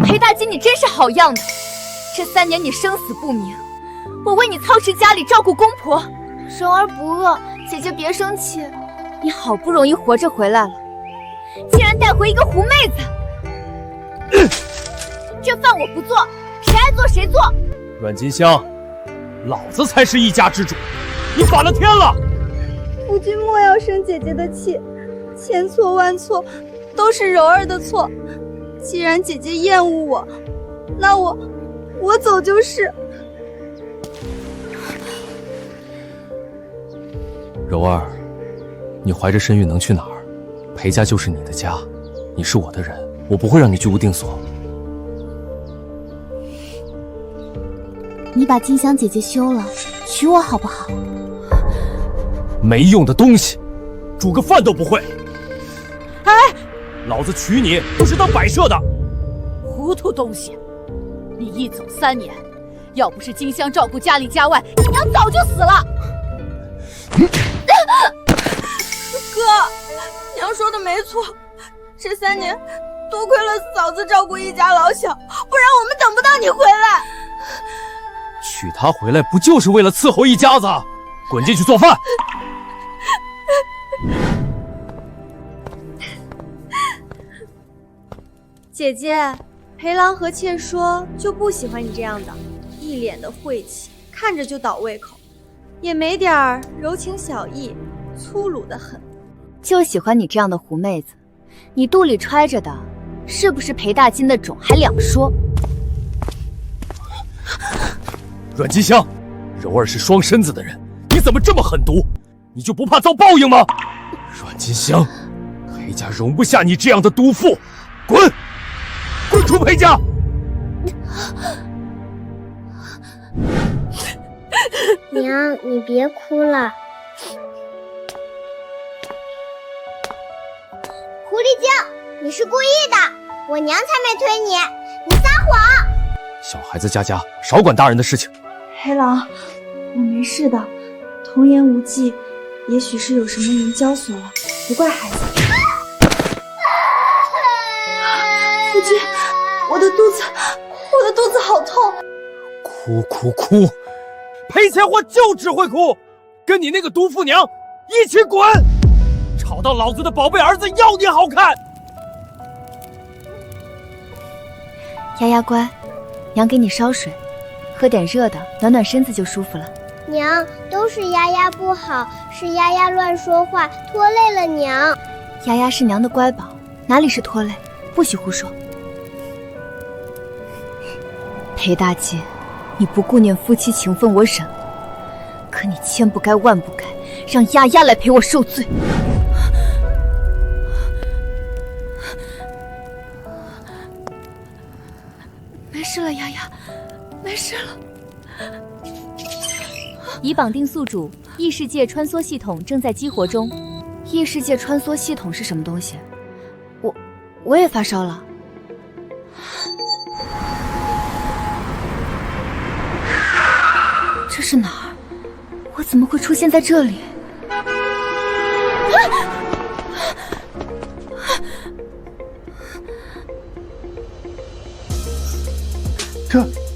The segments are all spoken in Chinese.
裴大金，你真是好样的！这3年你生死不明，我为你操持家里，照顾公婆，人而不恶。姐姐别生气，你好不容易活着回来了，竟然带回一个狐妹子！这饭我不做，谁爱做谁做。阮金香，老子才是一家之主，你反了天了！夫君莫要生姐姐的气，千错万错，都是柔儿的错。既然姐姐厌恶我，那我走就是。柔儿，你怀着身孕能去哪儿？裴家就是你的家，你是我的人，我不会让你居无定所。你把金香姐姐休了，娶我好不好？没用的东西，煮个饭都不会。哎，老子娶你不是当摆设的。糊涂东西！你一走3年，要不是金香照顾家里家外，你娘早就死了。哥，娘说的没错，这3年多亏了嫂子照顾一家老小，不然我们等不到你回来。娶她回来不就是为了伺候一家子？滚进去做饭。姐姐，裴郎和妾说就不喜欢你这样的，一脸的晦气，看着就倒胃口，也没点柔情小意，粗鲁的很。就喜欢你这样的狐妹子，你肚里揣着的是不是裴大金的种还两说。阮金香，柔儿是双身子的人，你怎么这么狠毒？你就不怕遭报应吗？阮金香，裴家容不下你这样的毒妇，滚！滚出裴家！娘，你别哭了。狐狸精，你是故意的，我娘才没推你，你撒谎！小孩子家家，少管大人的事情。裴郎，我没事的，童言无忌，也许是有什么人教唆了，不怪孩子。夫君，我的肚子好痛。哭！裴千欢就只会哭，跟你那个毒妇娘一起滚！吵到老子的宝贝儿子要你好看。丫丫乖，娘给你烧水，喝点热的，暖暖身子就舒服了。娘，都是丫丫不好，是丫丫乱说话，拖累了娘。丫丫是娘的乖宝，哪里是拖累，不许胡说。裴大姐，你不顾念夫妻情分，我忍了，可你千不该万不该，让丫丫来陪我受罪。没事了，丫丫，没事了。已绑定宿主，异世界穿梭系统正在激活中。异世界穿梭系统是什么东西？我也发烧了。这是哪儿？我怎么会出现在这里？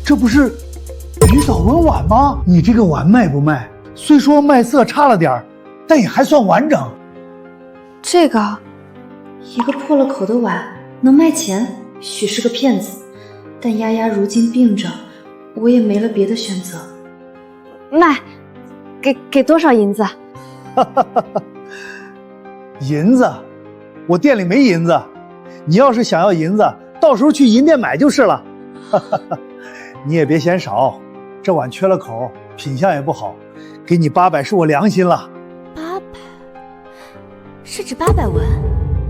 这不是鱼藻纹碗吗？你这个碗卖不卖？虽说卖色差了点儿，但也还算完整。这个一个破了口的碗能卖钱，许是个骗子。但丫丫如今病着，我也没了别的选择。卖，给多少银子？银子，我店里没银子。你要是想要银子，到时候去银店买就是了。你也别嫌少，这碗缺了口，品相也不好，给你800是我良心了。800，是指800文，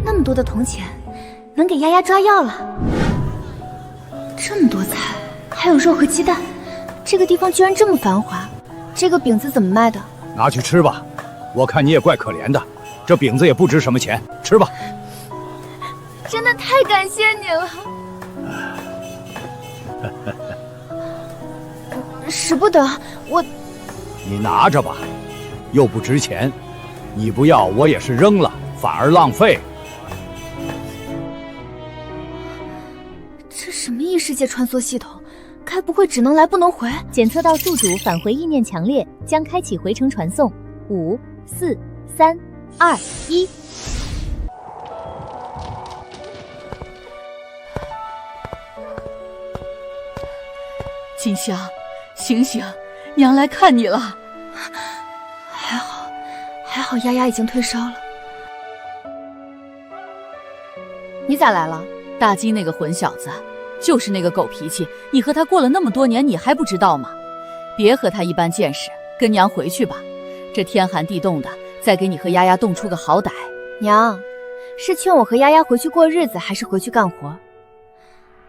那么多的铜钱，能给丫丫抓药了。这么多菜，还有肉和鸡蛋，这个地方居然这么繁华。这个饼子怎么卖的？拿去吃吧，我看你也怪可怜的，这饼子也不值什么钱，吃吧。真的太感谢你了。使不得，你拿着吧，又不值钱，你不要我也是扔了，反而浪费。这这什么异世界穿梭系统？该不会只能来不能回？检测到宿主返回意念强烈，将开启回程传送。5、4、3、2、1。金香，醒醒，娘来看你了。还好丫丫已经退烧了。你咋来了？大金那个混小子，就是那个狗脾气，你和他过了那么多年，你还不知道吗？别和他一般见识，跟娘回去吧。这天寒地冻的，再给你和丫丫冻出个好歹。娘，是劝我和丫丫回去过日子，还是回去干活？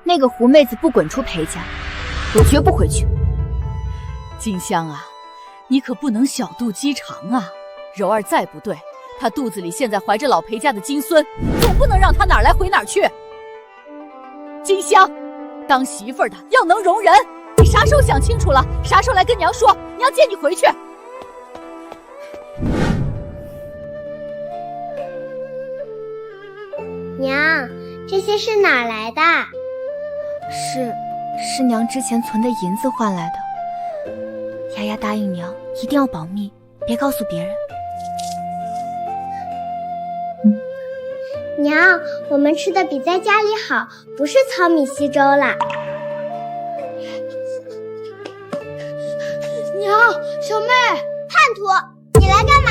那个狐妹子不滚出裴家，我绝不回去。金香啊，你可不能小肚鸡肠啊！柔儿再不对，她肚子里现在怀着老裴家的金孙，总不能让她哪儿来回哪儿去。金香，当媳妇儿的要能容人，你啥时候想清楚了？啥时候来跟娘说，娘接你回去。娘，这些是哪儿来的？是娘之前存的银子换来的。丫丫答应娘一定要保密，别告诉别人。娘，我们吃的比在家里好，不是糙米稀粥啦。娘，小妹，叛徒，你来干嘛？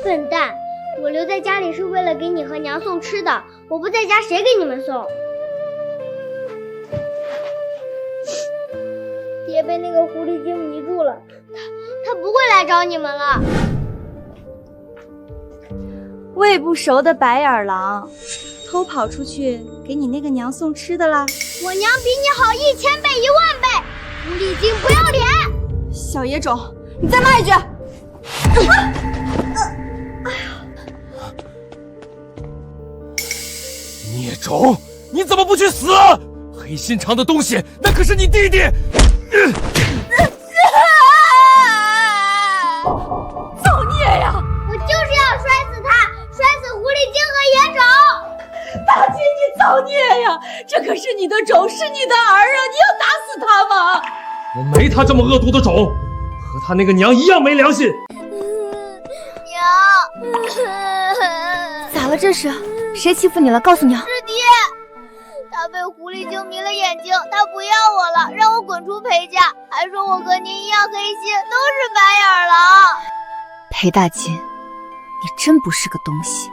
笨蛋，我留在家里是为了给你和娘送吃的，我不在家谁给你们送？别被那个狐狸精迷住了，他不会来找你们了。喂不熟的白眼狼，偷跑出去给你那个娘送吃的啦？我娘比你好1000倍10000倍，狐狸精不要脸！小野种，你再骂一句！孽种，你怎么不去死？黑心肠的东西，那可是你弟弟！造孽呀！我就是要摔死他，摔死狐狸精和野种！大姐，你造孽呀！这可是你的种，是你的儿啊！你要打死他吗？我没他这么恶毒的种，和他那个娘一样没良心。娘，咋了这是？谁欺负你了？告诉娘。是爹，他被狐狸精迷了眼睛，他不要我了，让我滚出裴家，还说我和您一样黑心，都是白眼狼。裴大金，你真不是个东西。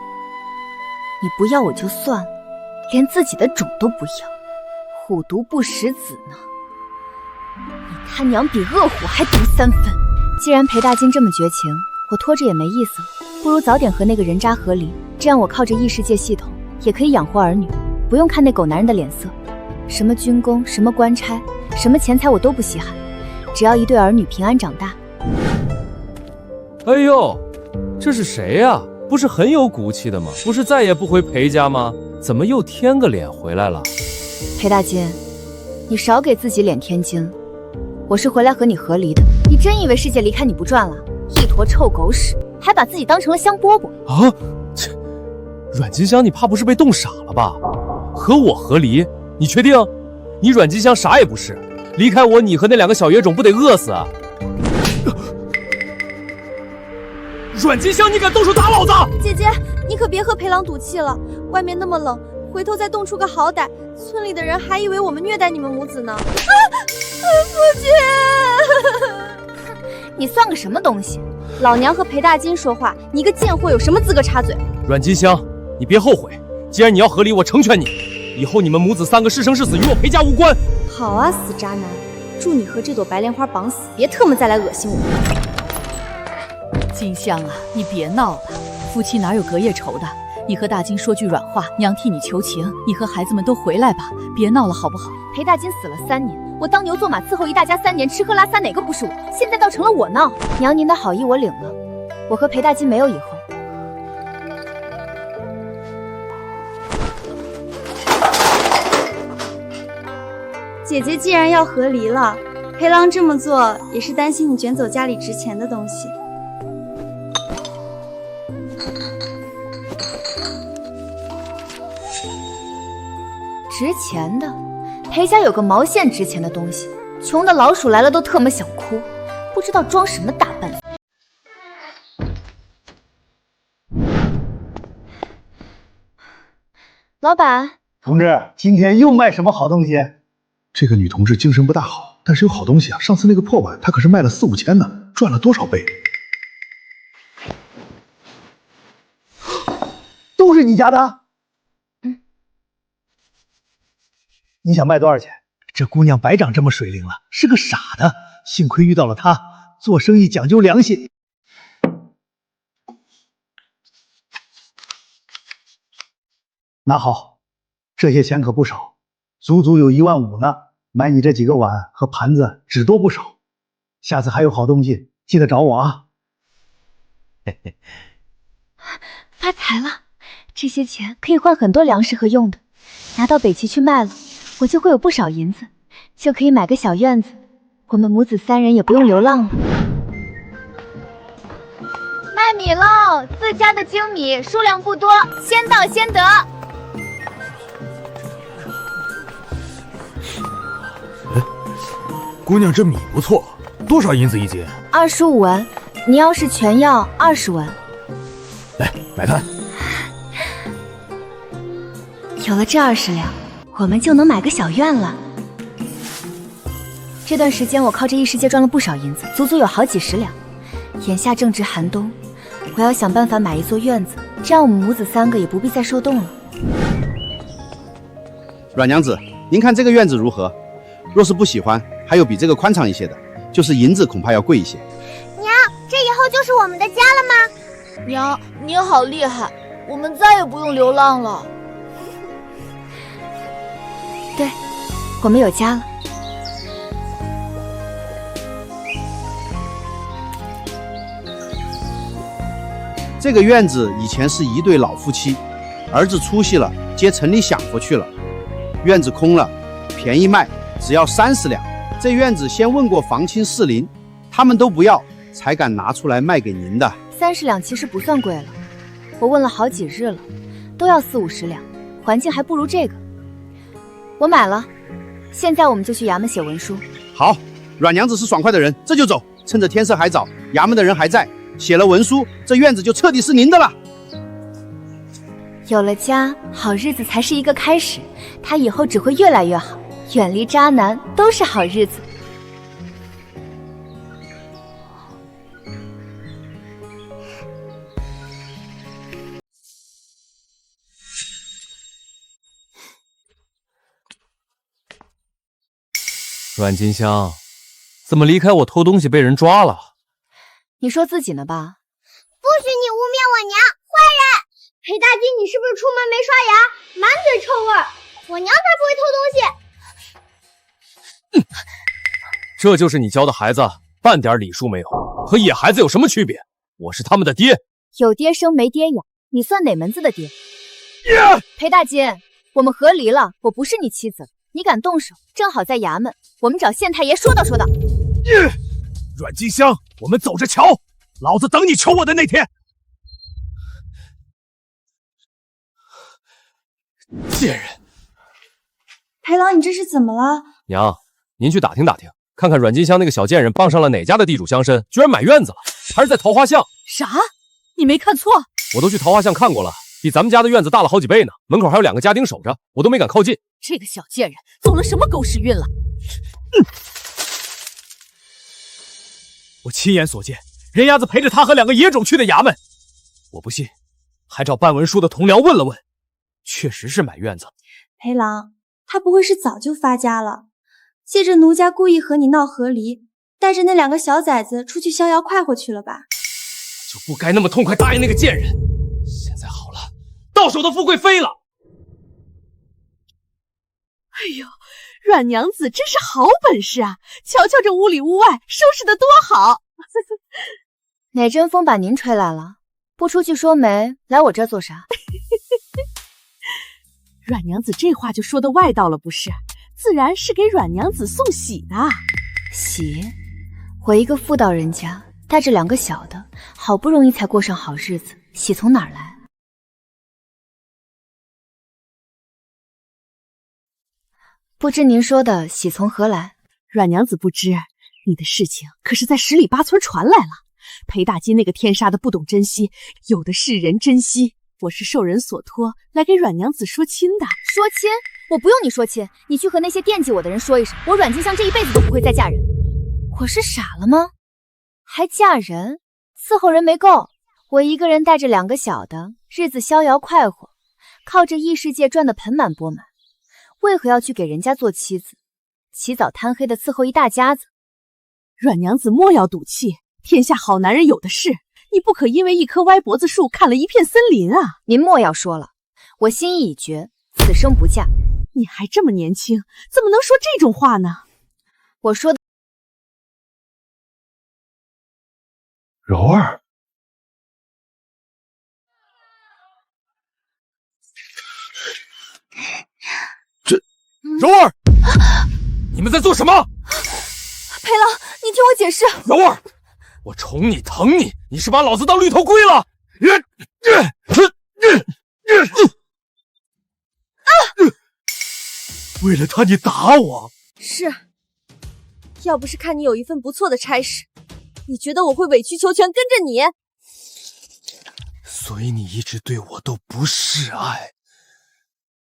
你不要我就算了，连自己的种都不要，虎毒不食子呢。你他娘比恶虎还毒3分。既然裴大金这么绝情，我拖着也没意思了，不如早点和那个人渣和离，这样我靠着异世界系统也可以养活儿女，不用看那狗男人的脸色。什么军功，什么官差，什么钱财我都不稀罕，只要一对儿女平安长大。哎呦，这是谁呀？不是很有骨气的吗？不是再也不回裴家吗？怎么又添个脸回来了？裴大金，你少给自己脸添金了。我是回来和你和离的，你真以为世界离开你不转了？一坨臭狗屎，还把自己当成了香饽饽啊！切，阮金香，你怕不是被冻傻了吧？和我和离？你确定？你阮金香啥也不是，离开我，你和那2个小野种不得饿死啊？阮金香，你敢动手打老子！姐姐，你可别和裴郎赌气了，外面那么冷，回头再冻出个好歹，村里的人还以为我们虐待你们母子呢。父亲，你算个什么东西？老娘和裴大金说话，你一个贱货有什么资格插嘴？阮金香，你别后悔，既然你要和离，我成全你，以后你们母子3个是生是死与我裴家无关。好啊，死渣男，祝你和这朵白莲花绑死，别特么再来恶心我。金香啊，你别闹了，夫妻哪有隔夜仇的？你和大金说句软话，娘替你求情，你和孩子们都回来吧，别闹了好不好？裴大金死了3年，我当牛做马伺候一大家3年，吃喝拉撒哪个不是我？现在倒成了我闹。娘您的好意我领了，我和裴大金没有以后。姐姐既然要和离了，裴郎这么做也是担心你卷走家里值钱的东西。值钱的，裴家有个毛线值钱的东西，穷的老鼠来了都特么想哭，不知道装什么大半。老板，同志，今天又卖什么好东西？这个女同志精神不大好，但是有好东西啊。上次那个破碗，她可是卖了4、5千呢，赚了多少倍？都是你家的？你想卖多少钱？这姑娘白长这么水灵了，是个傻的，幸亏遇到了她，做生意讲究良心。拿好，这些钱可不少，足足有1万5呢。买你这几个碗和盘子，只多不少。下次还有好东西，记得找我啊！发财了，这些钱可以换很多粮食和用的，拿到北齐去卖了，我就会有不少银子，就可以买个小院子，我们母子3人也不用流浪了。卖米喽，自家的精米，数量不多，先到先得。姑娘，这米不错，多少银子一斤？25文，你要是全要20文。来，买单。有了这20两，我们就能买个小院了。这段时间我靠这异世界赚了不少银子，足足有好几10两。眼下正值寒冬，我要想办法买一座院子，这样我们母子3个也不必再受冻了。阮娘子，您看这个院子如何？若是不喜欢，还有比这个宽敞一些的，就是银子恐怕要贵一些。娘，这以后就是我们的家了吗？娘，你好厉害，我们再也不用流浪了。对，我们有家了。这个院子以前是一对老夫妻，儿子出息了，接城里享福去了。院子空了，便宜卖，只要30两。这院子先问过房亲四邻，他们都不要，才敢拿出来卖给您的。30两其实不算贵了，我问了好几日了，都要40、50两，环境还不如这个。我买了，现在我们就去衙门写文书。好，阮娘子是爽快的人，这就走。趁着天色还早，衙门的人还在，写了文书，这院子就彻底是您的了。有了家，好日子才是一个开始，他以后只会越来越好，远离渣男都是好日子。阮金香，怎么离开我偷东西被人抓了？你说自己呢吧？不许你污蔑我娘，坏人！裴大金，你是不是出门没刷牙，满嘴臭味儿？我娘才不会偷东西。这就是你教的孩子，半点礼数没有，和野孩子有什么区别？我是他们的爹，有爹生没爹养，你算哪门子的爹？裴大金，我们和离了，我不是你妻子，你敢动手，正好在衙门，我们找县太爷说道说道。阮金香，我们走着瞧，老子等你求我的那天。贱人！裴郎，你这是怎么了？娘，您去打听打听，看看阮金香那个小贱人傍上了哪家的地主乡绅，居然买院子了，还是在桃花巷。啥？你没看错？我都去桃花巷看过了，比咱们家的院子大了好几倍呢，门口还有2个家丁守着，我都没敢靠近。这个小贱人走了什么狗屎运了？我亲眼所见，人牙子陪着他和2个野种去的衙门。我不信，还找办文书的同僚问了问，确实是买院子。裴郎，他不会是早就发家了，借着奴家故意和你闹和离，带着那2个小崽子出去逍遥快活去了吧？就不该那么痛快答应那个贱人。现在好了，到手的富贵飞了。哎呦，阮娘子真是好本事啊！瞧瞧这屋里屋外收拾得多好。哪阵风把您吹来了？不出去说媒，来我这儿做啥？阮娘子这话就说得外道了不是？自然是给阮娘子送喜的。喜？我一个妇道人家，带着2个小的，好不容易才过上好日子，喜从哪儿来？不知您说的喜从何来？阮娘子不知，你的事情可是在10里8村传来了。裴大金那个天杀的不懂珍惜，有的是人珍惜。我是受人所托来给阮娘子说亲的。说亲？我不用你说亲，你去和那些惦记我的人说一声，我阮金香这一辈子都不会再嫁人。我是傻了吗？还嫁人？伺候人没够，我一个人带着2个小的，日子逍遥快活，靠着异世界赚得盆满钵满，为何要去给人家做妻子，起早贪黑的伺候一大家子？阮娘子莫要赌气，天下好男人有的是，你不可因为一棵歪脖子树砍了一片森林啊！您莫要说了，我心意已决，此生不嫁。你还这么年轻，怎么能说这种话呢？我说的。柔儿，柔儿，你们在做什么？裴郎，你听我解释。柔儿，我宠你疼你，你是把老子当绿头龟了？为了他你打我？是，要不是看你有一份不错的差事，你觉得我会委曲求全跟着你？所以你一直对我都不是爱，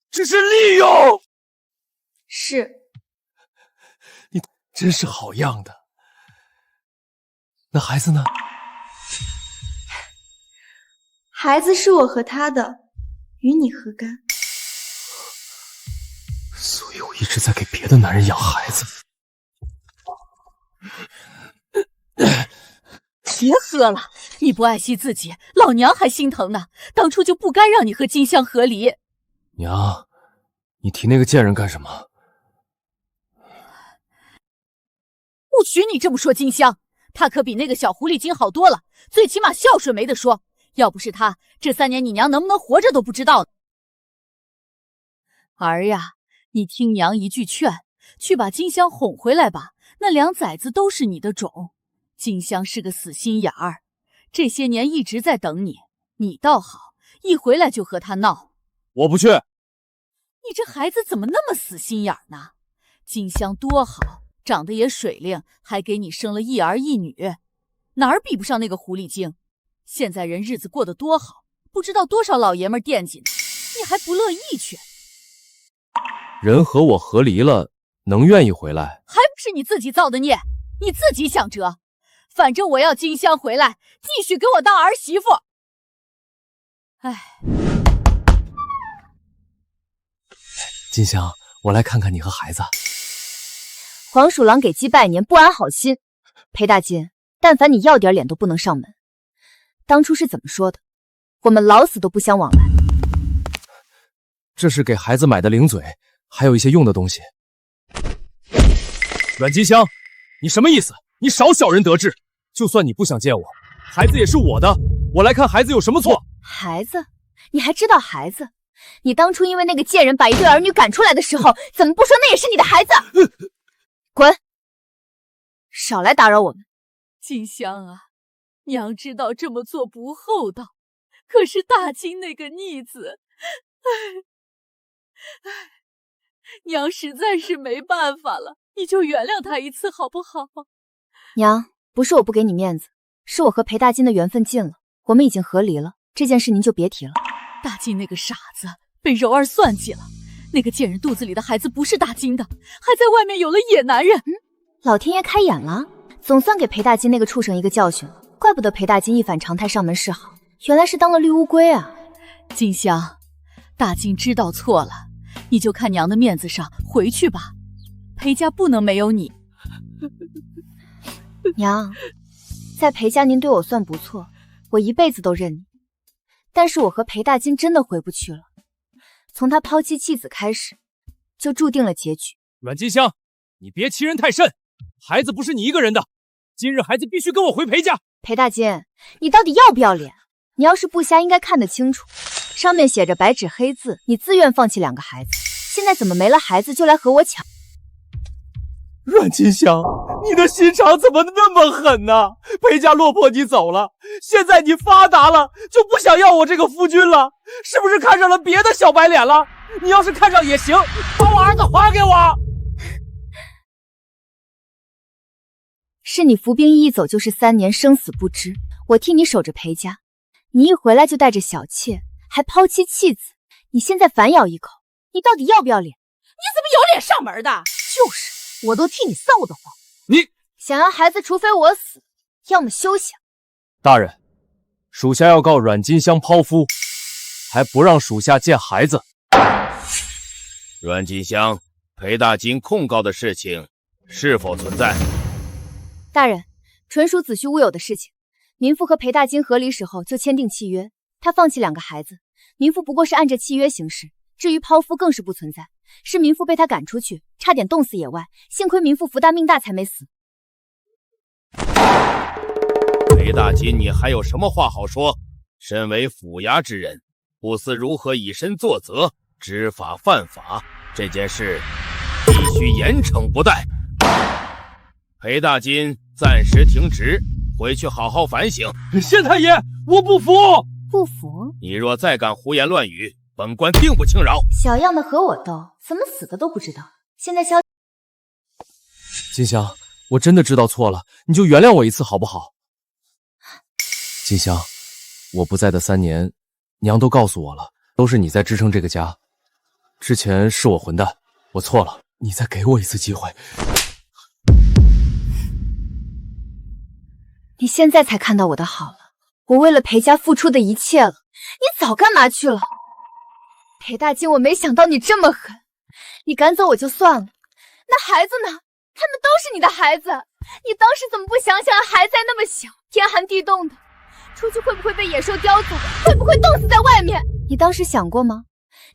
只是利用。是。你真是好样的。那孩子呢？孩子是我和他的，与你何干？所以我一直在给别的男人养孩子。别喝了，你不爱惜自己，老娘还心疼呢。当初就不该让你和金香和离。娘，你提那个贱人干什么？不许你这么说金香，她可比那个小狐狸精好多了，最起码孝顺没得说。要不是她，这3年你娘能不能活着都不知道呢。儿呀，你听娘一句劝，去把金香哄回来吧。那2崽子都是你的种。金香是个死心眼儿，这些年一直在等你，你倒好，一回来就和他闹。我不去。你这孩子怎么那么死心眼呢？金香多好，长得也水灵，还给你生了1儿1女，哪儿比不上那个狐狸精？现在人日子过得多好，不知道多少老爷们惦记呢，你还不乐意去？人和我和离了，能愿意回来？还不是你自己造的孽，你自己想辙。反正我要金香回来，继续给我当儿媳妇。哎，金香，我来看看你和孩子。黄鼠狼给鸡拜年，不安好心。裴大金，但凡你要点脸都不能上门。当初是怎么说的？我们老死都不相往来。这是给孩子买的零嘴，还有一些用的东西。阮金香，你什么意思？你少小人得志！就算你不想见我，孩子也是我的，我来看孩子有什么错？孩子？你还知道孩子？你当初因为那个贱人把一对儿女赶出来的时候，怎么不说那也是你的孩子？滚！少来打扰我们。金香啊，娘知道这么做不厚道，可是大金那个逆子，娘实在是没办法了，你就原谅他一次好不好？娘，不是我不给你面子，是我和裴大金的缘分尽了，我们已经和离了，这件事您就别提了。大金那个傻子被柔儿算计了，那个贱人肚子里的孩子不是大金的，还在外面有了野男人。老天爷开眼了，总算给裴大金那个畜生一个教训了。怪不得裴大金一反常态上门示好，原来是当了绿乌龟啊！金香，大金知道错了，你就看娘的面子上回去吧，裴家不能没有你。娘，在裴家您对我算不错，我一辈子都认你。但是我和裴大金真的回不去了，从他抛弃妻子开始，就注定了结局。阮金香，你别欺人太甚，孩子不是你一个人的，今日孩子必须跟我回裴家。裴大金，你到底要不要脸？你要是不瞎，应该看得清楚，上面写着白纸黑字，你自愿放弃2个孩子，现在怎么没了孩子就来和我抢？阮金香，你的心肠怎么那么狠呢？裴家落魄你走了，现在你发达了，就不想要我这个夫君了？是不是看上了别的小白脸了？你要是看上也行，把我儿子还给我。是你服兵役一走就是3年，生死不知。我替你守着裴家，你一回来就带着小妾，还抛妻弃子。你现在反咬一口，你到底要不要脸？你怎么有脸上门的？就是，我都替你臊得慌。你想要孩子，除非我死，要么休想。大人，属下要告阮金香抛夫，还不让属下见孩子。阮金香，裴大金控告的事情是否存在？大人，纯属子虚乌有的事情。民妇和裴大金和离时候就签订契约，他放弃2个孩子，民妇不过是按着契约行事。至于抛夫更是不存在，是民妇被他赶出去，差点冻死野外，幸亏民妇福大命大才没死。裴大金，你还有什么话好说？身为府衙之人，不思如何以身作则，知法犯法，这件事必须严惩不贷。裴大金暂时停职，回去好好反省。县太爷，我不服！不服？你若再敢胡言乱语，本官定不轻饶。小样的和我斗，怎么死的都不知道。现在消。金香，我真的知道错了，你就原谅我一次好不好？金香，我不在的3年，娘都告诉我了，都是你在支撑这个家。之前是我混蛋，我错了，你再给我一次机会。你现在才看到我的好了，我为了裴家付出的一切了，你早干嘛去了？裴大金，我没想到你这么狠，你赶走我就算了，那孩子呢？他们都是你的孩子，你当时怎么不想想孩子还那么小，天寒地冻的，出去会不会被野兽叼走，会不会冻死在外面？你当时想过吗？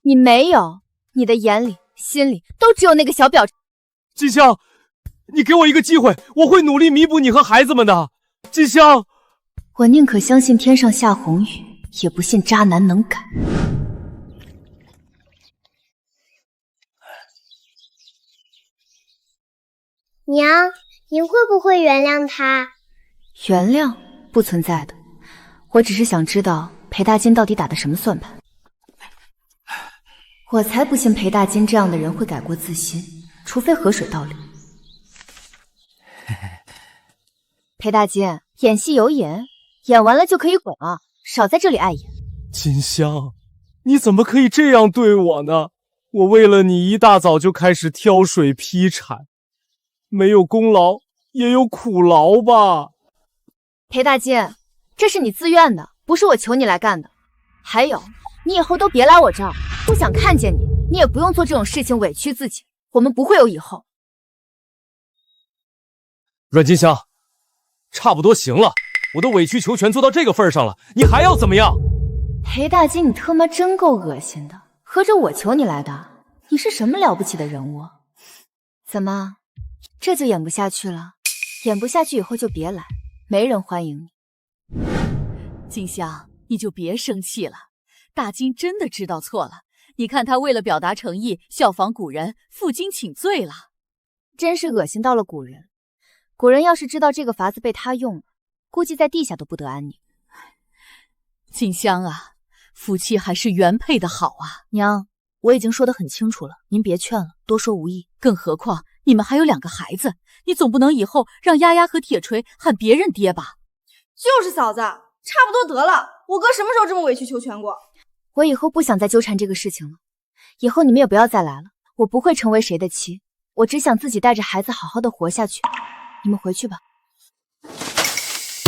你没有，你的眼里心里都只有那个小婊。金香，你给我一个机会，我会努力弥补你和孩子们的。金香，我宁可相信天上下红雨，也不信渣男能改。娘，您会不会原谅他？原谅不存在的，我只是想知道裴大金到底打的什么算盘。我才不信裴大金这样的人会改过自新，除非河水倒流。裴大金，演戏有演，演完了就可以滚啊，少在这里碍眼。金香，你怎么可以这样对我呢？我为了你一大早就开始挑水劈柴，没有功劳也有苦劳吧？裴大金，这是你自愿的，不是我求你来干的。还有，你以后都别来我这儿，不想看见你，你也不用做这种事情委屈自己，我们不会有以后。阮金香，差不多行了，我都委曲求全做到这个份上了，你还要怎么样？裴大金，你他妈真够恶心的，合着我求你来的？你是什么了不起的人物？怎么，这就演不下去了？演不下去以后就别来，没人欢迎你。金香，你就别生气了，大金真的知道错了。你看他为了表达诚意，效仿古人，负荆请罪了。真是恶心到了古人。古人要是知道这个法子被他用了，估计在地下都不得安宁。金香啊，夫妻还是原配的好啊。娘，我已经说得很清楚了，您别劝了，多说无益。更何况你们还有2个孩子，你总不能以后让丫丫和铁锤喊别人爹吧？就是嫂子，差不多得了，我哥什么时候这么委曲求全过？我以后不想再纠缠这个事情了，以后你们也不要再来了，我不会成为谁的妻，我只想自己带着孩子好好的活下去。你们回去吧。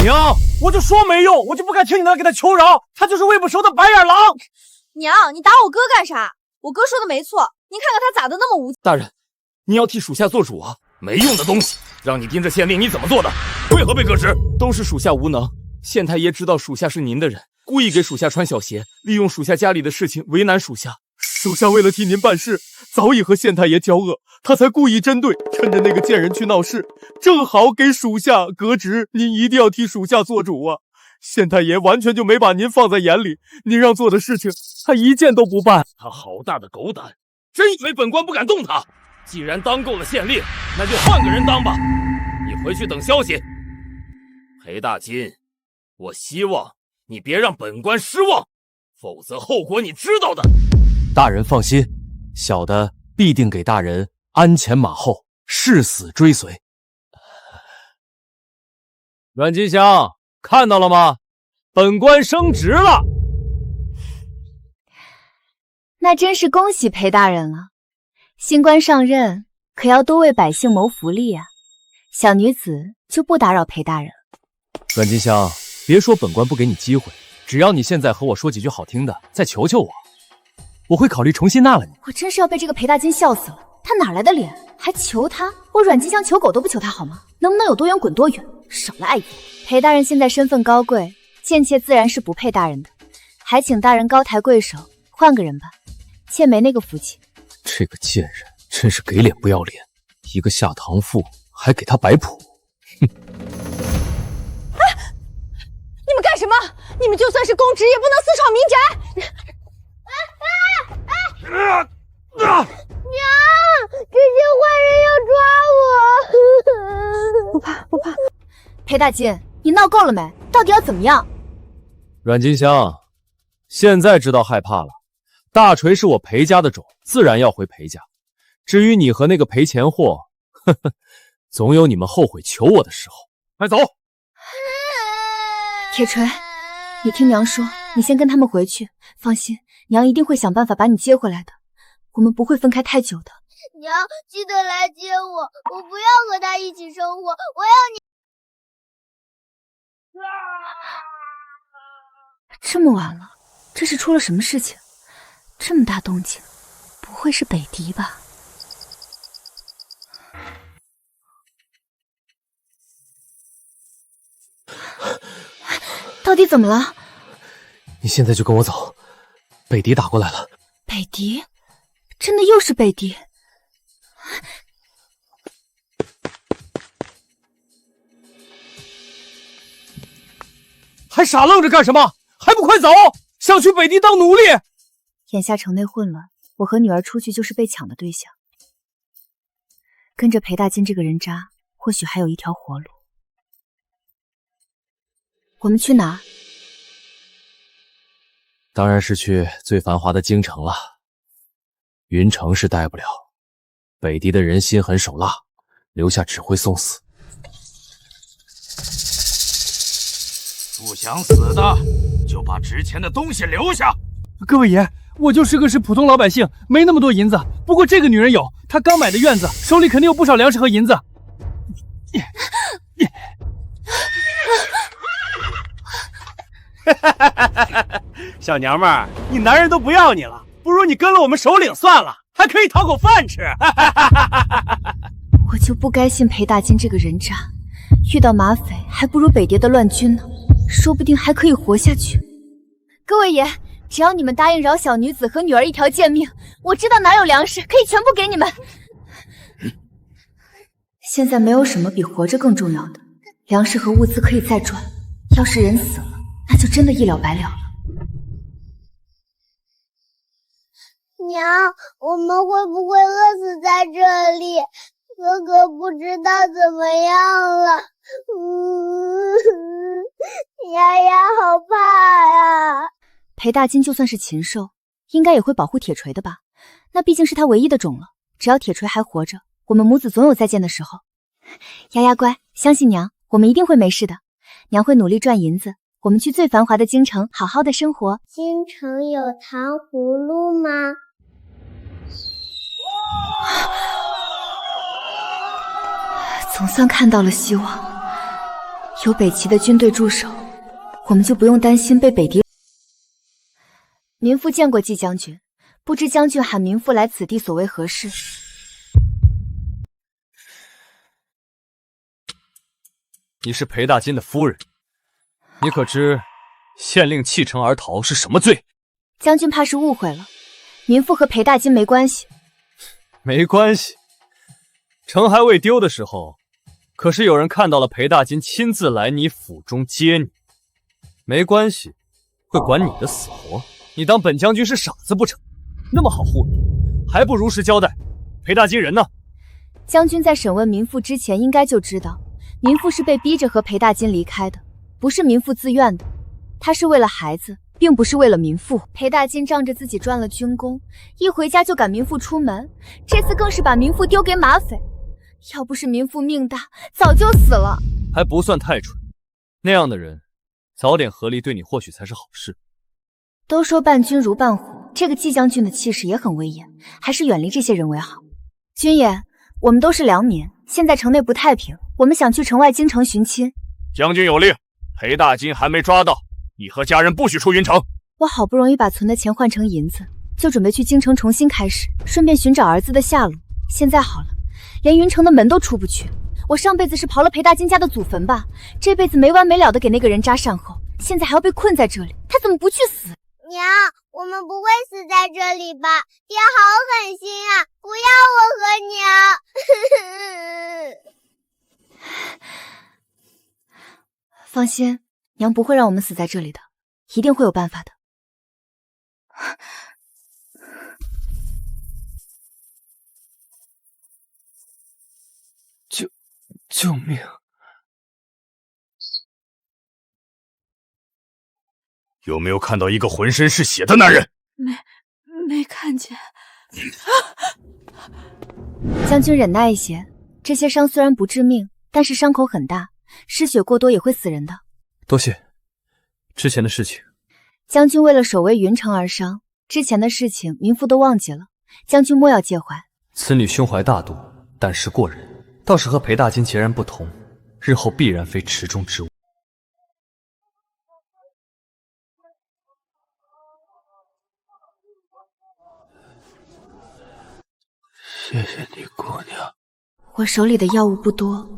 娘，我就说没用，我就不该听你的给他求饶，他就是喂不熟的白眼狼。娘，你打我哥干啥？我哥说的没错，您看看他咋的那么无情。大人，你要替属下做主啊！没用的东西，让你盯着县令，你怎么做的？为何被革职？都是属下无能，县太爷知道属下是您的人，故意给属下穿小鞋，利用属下家里的事情为难属下。属下为了替您办事，早已和县太爷交恶，他才故意针对，趁着那个贱人去闹事，正好给属下革职。您一定要替属下做主啊！县太爷完全就没把您放在眼里，您让做的事情，他一件都不办。他好大的狗胆，真以为本官不敢动他？既然当够了县令，那就换个人当吧。以回去等消息。裴大金，我希望你别让本官失望，否则后果你知道的。大人放心，小的必定给大人鞍前马后，誓死追随。阮金香，看到了吗？本官升职了。那真是恭喜裴大人了，新官上任可要多为百姓谋福利啊。小女子就不打扰裴大人了。阮金香，别说本官不给你机会，只要你现在和我说几句好听的，再求求我，我会考虑重新纳了你。我真是要被这个裴大金笑死了，他哪来的脸还求他？我阮金香求狗都不求他好吗？能不能有多远滚多远，少来碍眼。裴大人现在身份高贵，贱妾自然是不配大人的，还请大人高抬贵手，换个人吧，妾没那个福气。这个贱人真是给脸不要脸，一个下堂妇还给他摆谱。哼！你们干什么？你们就算是公职，也不能私闯民宅！娘，这些坏人要抓我！不怕不怕。裴大金，你闹够了没？到底要怎么样？阮金香，现在知道害怕了。大锤是我裴家的种，自然要回裴家。至于你和那个裴钱货，呵呵，总有你们后悔求我的时候。快走！铁锤，你听娘说，你先跟他们回去。放心，娘一定会想办法把你接回来的。我们不会分开太久的。娘，记得来接我，我不要和他一起生活，我要你。这么晚了，这是出了什么事情？这么大动静，不会是北狄吧？到底怎么了？你现在就跟我走，北狄打过来了。北狄？真的又是北狄？还傻愣着干什么？还不快走！想去北狄当奴隶？眼下城内混乱，我和女儿出去就是被抢的对象。跟着裴大金这个人渣，或许还有一条活路。我们去哪？当然是去最繁华的京城了。云城是待不了，北狄的人心狠手辣，留下只会送死。不想死的，就把值钱的东西留下。各位爷，我就是个普通老百姓，没那么多银子。不过这个女人有，她刚买的院子，手里肯定有不少粮食和银子。小娘们儿，你男人都不要你了，不如你跟了我们首领算了，还可以讨口饭吃。我就不该信裴大金这个人渣，遇到马匪还不如北狄的乱军呢，说不定还可以活下去。各位爷，只要你们答应饶小女子和女儿一条贱命，我知道哪有粮食，可以全部给你们。现在没有什么比活着更重要的，粮食和物资可以再赚，要是人死了，那就真的一了百了了。娘，我们会不会饿死在这里？哥哥不知道怎么样了。丫丫好怕呀。裴大金就算是禽兽，应该也会保护铁锤的吧？那毕竟是他唯一的种了。只要铁锤还活着，我们母子总有再见的时候。丫丫乖，相信娘，我们一定会没事的。娘会努力赚银子，我们去最繁华的京城，好好的生活。京城有糖葫芦吗？总算看到了希望。有北齐的军队驻守，我们就不用担心被北狄。民妇见过季将军，不知将军喊民妇来此地所为何事？你是裴大金的夫人，你可知县令弃城而逃是什么罪？将军怕是误会了，民妇和裴大金没关系。没关系，城还未丢的时候，可是有人看到了裴大金亲自来你府中接你。没关系，会管你的死活？你当本将军是傻子不成？那么好糊弄，还不如实交代。裴大金人呢？将军在审问民妇之前，应该就知道民妇是被逼着和裴大金离开的，不是民妇自愿的。她是为了孩子，并不是为了民妇。裴大金仗着自己赚了军功，一回家就赶民妇出门，这次更是把民妇丢给马匪。要不是民妇命大，早就死了。还不算太蠢，那样的人，早点合力对你或许才是好事。都说伴君如伴虎，这个季将军的气势也很威严，还是远离这些人为好。军爷，我们都是良民，现在城内不太平，我们想去城外京城寻亲。将军有令，裴大金还没抓到，你和家人不许出云城。我好不容易把存的钱换成银子，就准备去京城重新开始，顺便寻找儿子的下落。现在好了，连云城的门都出不去。我上辈子是刨了裴大金家的祖坟吧，这辈子没完没了的给那个人扎善后，现在还要被困在这里，他怎么不去死？娘，我们不会死在这里吧？爹好狠心啊！不要我和娘。放心，娘不会让我们死在这里的，一定会有办法的。救命！有没有看到一个浑身是血的男人？没看见。将军忍耐一些，这些伤虽然不致命，但是伤口很大，失血过多也会死人的。多谢。之前的事情，将军为了守卫云城而伤，之前的事情民妇都忘记了，将军莫要介怀。此女胸怀大度，胆识过人，倒是和裴大金截然不同，日后必然非池中之物。谢谢你，姑娘。我手里的药物不多，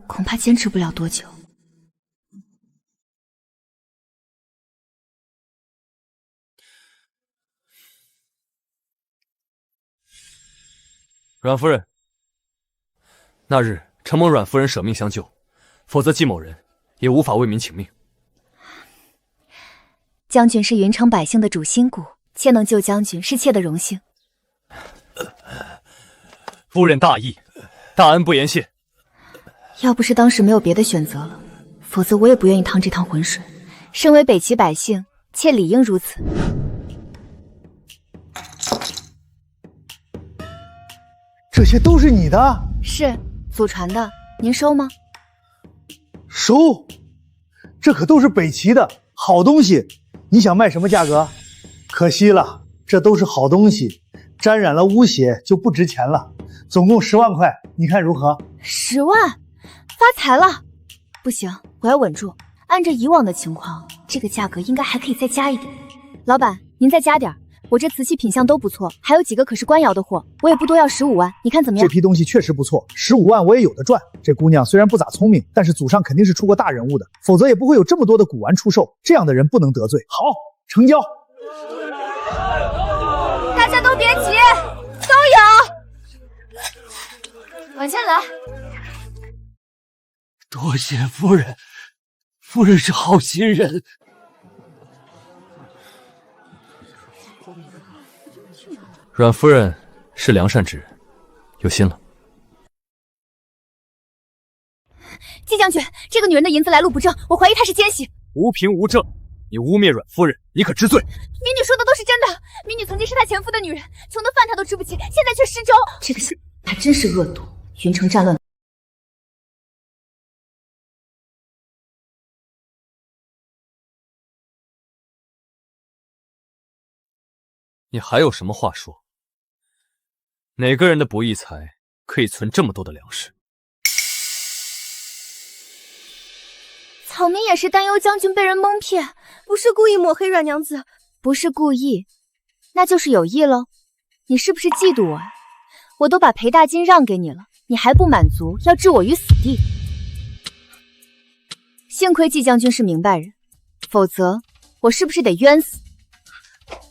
恐怕坚持不了多久。阮夫人，那日承蒙阮夫人舍命相救，否则季某人也无法为民请命。将军是云城百姓的主心骨，妾能救将军是妾的荣幸。夫人大义，大恩不言谢。要不是当时没有别的选择了，否则我也不愿意趟这趟浑水。身为北齐百姓，妾理应如此。这些都是你的？是，祖传的，您收吗？收，这可都是北齐的好东西，你想卖什么价格？可惜了，这都是好东西，沾染了污血就不值钱了。总共10万块，你看如何？10万，发财了！不行，我要稳住。按照以往的情况，这个价格应该还可以再加一点。老板，您再加点，我这瓷器品相都不错，还有几个可是官窑的货，我也不多要15万，你看怎么样？这批东西确实不错，15万我也有的赚。这姑娘虽然不咋聪明，但是祖上肯定是出过大人物的，否则也不会有这么多的古玩出售。这样的人不能得罪。好，成交。大家都别急，都有。往下来。多谢夫人，夫人是好心人。阮夫人是良善之人，有心了。季将军，这个女人的银子来路不正，我怀疑她是奸细。无凭无证，你污蔑阮夫人，你可知罪？民女说的都是真的，民女曾经是她前夫的女人，穷的饭她都吃不起，现在却失踪。这个还真是恶毒。云城战乱。你还有什么话说？哪个人的不义财可以存这么多的粮食？草民也是担忧将军被人蒙骗，不是故意抹黑阮娘子，不是故意，那就是有意喽。你是不是嫉妒我啊？我都把裴大金让给你了，你还不满足，要置我于死地。幸亏季将军是明白人，否则我是不是得冤死？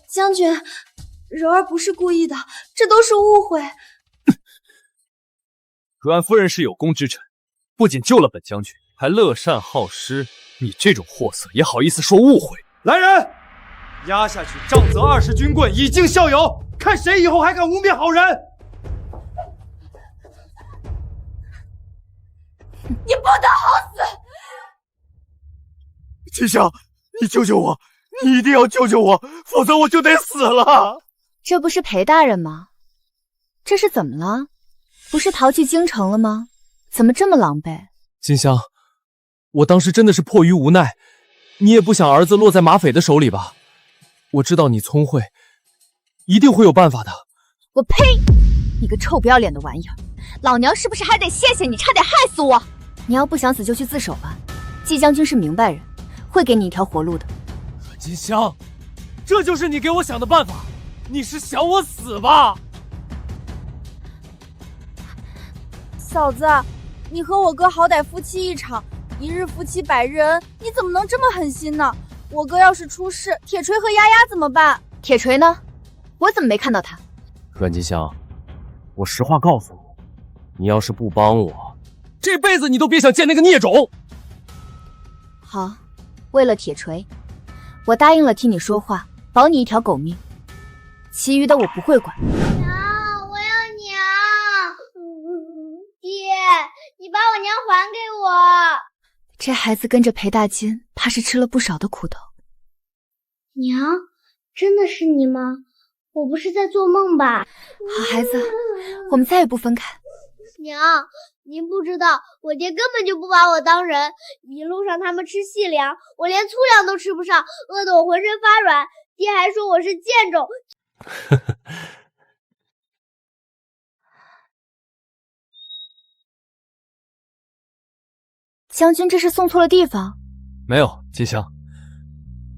将军，柔儿不是故意的，这都是误会。阮夫人是有功之臣，不仅救了本将军，还乐善好施。你这种货色也好意思说误会？来人，押下去杖责20军棍，以儆效尤，看谁以后还敢污蔑好人。你不得好死！金香，你救救我！你一定要救救我，否则我就得死了！这不是裴大人吗？这是怎么了？不是逃去京城了吗？怎么这么狼狈？金香，我当时真的是迫于无奈，你也不想儿子落在马匪的手里吧？我知道你聪慧，一定会有办法的。我呸！你个臭不要脸的玩意儿！老娘是不是还得谢谢你，差点害死我？你要不想死就去自首吧。季将军是明白人，会给你一条活路的。阮金香，这就是你给我想的办法？你是想我死吧？嫂子，你和我哥好歹夫妻一场，一日夫妻百日恩，你怎么能这么狠心呢？我哥要是出事，铁锤和丫丫怎么办？铁锤呢？我怎么没看到他？阮金香，我实话告诉你，你要是不帮我，这辈子你都别想见那个孽种。好，为了铁锤，我答应了替你说话，保你一条狗命，其余的我不会管。娘，我要娘！爹，你把我娘还给我！这孩子跟着裴大金，怕是吃了不少的苦头。娘，真的是你吗？我不是在做梦吧？好孩子，我们再也不分开。娘，您不知道，我爹根本就不把我当人。一路上他们吃细粮，我连粗粮都吃不上，饿得我浑身发软。爹还说我是贱种。将军，这是送错了地方。没有，金香，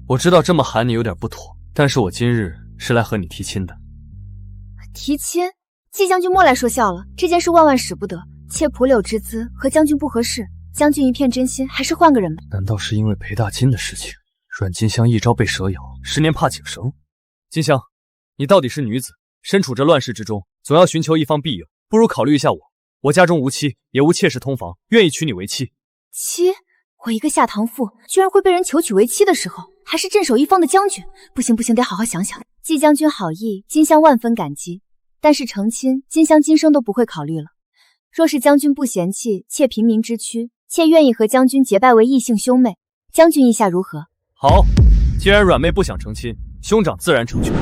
我知道这么喊你有点不妥，但是我今日是来和你提亲的。提亲？季将军莫来说笑了，这件事万万使不得。妾蒲柳之姿和将军不合适，将军一片真心，还是换个人吧。难道是因为裴大金的事情，阮金香一朝被蛇咬，10年怕井绳？金香，你到底是女子，身处这乱世之中，总要寻求一方庇佑，不如考虑一下我。我家中无妻，也无妾室通房，愿意娶你为妻。妻？我一个下堂妇，居然会被人求娶为妻的时候，还是镇守一方的将军，不行不行，得好好想想。季将军好意，金香万分感激，但是成亲，金香今生都不会考虑了。若是将军不嫌弃妾平民之躯，妾愿意和将军结拜为异姓兄妹。将军意下如何？好，既然阮妹不想成亲，兄长自然成全。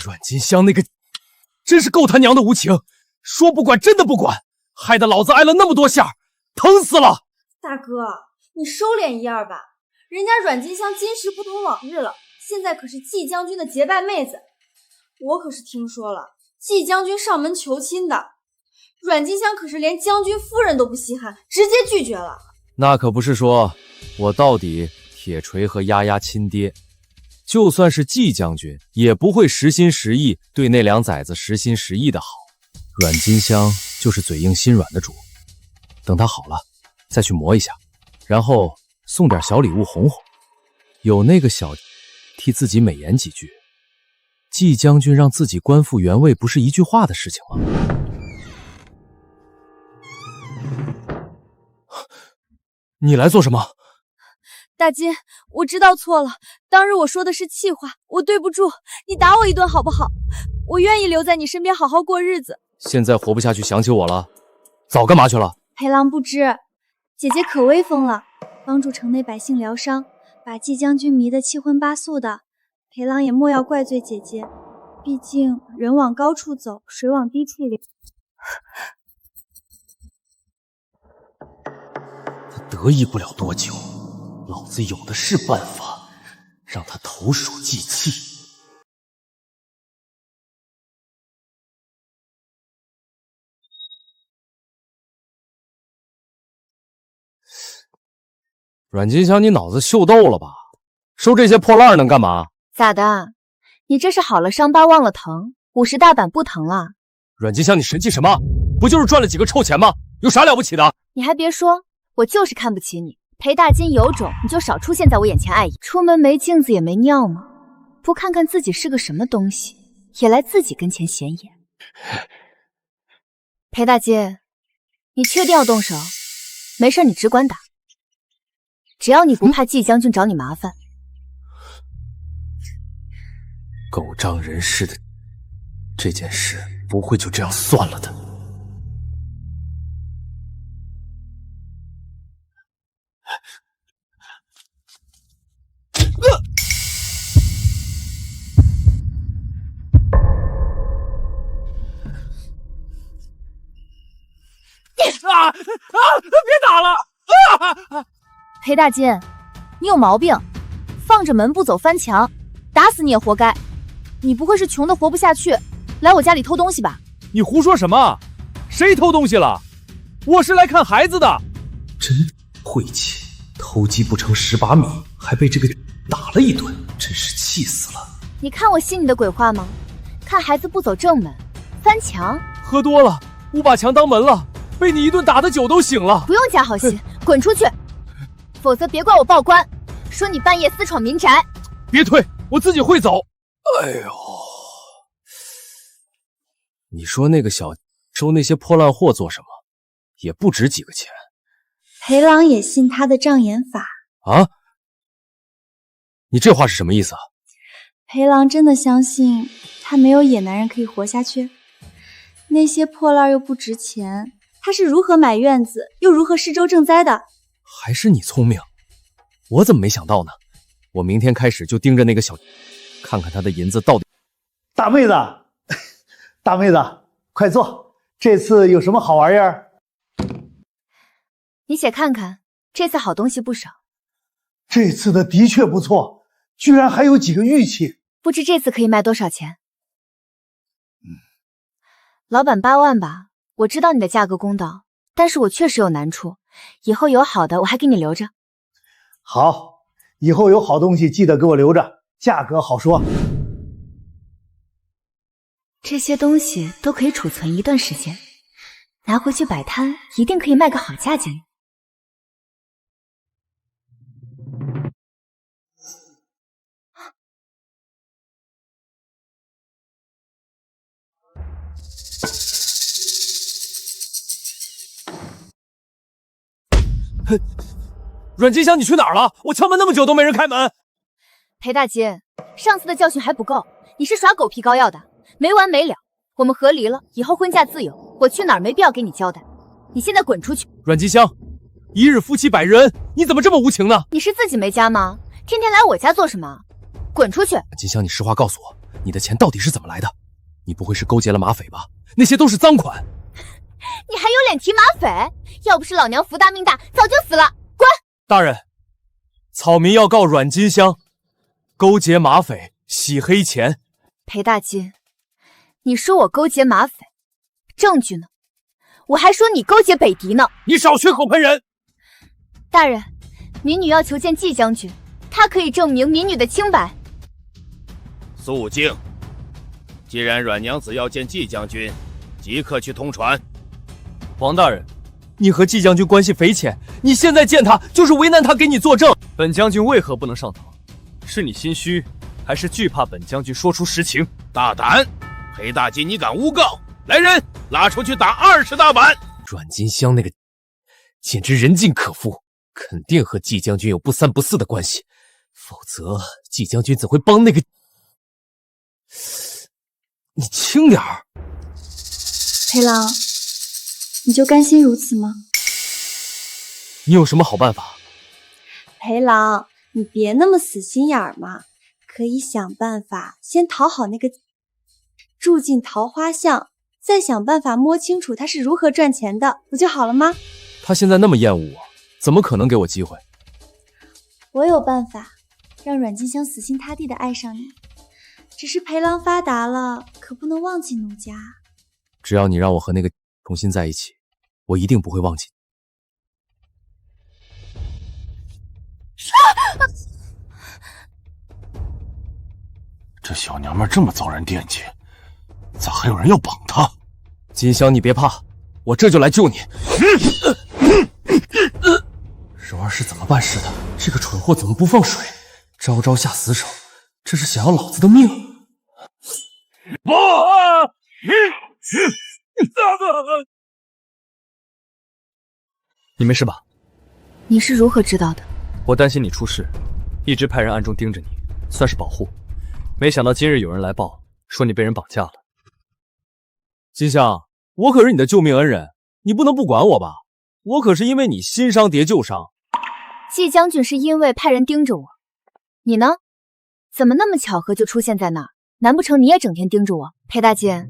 阮金香那个真是够他娘的无情，说不管真的不管，害得老子挨了那么多下，疼死了。大哥，你收敛一二吧，人家阮金香今时不同往日了，现在可是季将军的结拜妹子。我可是听说了，季将军上门求亲的，阮金香可是连将军夫人都不稀罕，直接拒绝了。那可不是说我到底铁锤和丫丫亲爹，就算是季将军也不会实心实意对那两崽子实心实意的好。阮金香就是嘴硬心软的主，等他好了再去磨一下，然后送点小礼物哄哄，有那个小替自己美言几句。季将军让自己官复原位不是一句话的事情吗？你来做什么？大金，我知道错了，当日我说的是气话，我对不住，你打我一顿好不好？我愿意留在你身边好好过日子。现在活不下去想起我了，早干嘛去了？裴郎不知，姐姐可威风了，帮助城内百姓疗伤，把季将军迷得七荤八素的。裴郎也莫要怪罪姐姐，毕竟人往高处走，水往低处流。他得意不了多久，老子有的是办法，让他投鼠忌器。阮金香，你脑子秀逗了吧？收这些破烂能干嘛？咋的？你这是好了伤疤忘了疼，50大板不疼了？阮金香，你神气什么？不就是赚了几个臭钱吗？有啥了不起的？你还别说，我就是看不起你。裴大金有种，你就少出现在我眼前碍眼。出门没镜子也没尿吗？不看看自己是个什么东西，也来自己跟前显眼。裴大金，你确定要动手？没事，你只管打，只要你不怕季将军找你麻烦。狗仗人势的这件事不会就这样算了的。别打了！裴大金，你有毛病，放着门不走翻墙，打死你也活该。你不会是穷的活不下去，来我家里偷东西吧？你胡说什么？谁偷东西了？我是来看孩子的。真晦气，偷鸡不成蚀把米，还被这个打了一顿，真是气死了。你看我信你的鬼话吗？看孩子不走正门，翻墙。喝多了，误把墙当门了，被你一顿打的酒都醒了。不用假好心，滚出去，否则别怪我报官，说你半夜私闯民宅。别推，我自己会走。哎呦，你说那个小收那些破烂货做什么？也不值几个钱。裴郎也信他的障眼法啊？你这话是什么意思啊？裴郎真的相信他没有野男人可以活下去？那些破烂又不值钱，他是如何买院子，又如何施粥赈灾的？还是你聪明，我怎么没想到呢？我明天开始就盯着那个小，看看他的银子到底。大妹子，大妹子，快坐，这次有什么好玩意儿？你且看看，这次好东西不少。这次的的确不错，居然还有几个玉器。不知这次可以卖多少钱？老板8万吧。我知道你的价格公道，但是我确实有难处，以后有好的我还给你留着。好，以后有好东西记得给我留着，价格好说。这些东西都可以储存一段时间，拿回去摆摊，一定可以卖个好价钱。阮金香，你去哪儿了？我敲门那么久都没人开门。裴大金，上次的教训还不够，你是耍狗皮膏药的，没完没了。我们和离了，以后婚嫁自由，我去哪儿没必要给你交代。你现在滚出去！阮金香，一日夫妻百日恩，你怎么这么无情呢？你是自己没家吗？天天来我家做什么？滚出去！阮金香，你实话告诉我，你的钱到底是怎么来的？你不会是勾结了马匪吧？那些都是赃款。你还有脸提马匪？要不是老娘福大命大，早就死了。滚！大人，草民要告阮金香勾结马匪，洗黑钱。裴大金，你说我勾结马匪，证据呢？我还说你勾结北狄呢。你少血口喷人！大人，民女要求见季将军，他可以证明民女的清白。肃静！既然阮娘子要见季将军，即刻去通传。王大人，你和季将军关系匪浅，你现在见他就是为难他给你作证。本将军为何不能上堂？是你心虚，还是惧怕本将军说出实情？大胆！裴大金，你敢诬告！来人，拉出去打20大板！阮金香那个简直人尽可夫，肯定和季将军有不三不四的关系，否则季将军怎会帮那个……你轻点儿。裴郎，你就甘心如此吗？你有什么好办法？裴郎，你别那么死心眼儿嘛，可以想办法先讨好那个，住进桃花巷，再想办法摸清楚他是如何赚钱的，不就好了吗？他现在那么厌恶我，怎么可能给我机会？我有办法让阮金香死心塌地的爱上你，只是裴郎发达了，可不能忘记奴家。只要你让我和那个重新在一起，我一定不会忘记。这小娘们这么遭人惦记，咋还有人要绑她？金香，你别怕，我这就来救你。柔儿是怎么办事的？这个蠢货怎么不放水？招招下死手，这是想要老子的命！不！你没事吧？你是如何知道的？我担心你出事，一直派人暗中盯着你，算是保护。没想到今日有人来报，说你被人绑架了。金香，我可是你的救命恩人，你不能不管我吧？我可是因为你新伤叠旧伤。季将军是因为派人盯着我，你呢？怎么那么巧合就出现在那儿？难不成你也整天盯着我？裴大金，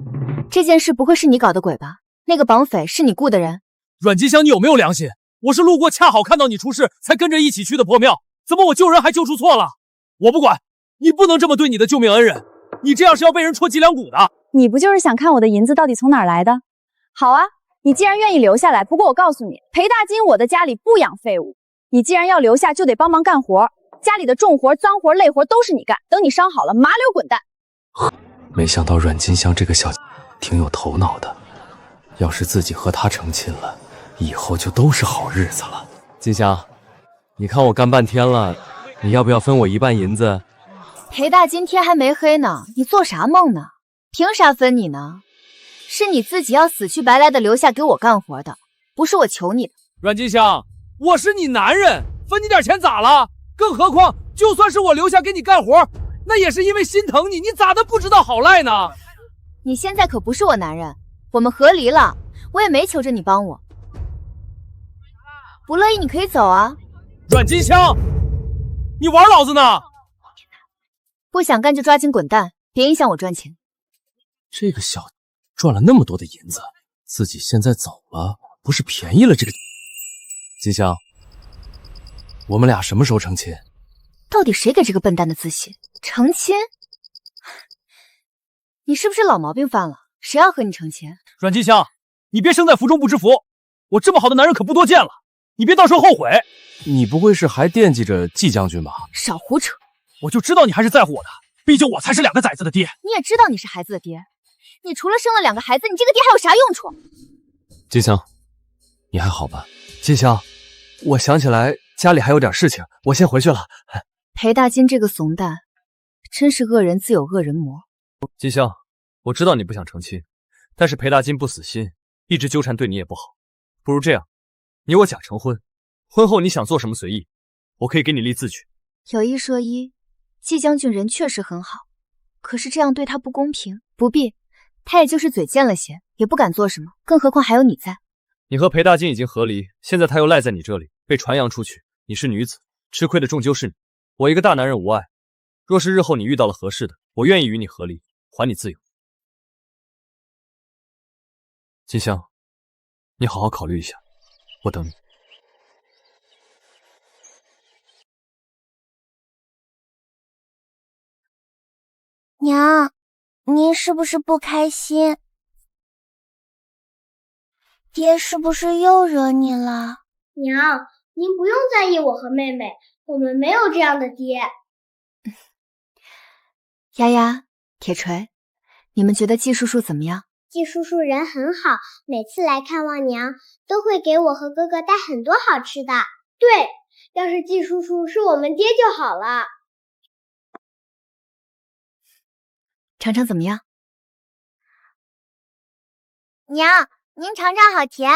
这件事不会是你搞的鬼吧？那个绑匪是你雇的人？阮金香，你有没有良心？我是路过，恰好看到你出事，才跟着一起去的破庙。怎么我救人还救出错了？我不管，你不能这么对你的救命恩人，你这样是要被人戳脊梁骨的。你不就是想看我的银子到底从哪儿来的？好啊，你既然愿意留下来，不过我告诉你，裴大金我的家里不养废物，你既然要留下，就得帮忙干活，家里的重活、脏活、累活都是你干，等你伤好了，麻溜滚蛋。没想到阮金香这个小挺有头脑的，要是自己和她成亲了，以后就都是好日子了。金香，你看我干半天了，你要不要分我一半银子？裴大金天还没黑呢，你做啥梦呢？凭啥分你呢？是你自己要死去白来的留下给我干活的，不是我求你的。阮金香，我是你男人，分你点钱咋了？更何况，就算是我留下给你干活，那也是因为心疼你，你咋的不知道好赖呢？你现在可不是我男人，我们和离了，我也没求着你帮我。不乐意你可以走啊。阮金香，你玩老子呢？不想干就抓紧滚蛋，别影响我赚钱。这个小赚了那么多的银子，自己现在走了，不是便宜了这个？金香，我们俩什么时候成亲？到底谁给这个笨蛋的自信？成亲？你是不是老毛病犯了？谁要和你成亲？阮金香，你别生在福中不知福，我这么好的男人可不多见了，你别到时候后悔。你不会是还惦记着季将军吧？少胡扯！我就知道你还是在乎我的，毕竟我才是2个崽子的爹。你也知道你是孩子的爹，你除了生了2个孩子，你这个爹还有啥用处？金香，你还好吧？金香，我想起来家里还有点事情，我先回去了。裴大金这个怂蛋，真是恶人自有恶人磨。金香，我知道你不想成亲，但是裴大金不死心，一直纠缠对你也不好。不如这样，你我假成婚，婚后你想做什么随意，我可以给你立字据。有一说一，季将军人确实很好，可是这样对他不公平。不必，他也就是嘴贱了些，也不敢做什么，更何况还有你在。你和裴大金已经和离，现在他又赖在你这里，被传扬出去，你是女子，吃亏的终究是你。我一个大男人无碍，若是日后你遇到了合适的，我愿意与你和离，还你自由。金香，你好好考虑一下，我等你。娘，您是不是不开心？爹是不是又惹你了？娘，您不用在意我和妹妹，我们没有这样的爹。丫丫、铁锤，你们觉得季叔叔怎么样？季叔叔人很好，每次来看望娘，都会给我和哥哥带很多好吃的。对，要是季叔叔是我们爹就好了。尝尝怎么样？娘，您尝尝好甜，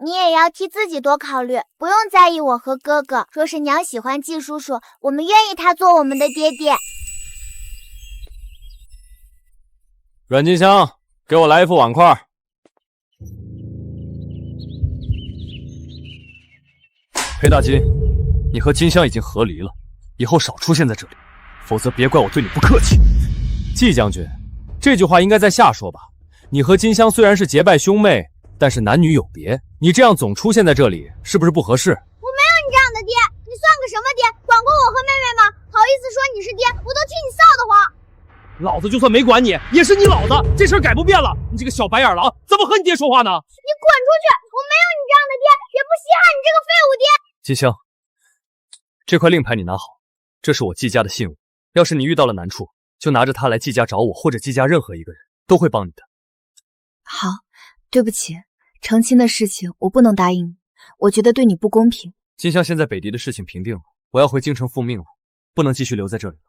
你也要替自己多考虑，不用在意我和哥哥。若是娘喜欢季叔叔，我们愿意他做我们的爹爹。阮金香，给我来一副碗筷。裴大金，你和金香已经和离了，以后少出现在这里，否则别怪我对你不客气。季将军，这句话应该在下说吧？你和金香虽然是结拜兄妹，但是男女有别，你这样总出现在这里，是不是不合适？我没有你这样的爹，你算个什么爹？管过我和妹妹吗？好意思说你是爹，我都替你臊得慌。老子就算没管你，也是你老子，这事儿改不变了。你这个小白眼狼，怎么和你爹说话呢？你滚出去！我没有你这样的爹，也不稀罕你这个废物爹。金香，这块令牌你拿好，这是我季家的信物，要是你遇到了难处，就拿着它来季家找我，或者季家任何一个人都会帮你的。好，对不起，成亲的事情我不能答应你，我觉得对你不公平。金香，现在北狄的事情平定了，我要回京城复命了，不能继续留在这里了。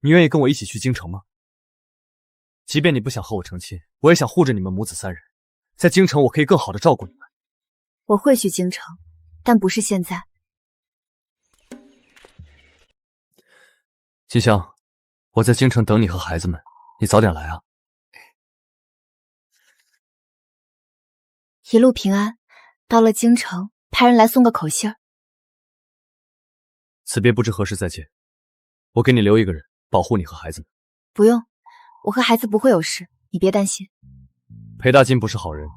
你愿意跟我一起去京城吗？即便你不想和我成亲，我也想护着你们母子3人，在京城我可以更好的照顾你们。我会去京城，但不是现在。金香，我在京城等你和孩子们，你早点来啊。一路平安，到了京城，派人来送个口信儿。此别不知何时再见，我给你留一个人保护你和孩子们。不用，我和孩子不会有事，你别担心。裴大金不是好人，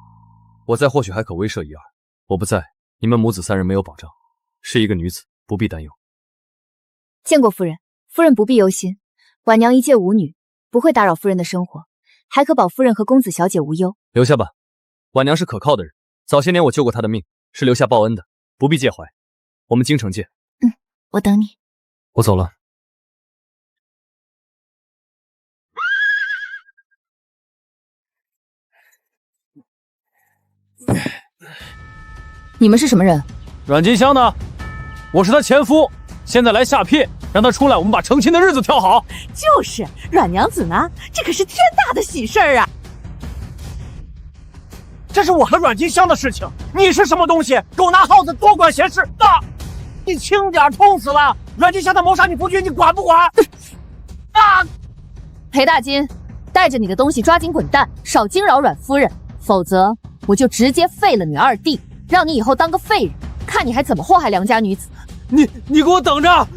我在或许还可威慑一二，我不在，你们母子3人没有保障，是一个女子，不必担忧。见过夫人，夫人不必忧心，婉娘一介舞女，不会打扰夫人的生活，还可保夫人和公子小姐无忧。留下吧，婉娘是可靠的人，早些年我救过她的命，是留下报恩的，不必介怀。我们京城见。我等你。我走了。你们是什么人？阮金香呢？我是他前夫，现在来下聘，让他出来，我们把成亲的日子挑好。就是阮娘子呢，这可是天大的喜事儿啊！这是我和阮金香的事情，你是什么东西？狗拿耗子多管闲事！你轻点，痛死了！阮金香的谋杀你夫君，你管不管？裴大金，带着你的东西抓紧滚蛋，少惊扰阮夫人，否则我就直接废了你二弟，让你以后当个废人，看你还怎么祸害良家女子。你给我等着！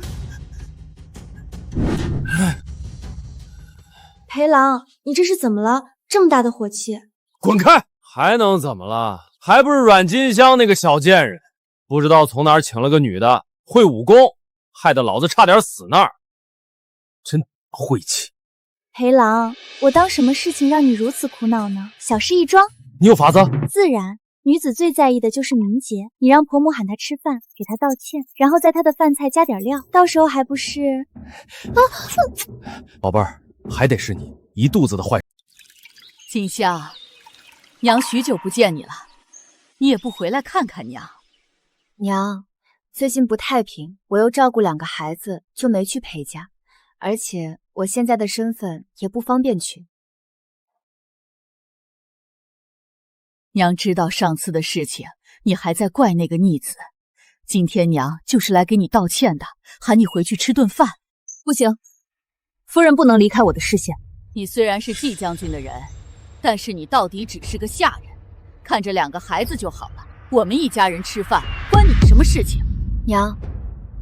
裴郎，你这是怎么了？这么大的火气？滚开！还能怎么了？还不是阮金香那个小贱人，不知道从哪儿请了个女的，会武功，害得老子差点死那儿。真晦气！裴郎，我当什么事情让你如此苦恼呢？小事一桩。你有法子？自然。女子最在意的就是名节，你让婆母喊她吃饭，给她道歉，然后在她的饭菜加点料，到时候还不是……宝贝儿，还得是你一肚子的坏。金香，娘许久不见你了，你也不回来看看娘。娘，最近不太平，我又照顾2个孩子，就没去裴家，而且我现在的身份也不方便去。娘知道上次的事情，你还在怪那个逆子。今天娘就是来给你道歉的，喊你回去吃顿饭。不行，夫人不能离开我的视线。你虽然是季将军的人，但是你到底只是个下人，看着2个孩子就好了。我们一家人吃饭，关你什么事情？娘，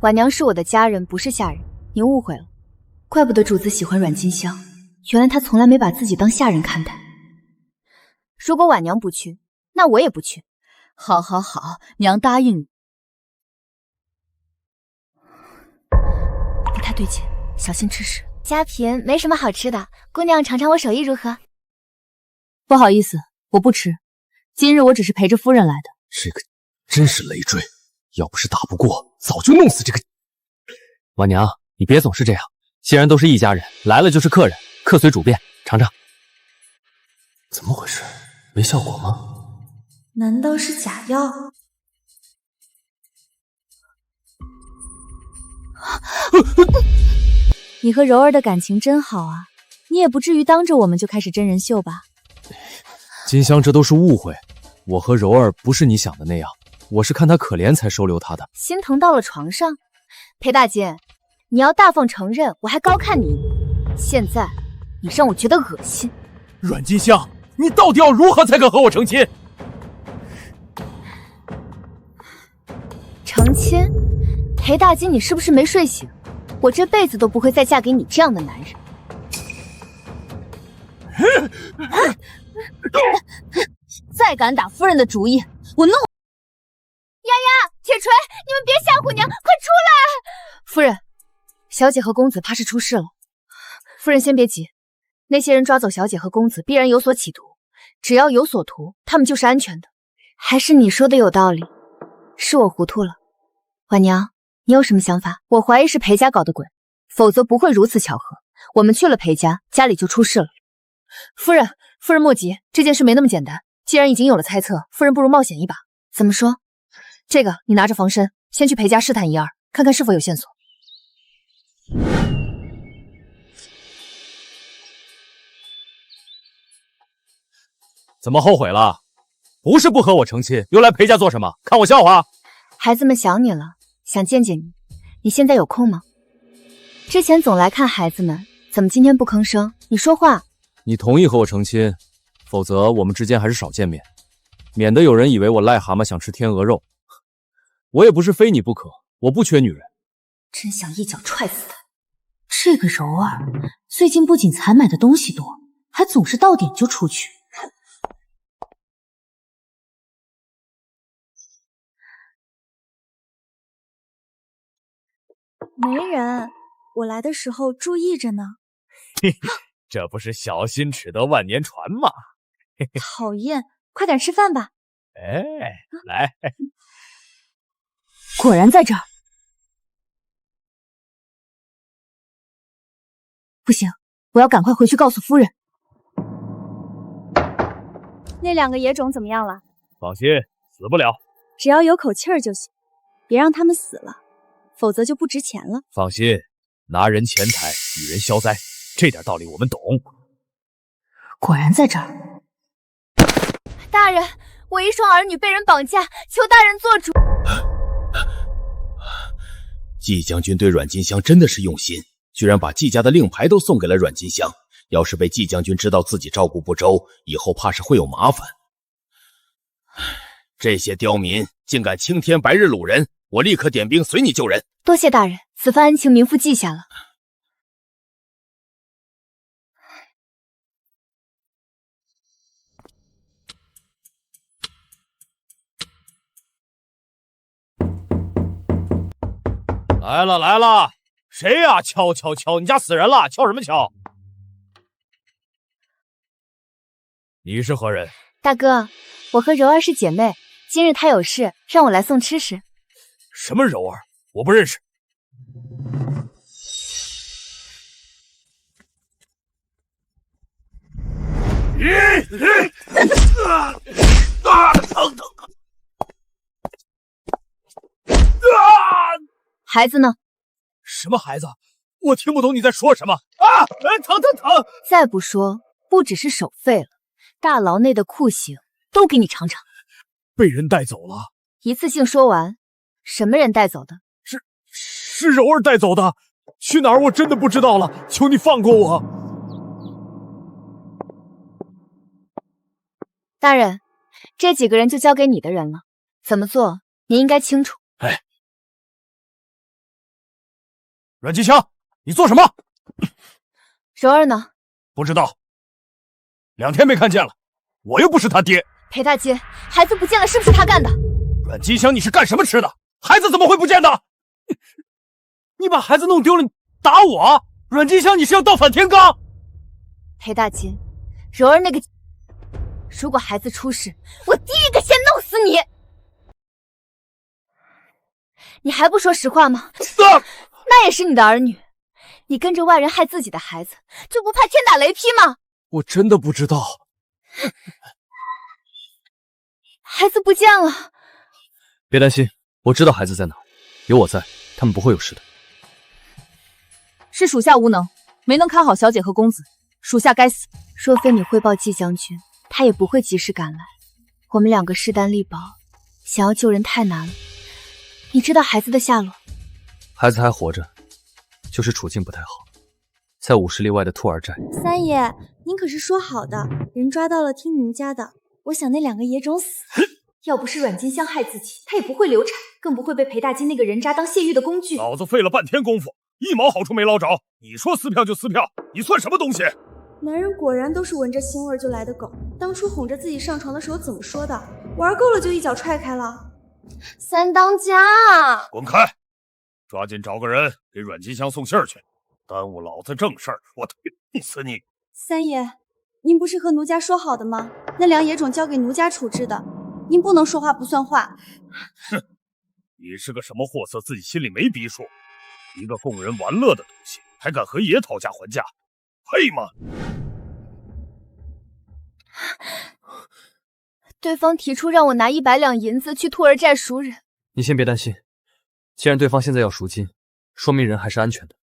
婉娘是我的家人，不是下人，您误会了。怪不得主子喜欢阮金香，原来她从来没把自己当下人看待。如果婉娘不去，那我也不去。好，好，好，娘答应你。不太对劲，小心吃屎。家嫔没什么好吃的，姑娘尝尝我手艺如何？不好意思，我不吃。今日我只是陪着夫人来的。这个真是累赘，要不是打不过，早就弄死这个。婉娘，你别总是这样，既然都是一家人，来了就是客人，客随主便，尝尝。怎么回事？没效果吗？难道是假药？你和柔儿的感情真好啊，你也不至于当着我们就开始真人秀吧？金香，这都是误会，我和柔儿不是你想的那样，我是看她可怜才收留她的。心疼到了床上？裴大金，你要大方承认，我还高看你一眼。现在你让我觉得恶心。阮金香，你到底要如何才肯和我成亲？成亲？裴大金，你是不是没睡醒？我这辈子都不会再嫁给你这样的男人。再敢打夫人的主意，我弄！丫丫、铁锤，你们别吓唬娘，快出来！夫人，小姐和公子怕是出事了。夫人先别急，那些人抓走小姐和公子，必然有所企图。只要有所图，他们就是安全的。还是你说的有道理，是我糊涂了。婉娘，你有什么想法？我怀疑是裴家搞的鬼，否则不会如此巧合。我们去了裴家，家里就出事了。夫人莫急，这件事没那么简单。既然已经有了猜测，夫人不如冒险一把。怎么说？这个你拿着防身，先去裴家试探一二，看看是否有线索。怎么后悔了？不是不和我成亲，又来裴家做什么？看我笑话？孩子们想你了，想见见你。你现在有空吗？之前总来看孩子们，怎么今天不吭声？你说话。你同意和我成亲，否则我们之间还是少见面，免得有人以为我癞蛤蟆想吃天鹅肉。我也不是非你不可，我不缺女人。真想一脚踹死他。这个柔儿最近不仅采买的东西多，还总是到点就出去。没人，我来的时候注意着呢。嘿嘿，这不是小心驶得万年船吗？讨厌，快点吃饭吧。哎，来，果然在这儿。不行，我要赶快回去告诉夫人。那2个野种怎么样了？放心，死不了。只要有口气儿就行，别让他们死了，否则就不值钱了。放心，拿人钱财，与人消灾，这点道理我们懂。果然在这儿。大人，我一双儿女被人绑架，求大人做主。季将军对阮金香真的是用心，居然把季家的令牌都送给了阮金香。要是被季将军知道自己照顾不周，以后怕是会有麻烦。这些刁民竟敢青天白日掳人，我立刻点兵随你救人。多谢大人，此番恩情民妇记下了。来了来了，谁呀？敲敲敲！你家死人了，敲什么敲？你是何人？大哥，我和柔儿是姐妹，今日她有事，让我来送吃食。什么柔儿？我不认识。疼！孩子呢？什么孩子？我听不懂你在说什么啊！疼！再不说，不只是手废了，大牢内的酷刑都给你尝尝。被人带走了。一次性说完。什么人带走的？是柔儿带走的。去哪儿我真的不知道了，求你放过我。大人，这几个人就交给你的人了，怎么做您应该清楚。哎，阮金香，你做什么？柔儿呢？不知道，2天没看见了，我又不是他爹。裴大姐，孩子不见了，是不是他干的？阮金香，你是干什么吃的？孩子怎么会不见的？你把孩子弄丢了，你打我？阮金香，你是要倒反天罡？裴大姐，柔儿那个，如果孩子出事，我第一个先弄死你！你还不说实话吗？那也是你的儿女，你跟着外人害自己的孩子，就不怕天打雷劈吗？我真的不知道。孩子不见了。别担心，我知道孩子在哪，有我在，他们不会有事的。是属下无能，没能看好小姐和公子，属下该死。若非你汇报季将军，他也不会及时赶来。我们2个势单力薄，想要救人太难了。你知道孩子的下落？孩子还活着，就是处境不太好，在50里外的兔儿寨。三爷，您可是说好的，人抓到了听您家的。我想那2个野种死。要不是阮金香害自己，她也不会流产，更不会被裴大金那个人渣当泄欲的工具。老子费了半天功夫，1毛好处没捞着。你说撕票就撕票，你算什么东西？男人果然都是闻着腥味就来的狗。当初哄着自己上床的时候怎么说的？玩够了就一脚踹开了。三当家，滚开！抓紧找个人给阮金香送信儿去，耽误老子正事儿，我捅死你！三爷，您不是和奴家说好的吗？那2野种交给奴家处置的。您不能说话不算话。哼，你是个什么货色，自己心里没逼数？一个供人玩乐的东西，还敢和爷讨价还价，配吗？对方提出让我拿100两银子去兔儿寨赎人。你先别担心，既然对方现在要赎金，说明人还是安全的，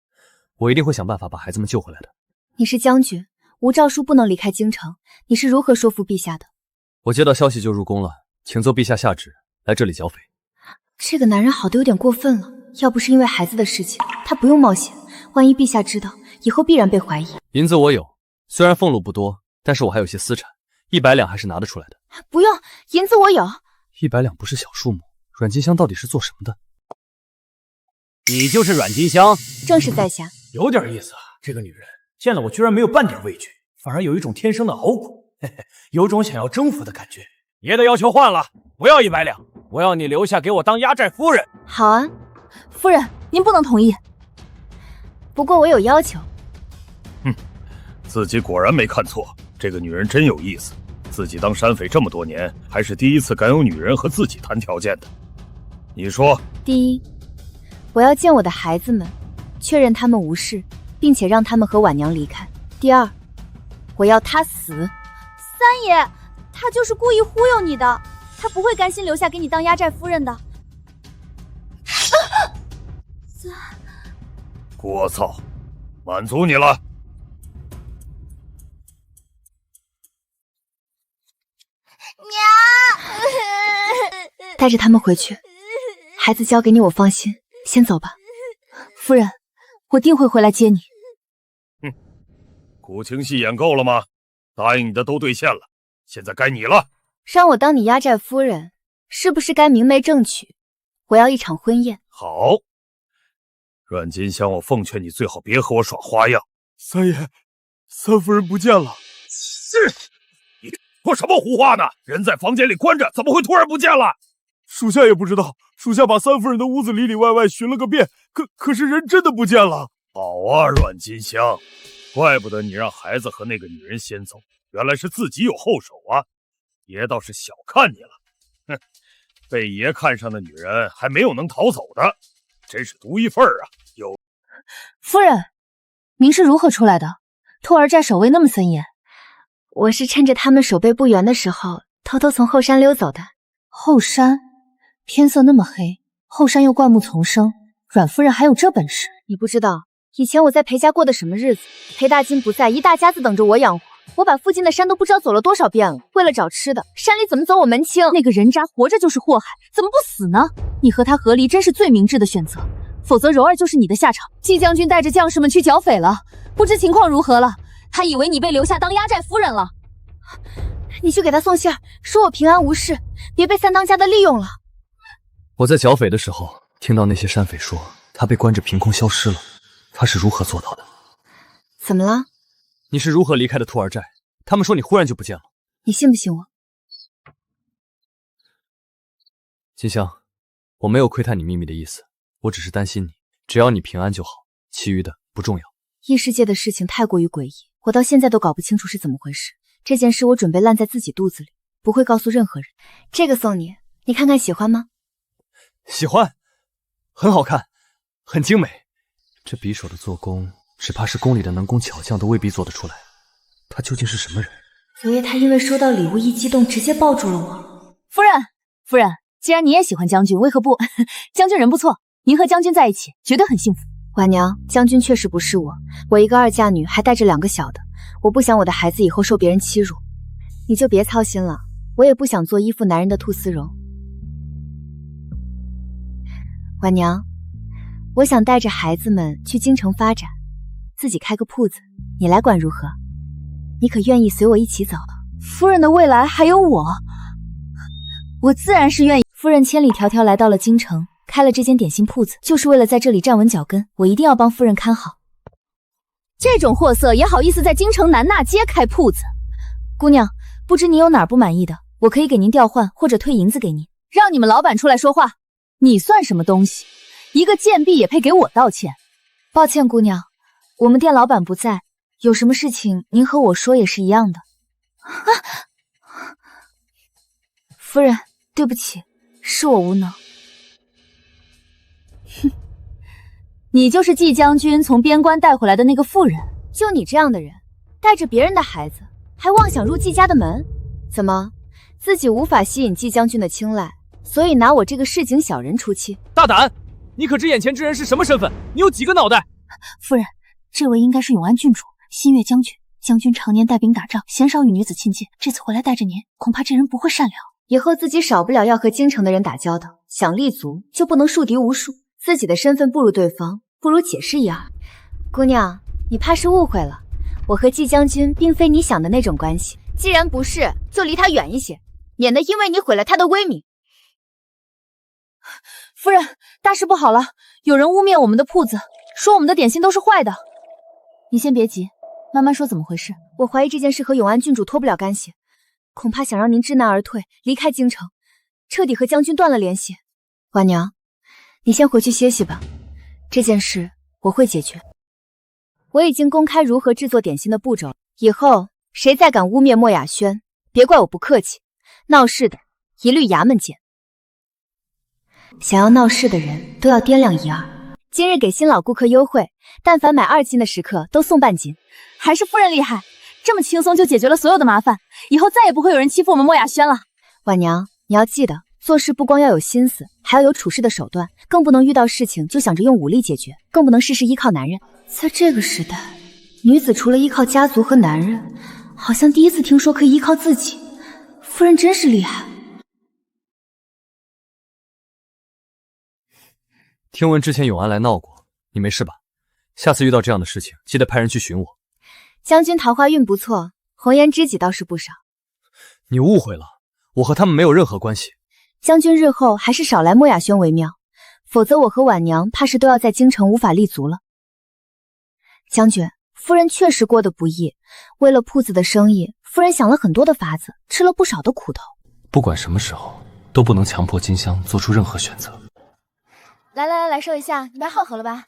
我一定会想办法把孩子们救回来的。你是将军，无诏书不能离开京城，你是如何说服陛下的？我接到消息就入宫了，请奏陛下下旨来这里剿匪。这个男人好的有点过分了，要不是因为孩子的事情，他不用冒险。万一陛下知道，以后必然被怀疑。银子我有，虽然俸禄不多，但是我还有些私产，100两还是拿得出来的。不用，银子我有。100两不是小数目，阮金香到底是做什么的？你就是阮金香？正是在下。有点意思啊，这个女人见了我居然没有半点畏惧，反而有一种天生的傲骨，嘿嘿，有种想要征服的感觉。爷的要求换了，不要100两，我要你留下给我当压寨夫人。好啊，夫人，您不能同意。不过我有要求。自己果然没看错，这个女人真有意思。自己当山匪这么多年，还是第一次敢有女人和自己谈条件的。你说，第一，我要见我的孩子们，确认他们无事，并且让他们和婉娘离开。第二，我要他死。三爷，他就是故意忽悠你的，他不会甘心留下给你当压寨夫人的。聒噪，满足你了。带着他们回去，孩子交给你，我放心。先走吧。夫人，我定会回来接你。苦情戏演够了吗？答应你的都兑现了，现在该你了。让我当你压寨夫人，是不是该明媒正娶？我要一场婚宴。好，阮金香，我奉劝你最好别和我耍花样。三爷，三夫人不见了。你说什么胡话呢？人在房间里关着，怎么会突然不见了？属下也不知道，属下把三夫人的屋子里里外外寻了个遍，可是人真的不见了。好啊，阮金香，怪不得你让孩子和那个女人先走，原来是自己有后手啊！爷倒是小看你了，哼，被爷看上的女人还没有能逃走的，真是独一份啊！有夫人，您是如何出来的？兔儿寨守卫那么森严。我是趁着他们守备不严的时候，偷偷从后山溜走的。后山？天色那么黑，后山又灌木丛生，阮夫人还有这本事？你不知道，以前我在裴家过的什么日子？裴大金不在，一大家子等着我养活。我把附近的山都不知道走了多少遍了，为了找吃的，山里怎么走我门清。那个人渣活着就是祸害，怎么不死呢？你和他和离真是最明智的选择，否则柔儿就是你的下场。季将军带着将士们去剿匪了，不知情况如何了。他以为你被留下当压寨夫人了。你去给他送信儿，说我平安无事，别被三当家的利用了。我在剿匪的时候，听到那些山匪说他被关着凭空消失了，他是如何做到的？怎么了？你是如何离开的兔儿寨？他们说你忽然就不见了。你信不信我？金香，我没有窥探你秘密的意思，我只是担心你，只要你平安就好，其余的不重要。异世界的事情太过于诡异，我到现在都搞不清楚是怎么回事。这件事我准备烂在自己肚子里，不会告诉任何人。这个送你，你看看喜欢吗？喜欢，很好看，很精美。这匕首的做工，只怕是宫里的能工巧匠都未必做得出来。他究竟是什么人？昨夜他因为收到礼物一激动，直接抱住了我。夫人，既然你也喜欢将军，为何不？将军人不错，您和将军在一起绝对很幸福。婉娘，将军确实不是我一个二嫁女，还带着2个小的，我不想我的孩子以后受别人欺辱。你就别操心了，我也不想做依附男人的兔丝绒。婉娘，我想带着孩子们去京城发展，自己开个铺子，你来管如何？你可愿意随我一起走？夫人的未来还有我自然是愿意。夫人千里迢迢来到了京城，开了这间点心铺子，就是为了在这里站稳脚跟。我一定要帮夫人看好。这种货色也好意思在京城南纳街开铺子？姑娘，不知你有哪儿不满意的，我可以给您调换或者退银子给您。让你们老板出来说话，你算什么东西？一个贱婢也配给我道歉？抱歉，姑娘，我们店老板不在，有什么事情您和我说也是一样的。夫人，对不起，是我无能。哼，你就是季将军从边关带回来的那个妇人？就你这样的人，带着别人的孩子，还妄想入季家的门？怎么，自己无法吸引季将军的青睐，所以拿我这个市井小人出气？大胆！你可知眼前之人是什么身份？你有几个脑袋？夫人，这位应该是永安郡主新月将军。将军常年带兵打仗，鲜少与女子亲近，这次回来带着您，恐怕这人不会善良。以后自己少不了要和京城的人打交道，想立足就不能树敌无数。自己的身份不如对方，不如解释一二。姑娘，你怕是误会了，我和季将军并非你想的那种关系。既然不是，就离他远一些，免得因为你毁了他的威名。夫人，大事不好了，有人污蔑我们的铺子，说我们的点心都是坏的。你先别急，慢慢说怎么回事。我怀疑这件事和永安郡主脱不了干系，恐怕想让您知难而退，离开京城，彻底和将军断了联系。婉娘，你先回去歇息吧，这件事我会解决。我已经公开如何制作点心的步骤，以后谁再敢污蔑莫雅轩，别怪我不客气。闹事的，一律衙门见。想要闹事的人都要掂量一二。今日给新老顾客优惠，但凡买2斤的食客都送半斤。还是夫人厉害，这么轻松就解决了所有的麻烦，以后再也不会有人欺负我们莫雅轩了。婉娘，你要记得，做事不光要有心思，还要有处事的手段，更不能遇到事情就想着用武力解决，更不能事事依靠男人。在这个时代，女子除了依靠家族和男人，好像第一次听说可以依靠自己。夫人真是厉害。听闻之前永安来闹过，你没事吧？下次遇到这样的事情，记得派人去寻我。将军桃花运不错，红颜知己倒是不少。你误会了，我和他们没有任何关系。将军日后还是少来莫雅轩为妙，否则我和婉娘怕是都要在京城无法立足了。将军，夫人确实过得不易，为了铺子的生意，夫人想了很多的法子，吃了不少的苦头。不管什么时候，都不能强迫金香做出任何选择。来，收一下，你白好喝了吧？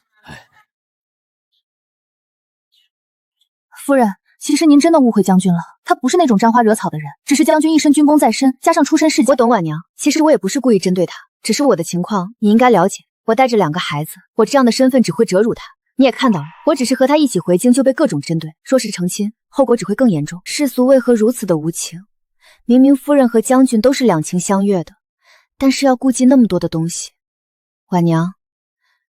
夫人，其实您真的误会将军了，他不是那种沾花惹草的人，只是将军一身军功在身，加上出身世家。我懂婉娘，其实我也不是故意针对他，只是我的情况你应该了解，我带着2个孩子，我这样的身份只会折辱他。你也看到了，我只是和他一起回京就被各种针对，说是成亲，后果只会更严重。世俗为何如此的无情？明明夫人和将军都是两情相悦的，但是要顾及那么多的东西。婉娘，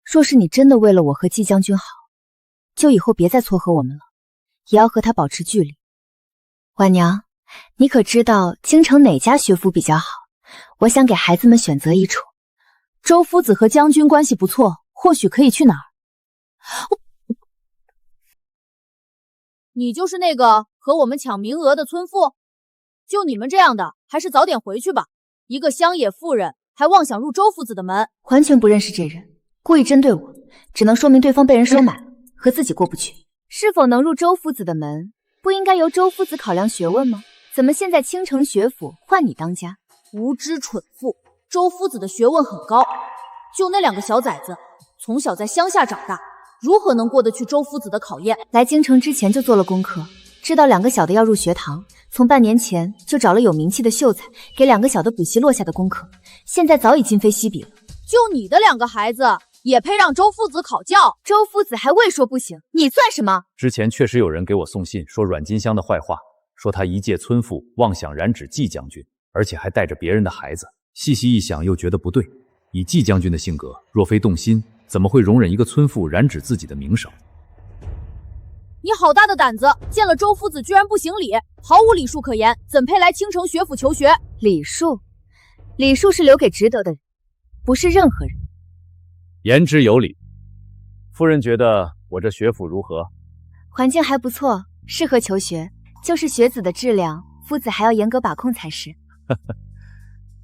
若是你真的为了我和季将军好，就以后别再撮合我们了，也要和他保持距离。婉娘，你可知道京城哪家学府比较好？我想给孩子们选择一处。周夫子和将军关系不错，或许可以去哪儿？你就是那个和我们抢名额的村妇？就你们这样的，还是早点回去吧。一个乡野妇人，还妄想入周夫子的门，完全不认识这人，故意针对我，只能说明对方被人收买了，和自己过不去。是否能入周夫子的门，不应该由周夫子考量学问吗？怎么现在青城学府换你当家？无知蠢妇！周夫子的学问很高，就那2个小崽子，从小在乡下长大，如何能过得去周夫子的考验？来京城之前就做了功课，知道2个小的要入学堂，从半年前就找了有名气的秀才，给2个小的补习落下的功课，现在早已今非昔比了。就你的2个孩子，也配让周夫子考教？周夫子还未说不行，你算什么？之前确实有人给我送信说阮金香的坏话，说她一介村妇妄想染指季将军，而且还带着别人的孩子。细细一想又觉得不对，以季将军的性格，若非动心，怎么会容忍一个村妇染指自己的名声？你好大的胆子，见了周夫子居然不行礼，毫无礼数可言，怎配来青城学府求学？礼数是留给值得的人，不是任何人。言之有理。夫人觉得我这学府如何？环境还不错，适合求学，就是学子的质量，夫子还要严格把控才是。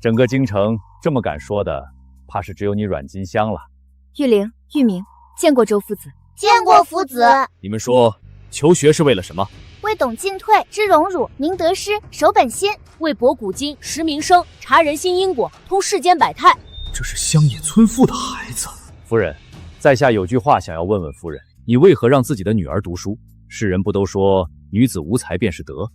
整个京城这么敢说的，怕是只有你阮金香了。玉玲、玉明见过周夫子。见过夫子。你们说求学是为了什么？为懂进退，知荣辱，明得失，守本心，为博古今，识民生，察人心因果，通世间百态。这是乡野村妇的孩子。夫人，在下有句话想要问问夫人，你为何让自己的女儿读书？世人不都说女子无才便是德？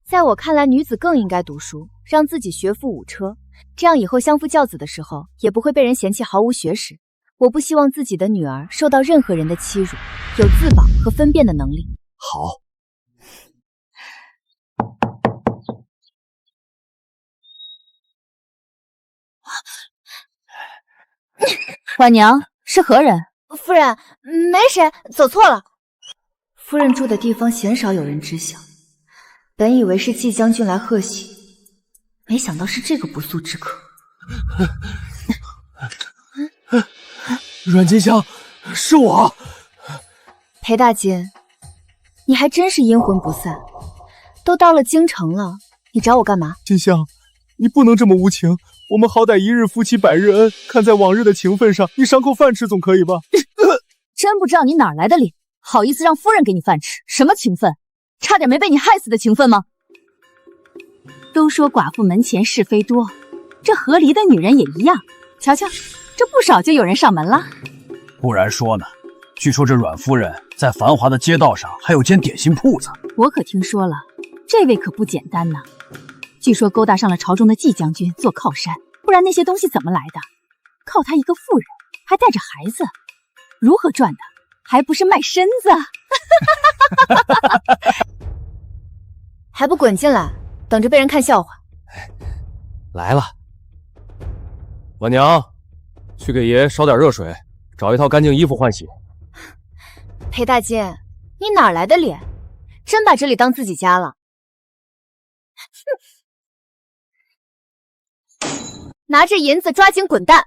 在我看来，女子更应该读书，让自己学富五车，这样以后相夫教子的时候，也不会被人嫌弃毫无学识。我不希望自己的女儿受到任何人的欺辱，有自保和分辨的能力。好。婉娘是何人？夫人，没谁，走错了。夫人住的地方鲜少有人知晓，本以为是季将军来贺喜，没想到是这个不速之客。阮金香，是我。裴大金，你还真是阴魂不散，都到了京城了，你找我干嘛？金香，你不能这么无情，我们好歹一日夫妻百日恩，看在往日的情分上，你赏口饭吃总可以吧？真不知道你哪来的脸，好意思让夫人给你饭吃？什么情分？差点没被你害死的情分吗？都说寡妇门前是非多，这和离的女人也一样。瞧瞧，这不少就有人上门了。不然说呢？据说这阮夫人在繁华的街道上还有间点心铺子。我可听说了，这位可不简单呐。据说勾搭上了朝中的季将军做靠山，不然那些东西怎么来的？靠他一个妇人，还带着孩子，如何赚的？还不是卖身子？还不滚进来，等着被人看笑话。来了，婉娘，去给爷烧点热水，找一套干净衣服换洗。裴大金，你哪来的脸？真把这里当自己家了？拿着银子抓紧滚蛋！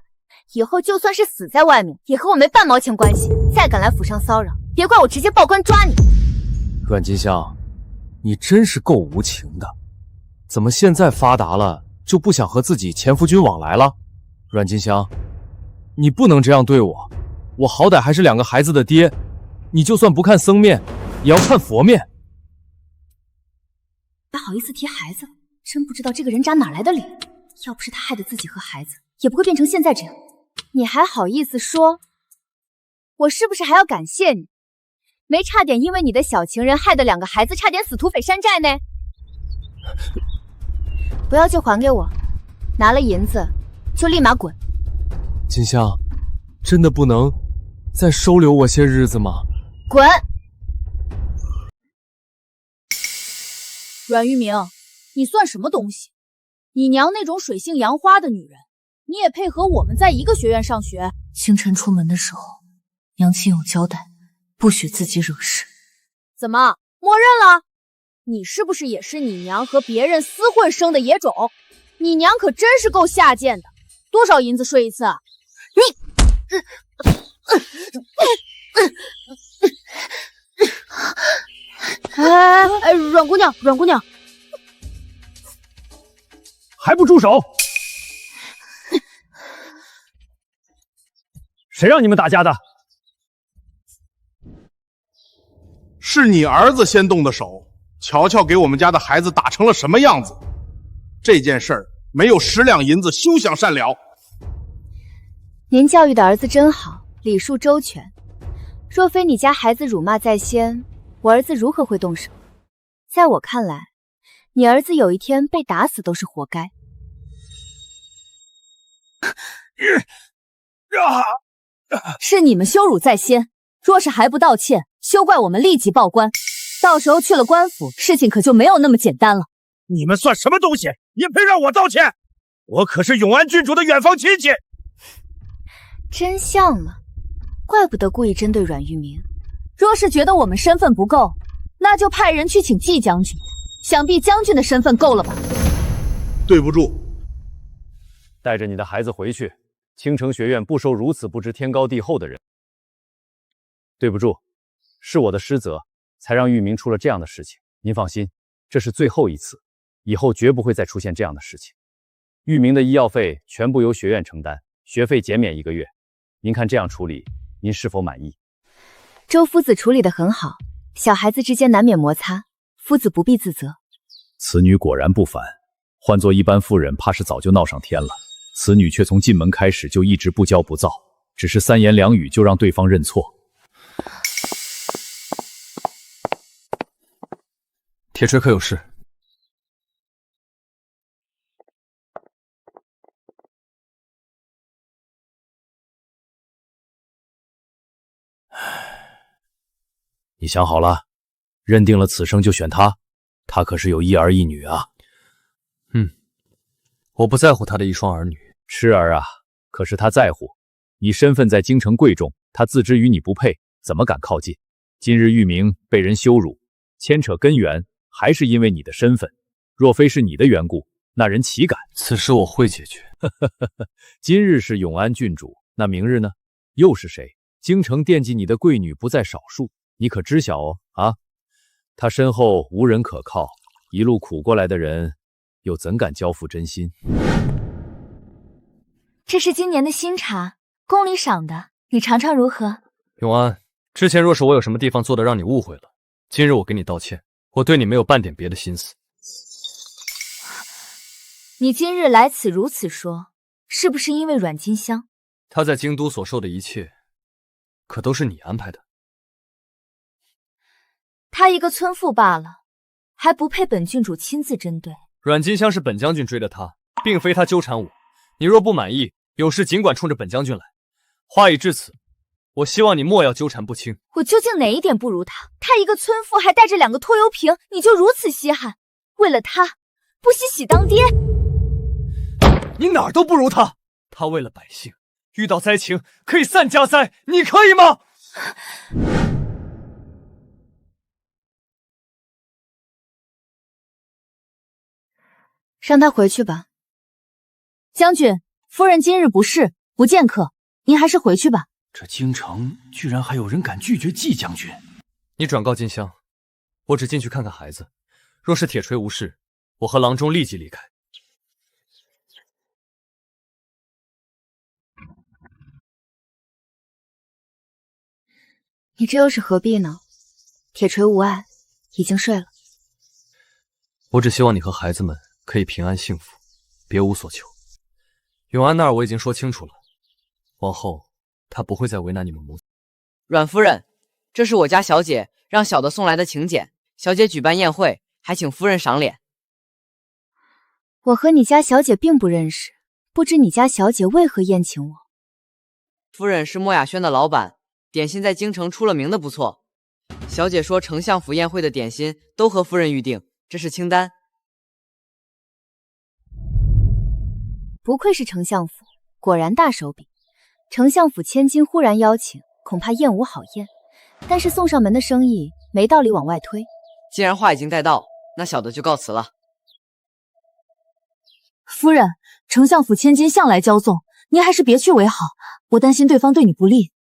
以后就算是死在外面，也和我没半毛钱关系。再敢来府上骚扰，别怪我直接报官抓你。阮金香，你真是够无情的，怎么现在发达了就不想和自己前夫君往来了？阮金香，你不能这样对我，我好歹还是2个孩子的爹，你就算不看僧面，也要看佛面。还好意思提孩子，真不知道这个人渣哪来的脸。要不是他害得自己和孩子，也不会变成现在这样。你还好意思说？我是不是还要感谢你？没差点因为你的小情人害得2个孩子差点死土匪山寨呢。不要就还给我，拿了银子就立马滚。金香，真的不能再收留我些日子吗？滚！阮玉明，你算什么东西？你娘那种水性杨花的女人，你也配和我们在一个学院上学？清晨出门的时候，娘亲有交代，不许自己惹事。怎么，默认了？你是不是也是你娘和别人厮混生的野种？你娘可真是够下贱的，多少银子睡一次啊？哎，阮姑娘，阮姑娘，还不住手！谁让你们打架的？是你儿子先动的手，瞧瞧给我们家的孩子打成了什么样子。这件事儿没有10两银子，休想善了。您教育的儿子真好，礼数周全。若非你家孩子辱骂在先，我儿子如何会动手？在我看来，你儿子有一天被打死都是活该。是你们羞辱在先，若是还不道歉，休怪我们立即报官。到时候去了官府，事情可就没有那么简单了。你们算什么东西，也配让我道歉？我可是永安郡主的远房亲戚。真像了，怪不得故意针对阮玉明。若是觉得我们身份不够，那就派人去请季将军。想必将军的身份够了吧？对不住，带着你的孩子回去。青城学院不收如此不知天高地厚的人。对不住，是我的失责，才让玉明出了这样的事情。您放心，这是最后一次，以后绝不会再出现这样的事情。玉明的医药费全部由学院承担，学费减免1个月。您看这样处理，您是否满意？周夫子处理得很好，小孩子之间难免摩擦，夫子不必自责。此女果然不凡，换做一般妇人，怕是早就闹上天了。此女却从进门开始就一直不骄不躁，只是3言2语就让对方认错。铁锤可有事？你想好了，认定了此生就选他，他可是有1儿1女啊。我不在乎他的1双儿女。痴儿啊，可是他在乎。你身份在京城贵重，他自知与你不配，怎么敢靠近？今日玉明被人羞辱，牵扯根源还是因为你的身份。若非是你的缘故，那人岂敢？此事我会解决。今日是永安郡主，那明日呢？又是谁？京城惦记你的贵女不在少数，你可知晓哦？啊，他身后无人可靠，一路苦过来的人，又怎敢交付真心？这是今年的新茶，宫里赏的，你尝尝如何？永安，之前若是我有什么地方做的让你误会了，今日我给你道歉，我对你没有半点别的心思。你今日来此如此说，是不是因为阮金香？她在京都所受的一切，可都是你安排的。他一个村妇罢了，还不配本郡主亲自针对。阮金香是本将军追的她，并非她纠缠我。你若不满意，有事尽管冲着本将军来。话已至此，我希望你莫要纠缠不清。我究竟哪一点不如他？他一个村妇还带着2个拖油瓶，你就如此稀罕？为了他，不惜喜当爹？你哪儿都不如他。他为了百姓，遇到灾情可以散家灾，你可以吗？让他回去吧。将军，夫人今日不适，不见客，您还是回去吧。这京城居然还有人敢拒绝季将军！你转告金香，我只进去看看孩子，若是铁锤无事，我和郎中立即离开。你这又是何必呢？铁锤无碍，已经睡了。我只希望你和孩子们可以平安幸福，别无所求。永安那儿我已经说清楚了，往后他不会再为难你们母子。阮夫人，这是我家小姐让小的送来的请柬，小姐举办宴会，还请夫人赏脸。我和你家小姐并不认识，不知你家小姐为何宴请我？夫人是莫雅轩的老板，点心在京城出了名的不错。小姐说丞相府宴会的点心都和夫人预定，这是清单。不愧是丞相府，果然大手笔。丞相府千金忽然邀请，恐怕宴无好宴。但是送上门的生意没道理往外推。既然话已经带到，那小的就告辞了。夫人，丞相府千金向来骄纵，您还是别去为好，我担心对方对你不利。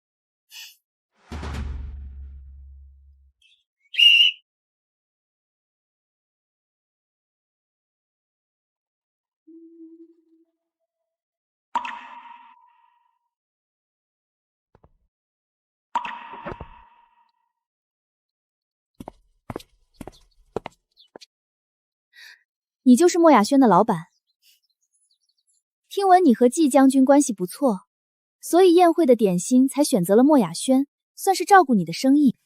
你就是莫雅轩的老板。听闻你和季将军关系不错，所以宴会的点心才选择了莫雅轩，算是照顾你的生意。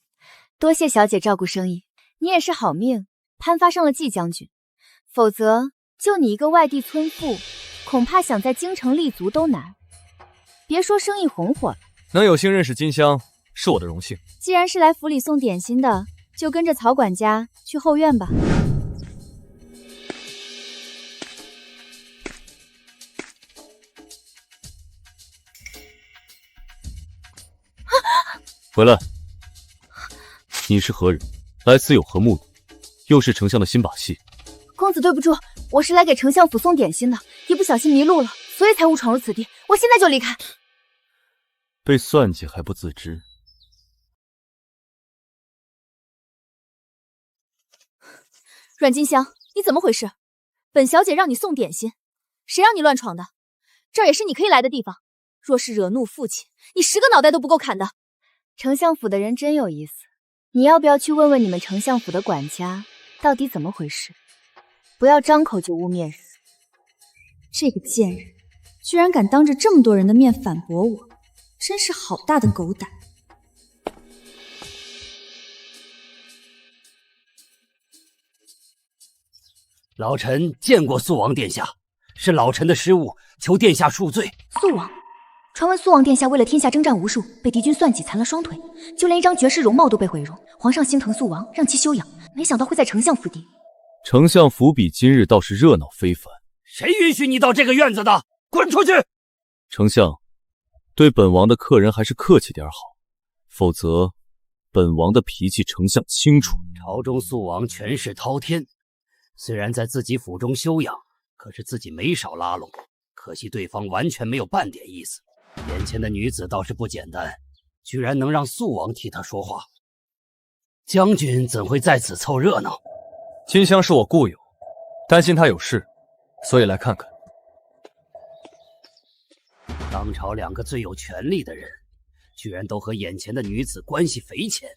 多谢小姐照顾生意，你也是好命，攀发上了季将军。否则，就你一个外地村妇，恐怕想在京城立足都难。别说生意红火了，能有幸认识金香，是我的荣幸。既然是来府里送点心的，就跟着曹管家去后院吧。回来，你是何人？来此有何目的？又是丞相的新把戏？公子对不住，我是来给丞相府送点心的，一不小心迷路了，所以才误闯入此地。我现在就离开。被算计还不自知。阮金香，你怎么回事？本小姐让你送点心，谁让你乱闯的？这儿也是你可以来的地方。若是惹怒父亲，你10个脑袋都不够砍的。丞相府的人真有意思，你要不要去问问你们丞相府的管家，到底怎么回事？不要张口就污蔑人。这个贱人，居然敢当着这么多人的面反驳我，真是好大的狗胆！老臣见过肃王殿下，是老臣的失误，求殿下恕罪。肃王，传闻肃王殿下为了天下征战无数，被敌军算计残了双腿，就连一张绝世容貌都被毁容。皇上心疼肃王，让其休养，没想到会在丞相府邸。丞相府比今日倒是热闹非凡。谁允许你到这个院子的？滚出去！丞相，对本王的客人还是客气点好，否则本王的脾气丞相清楚。朝中肃王权势滔天，虽然在自己府中休养，可是自己没少拉拢，可惜对方完全没有半点意思。眼前的女子倒是不简单，居然能让肃王替她说话。将军怎会在此凑热闹？金香是我故友，担心她有事，所以来看看。当朝2个最有权力的人，居然都和眼前的女子关系匪浅。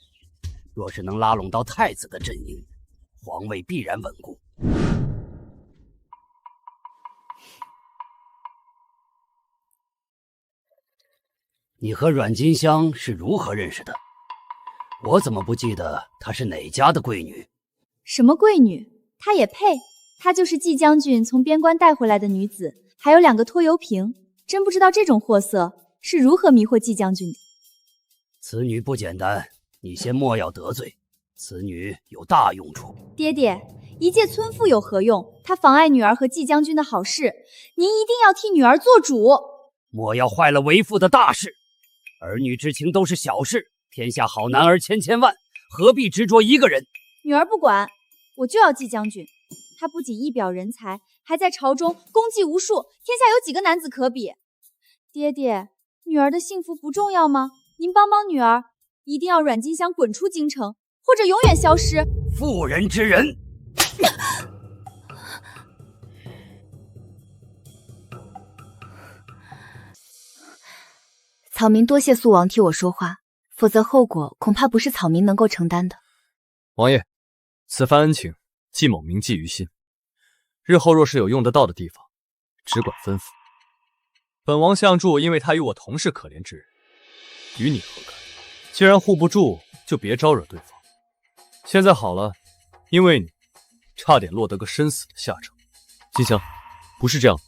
若是能拉拢到太子的阵营，皇位必然稳固。你和阮金香是如何认识的？我怎么不记得她是哪家的贵女？什么贵女？她也配？她就是季将军从边关带回来的女子，还有2个拖油瓶。真不知道这种货色是如何迷惑季将军的。此女不简单，你先莫要得罪。此女有大用处。爹爹，一介村妇有何用？她妨碍女儿和季将军的好事，您一定要替女儿做主。莫要坏了为父的大事。儿女之情都是小事，天下好男儿千千万，何必执着一个人？女儿不管，我就要季将军。他不仅一表人才，还在朝中功绩无数，天下有几个男子可比？爹爹，女儿的幸福不重要吗？您帮帮女儿，一定要阮金香滚出京城，或者永远消失。妇人之仁。草民多谢肃王替我说话，否则后果恐怕不是草民能够承担的。王爷，此番恩情，季某铭记于心。日后若是有用得到的地方，只管吩咐。本王相助，因为他与我同是可怜之人，与你何干？既然护不住，就别招惹对方。现在好了，因为你，差点落得个生死的下场。金香，不是这样的，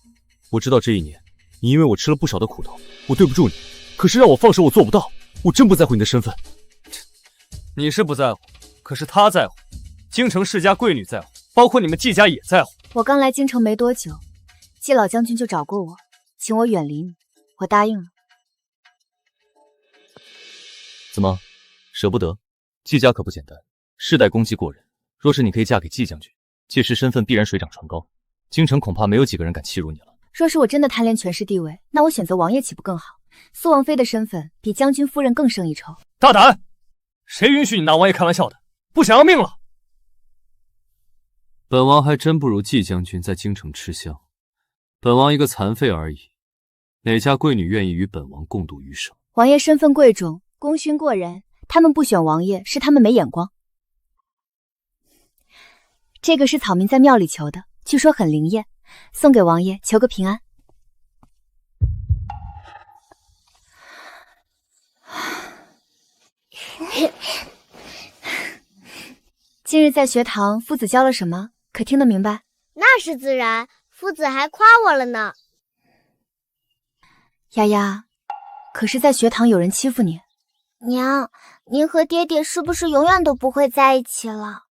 我知道这1年，你因为我吃了不少的苦头，我对不住你。可是让我放手，我做不到。我真不在乎你的身份。你是不在乎，可是他在乎。京城世家贵女在乎，包括你们季家也在乎。我刚来京城没多久，季老将军就找过我，请我远离你，我答应了。怎么，舍不得？季家可不简单，世代功绩过人。若是你可以嫁给季将军，届时身份必然水涨船高，京城恐怕没有几个人敢欺辱你了。若是我真的贪恋权势地位，那我选择王爷岂不更好？苏王妃的身份比将军夫人更胜一筹。大胆！谁允许你拿王爷开玩笑的？不想要命了？本王还真不如季将军在京城吃香。本王一个残废而已，哪家贵女愿意与本王共度余生？王爷身份贵重，功勋过人，他们不选王爷是他们没眼光。这个是草民在庙里求的，据说很灵验，送给王爷求个平安。今日在学堂，夫子教了什么？可听得明白？那是自然，夫子还夸我了呢。丫丫，可是在学堂有人欺负你。娘，您和爹爹是不是永远都不会在一起了？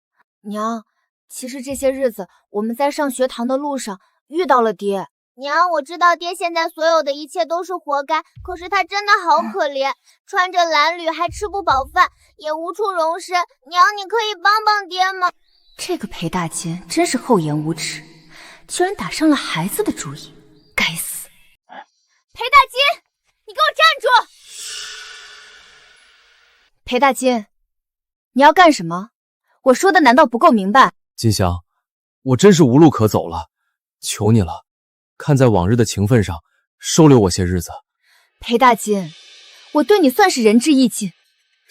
娘，其实这些日子我们在上学堂的路上遇到了爹。娘，我知道爹现在所有的一切都是活该，可是他真的好可怜，穿着褴褛还吃不饱饭，也无处容身。娘，你可以帮帮爹吗？这个裴大坚真是厚颜无耻，居然打上了孩子的主意，该死！裴大坚，你给我站住！裴大坚，你要干什么？我说的难道不够明白？金香，我真是无路可走了，求你了。看在往日的情分上，收留我些日子。裴大坚，我对你算是仁至义尽。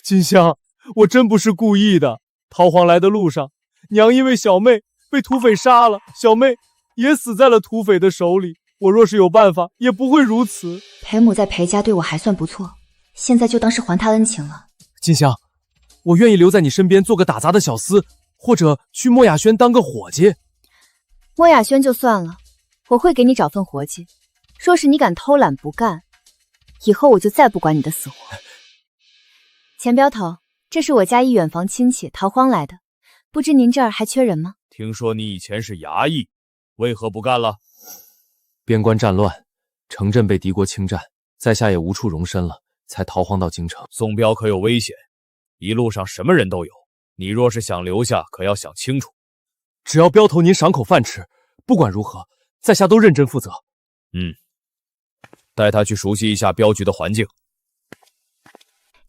金香，我真不是故意的。逃荒来的路上，娘因为小妹被土匪杀了，小妹也死在了土匪的手里。我若是有办法，也不会如此。裴母在裴家对我还算不错，现在就当是还她恩情了。金香，我愿意留在你身边做个打杂的小厮，或者去莫雅轩当个伙计。莫雅轩就算了。我会给你找份活计，若是你敢偷懒不干，以后我就再不管你的死活。钱镖头，这是我家一远房亲戚逃荒来的，不知您这儿还缺人吗？听说你以前是衙役，为何不干了？边关战乱，城镇被敌国侵占，在下也无处容身了，才逃荒到京城。宋镖可有危险？一路上什么人都有，你若是想留下，可要想清楚。只要镖头您赏口饭吃，不管如何，在下都认真负责。带他去熟悉一下镖局的环境。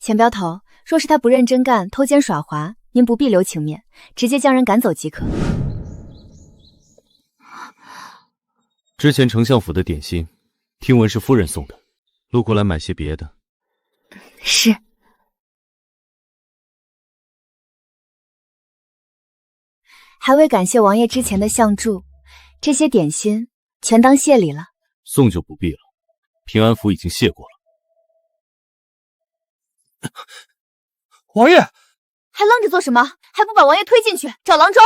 钱镖头，若是他不认真干，偷奸耍滑，您不必留情面，直接将人赶走即可。之前丞相府的点心，听闻是夫人送的，路过来买些别的。是。还未感谢王爷之前的相助，这些点心全当谢礼了。送就不必了，平安府已经谢过了。王爷，还愣着做什么？还不把王爷推进去，找郎中！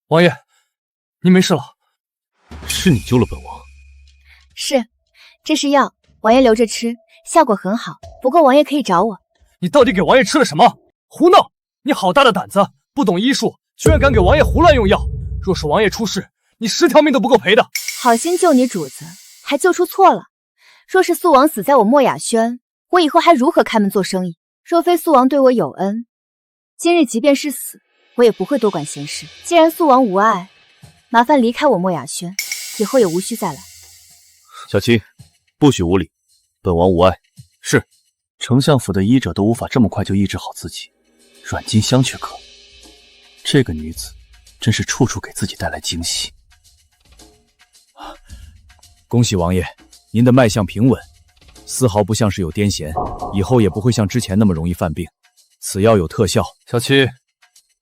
王爷，您没事了？是你救了本王？是，这是药，王爷留着吃，效果很好。不过王爷可以找我。你到底给王爷吃了什么？胡闹！你好大的胆子，不懂医术，居然敢给王爷胡乱用药！若是王爷出事，你10条命都不够赔的。好心救你主子，还救出错了。若是素王死在我墨雅轩，我以后还如何开门做生意？若非素王对我有恩，今日即便是死，我也不会多管闲事。既然素王无碍，麻烦离开我墨雅轩，以后也无需再来。小七，不许无礼，本王无碍。是，丞相府的医者都无法这么快就医治好自己，阮金香却可。这个女子真是处处给自己带来惊喜。恭喜王爷，您的脉象平稳，丝毫不像是有癫痫，以后也不会像之前那么容易犯病。此药有特效。小七，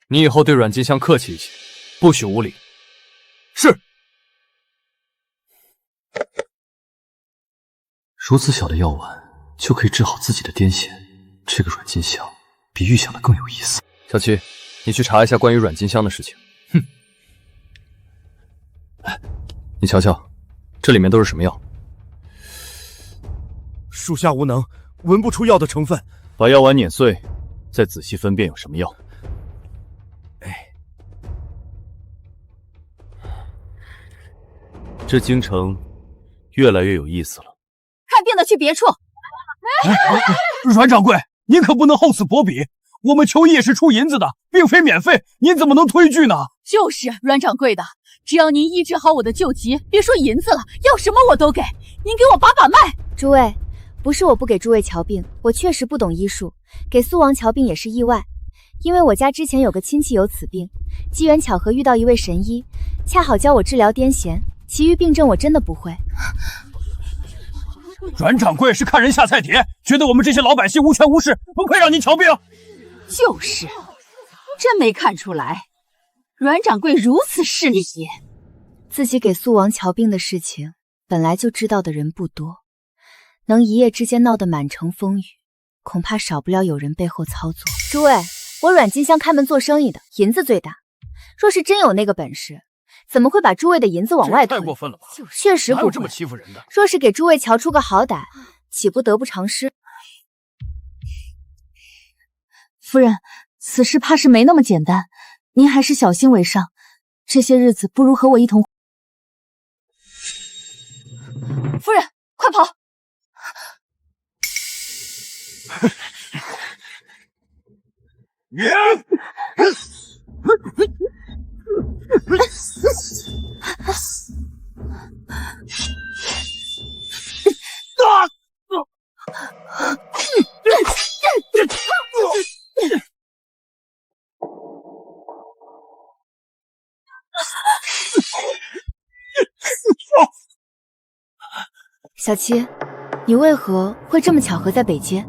你以后对阮金香客气一些，不许无礼。是。如此小的药丸就可以治好自己的癫痫，这个阮金香比预想的更有意思。小七，你去查一下关于阮金香的事情。哼，你瞧瞧，这里面都是什么药？属下无能，闻不出药的成分。把药丸碾碎，再仔细分辨有什么药。这京城越来越有意思了。看病的去别处。阮掌柜，您可不能厚此薄彼，我们求医也是出银子的，并非免费，您怎么能推拒呢？就是阮掌柜的，只要您医治好我的旧疾，别说银子了，要什么我都给。您给我把脉。诸位，不是我不给诸位瞧病，我确实不懂医术，给苏王瞧病也是意外。因为我家之前有个亲戚有此病，机缘巧合遇到一位神医，恰好教我治疗癫痫，其余病症我真的不会。阮掌柜是看人下菜碟，觉得我们这些老百姓无权无势，不配让您瞧病。就是，真没看出来，阮掌柜如此势利眼。自己给苏王瞧病的事情，本来就知道的人不多，能一夜之间闹得满城风雨，恐怕少不了有人背后操作。诸位，我阮金香开门做生意的，银子最大。若是真有那个本事，怎么会把诸位的银子往外推？太过分了吧！确实不会。哪有这么欺负人的？若是给诸位瞧出个好歹，岂不得不偿失？夫人，此事怕是没那么简单，您还是小心为上。这些日子不如和我一同。夫人，快跑！小七，你为何会这么巧合在北街？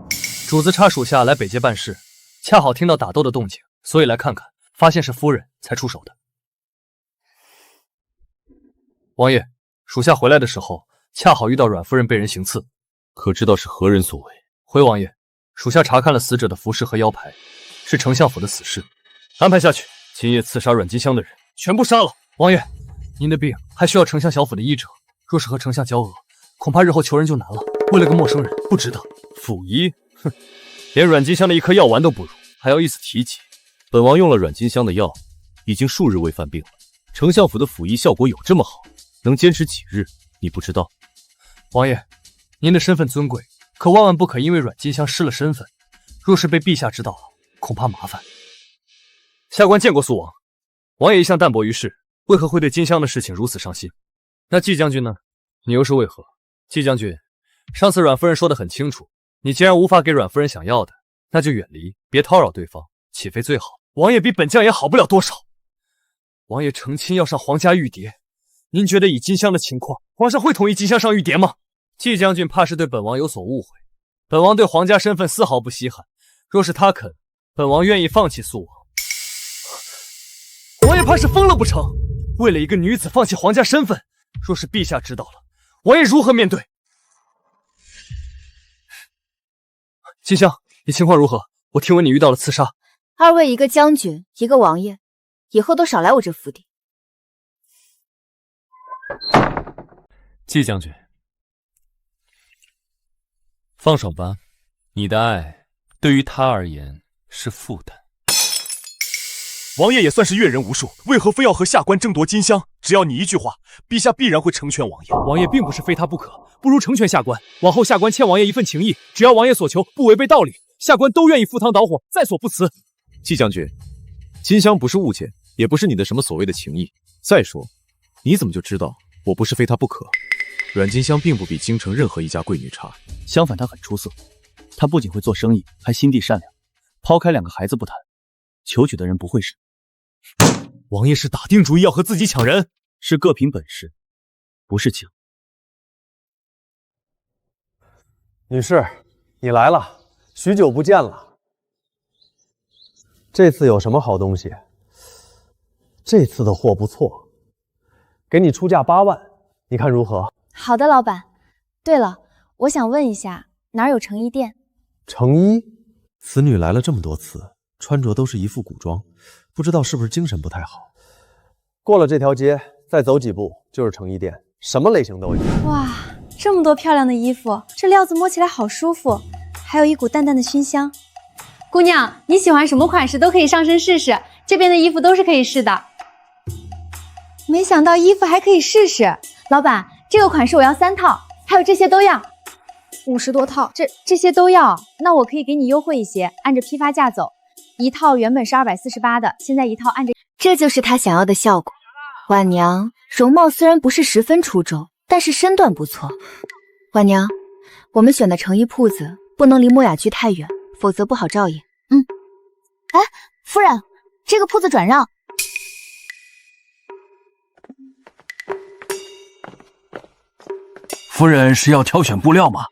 主子差属下来北街办事，恰好听到打斗的动静，所以来看看，发现是夫人才出手的。王爷，属下回来的时候，恰好遇到阮夫人被人行刺，可知道是何人所为？回王爷，属下查看了死者的服饰和腰牌，是丞相府的死士，安排下去，今夜刺杀阮金香的人全部杀了。王爷，您的病还需要丞相小府的医者，若是和丞相交恶，恐怕日后求人就难了。为了个陌生人，不值得。府医，哼，连阮金香的一颗药丸都不如，还要一次提起。本王用了阮金香的药，已经数日未犯病了。丞相府的府医效果有这么好，能坚持几日？你不知道？王爷，您的身份尊贵，可万万不可因为阮金香失了身份，若是被陛下知道了，恐怕麻烦。下官见过苏王，王爷一向淡泊于世，为何会对金香的事情如此上心？那季将军呢？你又是为何？季将军，上次阮夫人说得很清楚，你既然无法给阮夫人想要的，那就远离，别叨扰对方，岂非最好？王爷比本将也好不了多少。王爷成亲要上皇家玉蝶，您觉得以金香的情况，皇上会同意金香上玉蝶吗？季将军怕是对本王有所误会，本王对皇家身份丝毫不稀罕，若是他肯，本王愿意放弃苏王。爷怕是疯了不成？为了一个女子放弃皇家身份，若是陛下知道了，王爷如何面对？金香，你情况如何？我听闻你遇到了刺杀。二位一个将军，一个王爷，以后都少来我这府邸。季将军，放手吧，你的爱对于他而言是负担。王爷也算是阅人无数，为何非要和下官争夺金香？只要你一句话，陛下必然会成全王爷。王爷并不是非他不可，不如成全下官。往后下官欠王爷一份情谊，只要王爷所求不违背道理，下官都愿意赴汤蹈火，在所不辞。季将军，金香不是物件，也不是你的什么所谓的情谊。再说，你怎么就知道我不是非她不可？阮金香并不比京城任何一家贵女差，相反，她很出色。她不仅会做生意，还心地善良。抛开2个孩子不谈，求娶的人不会是。王爷是打定主意要和自己抢人？是各凭本事，不是情。女士，你来了，许久不见了。这次有什么好东西？这次的货不错，给你出价8万，你看如何？好的，老板。对了，我想问一下，哪儿有成衣店？成衣？此女来了这么多次，穿着都是一副古装，不知道是不是精神不太好。过了这条街，再走几步就是成衣店，什么类型都有。哇，这么多漂亮的衣服，这料子摸起来好舒服，还有一股淡淡的熏香。姑娘，你喜欢什么款式都可以上身试试，这边的衣服都是可以试的。没想到衣服还可以试试。老板，这个款式我要3套，还有这些都要。50多套，这些都要，那我可以给你优惠一些，按着批发价走。一套原本是248的，现在一套按着。这就是他想要的效果。婉娘容貌虽然不是十分出众，但是身段不错。婉娘，我们选的成衣铺子不能离墨雅居太远，否则不好照应。哎，夫人，这个铺子转让。夫人是要挑选布料吗？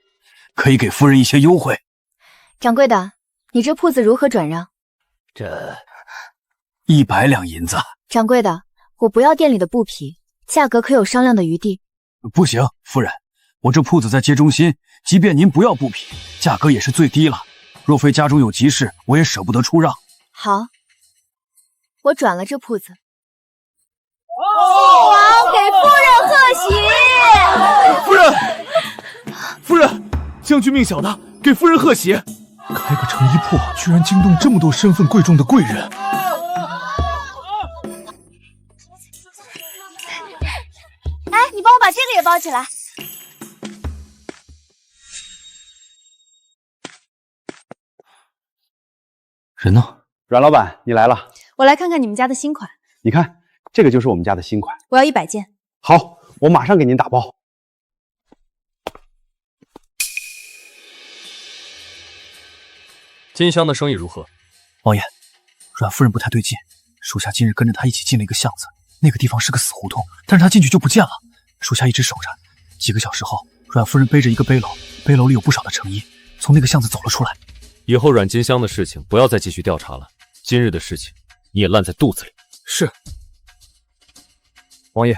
可以给夫人一些优惠。掌柜的，你这铺子如何转让？这100两银子。掌柜的，我不要店里的布匹，价格可有商量的余地。不行，夫人，我这铺子在街中心，即便您不要布匹，价格也是最低了。若非家中有急事，我也舍不得出让。好，我转了这铺子。王给夫人贺喜！夫人，将军命小的，给夫人贺喜。开个成衣铺，居然惊动这么多身份贵重的贵人。哎，你帮我把这个也包起来。人呢？阮老板，你来了。我来看看你们家的新款。你看，这个就是我们家的新款。我要100件。好，我马上给您打包。金香的生意如何？王爷，阮夫人不太对劲，属下今日跟着她一起进了一个巷子，那个地方是个死胡同，但是她进去就不见了。属下一直守着，几个小时后，阮夫人背着一个背篓，背篓里有不少的成衣，从那个巷子走了出来。以后阮金香的事情不要再继续调查了，今日的事情你也烂在肚子里。是。王爷，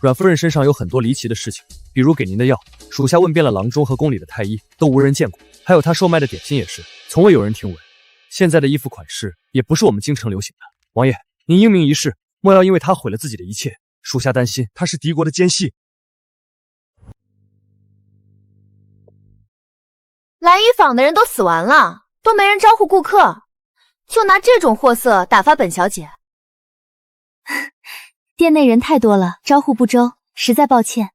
阮夫人身上有很多离奇的事情，比如给您的药，属下问遍了郎中和宫里的太医，都无人见过。还有她售卖的点心也是，从未有人听闻。现在的衣服款式也不是我们京城流行的。王爷，您英明一世，莫要因为她毁了自己的一切。属下担心她是敌国的奸细。蓝衣坊的人都死完了，都没人招呼顾客，就拿这种货色打发本小姐。店内人太多了，招呼不周，实在抱歉。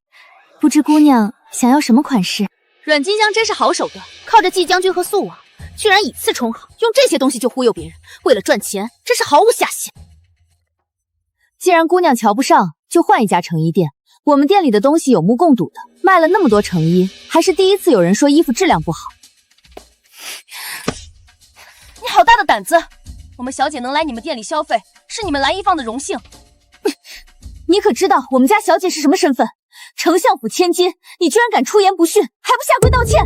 不知姑娘想要什么款式？阮金香真是好手段，靠着季将军和素王，居然以次充好，用这些东西就忽悠别人，为了赚钱，真是毫无下限。既然姑娘瞧不上，就换一家成衣店。我们店里的东西有目共睹的，卖了那么多成衣，还是第一次有人说衣服质量不好。你好大的胆子！我们小姐能来你们店里消费，是你们蓝衣坊的荣幸。你可知道我们家小姐是什么身份？丞相府千金，你居然敢出言不逊，还不下跪道歉？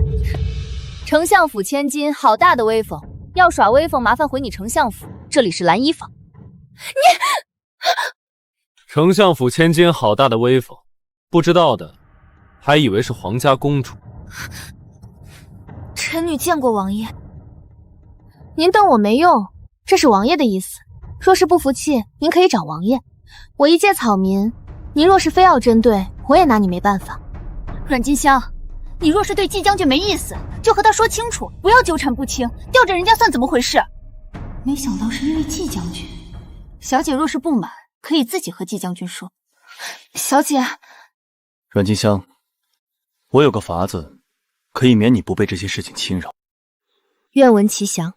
丞相府千金，好大的威风！要耍威风，麻烦回你丞相府，这里是蓝衣坊。你丞相府千金好大的威风，不知道的还以为是皇家公主。臣女见过王爷。您瞪我没用，这是王爷的意思。若是不服气，您可以找王爷。我一介草民，您若是非要针对，我也拿你没办法。阮金香，你若是对季将军没意思，就和他说清楚，不要纠缠不清，吊着人家算怎么回事？没想到是因为季将军。小姐若是不满，可以自己和季将军说。小姐，阮金香，我有个法子，可以免你不被这些事情侵扰。愿闻其详。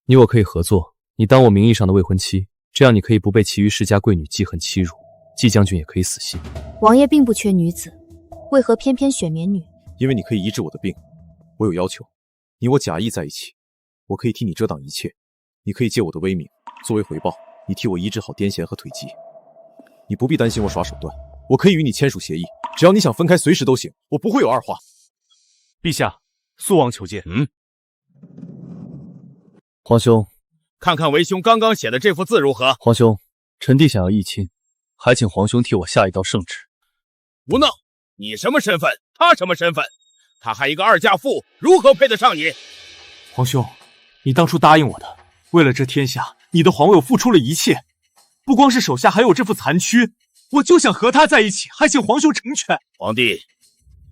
你我可以合作，你当我名义上的未婚妻，这样你可以不被其余世家贵女记恨欺辱，季将军也可以死心。王爷并不缺女子，为何偏偏选免女？因为你可以医治我的病。我有要求，你我假意在一起，我可以替你遮挡一切。你可以借我的威名，作为回报，你替我医治好癫痫和腿疾。你不必担心我耍手段，我可以与你签署协议，只要你想分开，随时都行，我不会有二话。陛下，肃王求见。皇兄，看看为兄刚刚写的这幅字如何？皇兄，臣弟想要议亲，还请皇兄替我下一道圣旨。胡闹！你什么身份？他什么身份？他还一个二嫁妇，如何配得上你？皇兄，你当初答应我的，为了这天下，你的皇位我付出了一切，不光是手下，还有这副残躯，我就想和他在一起，还请皇兄成全。皇帝，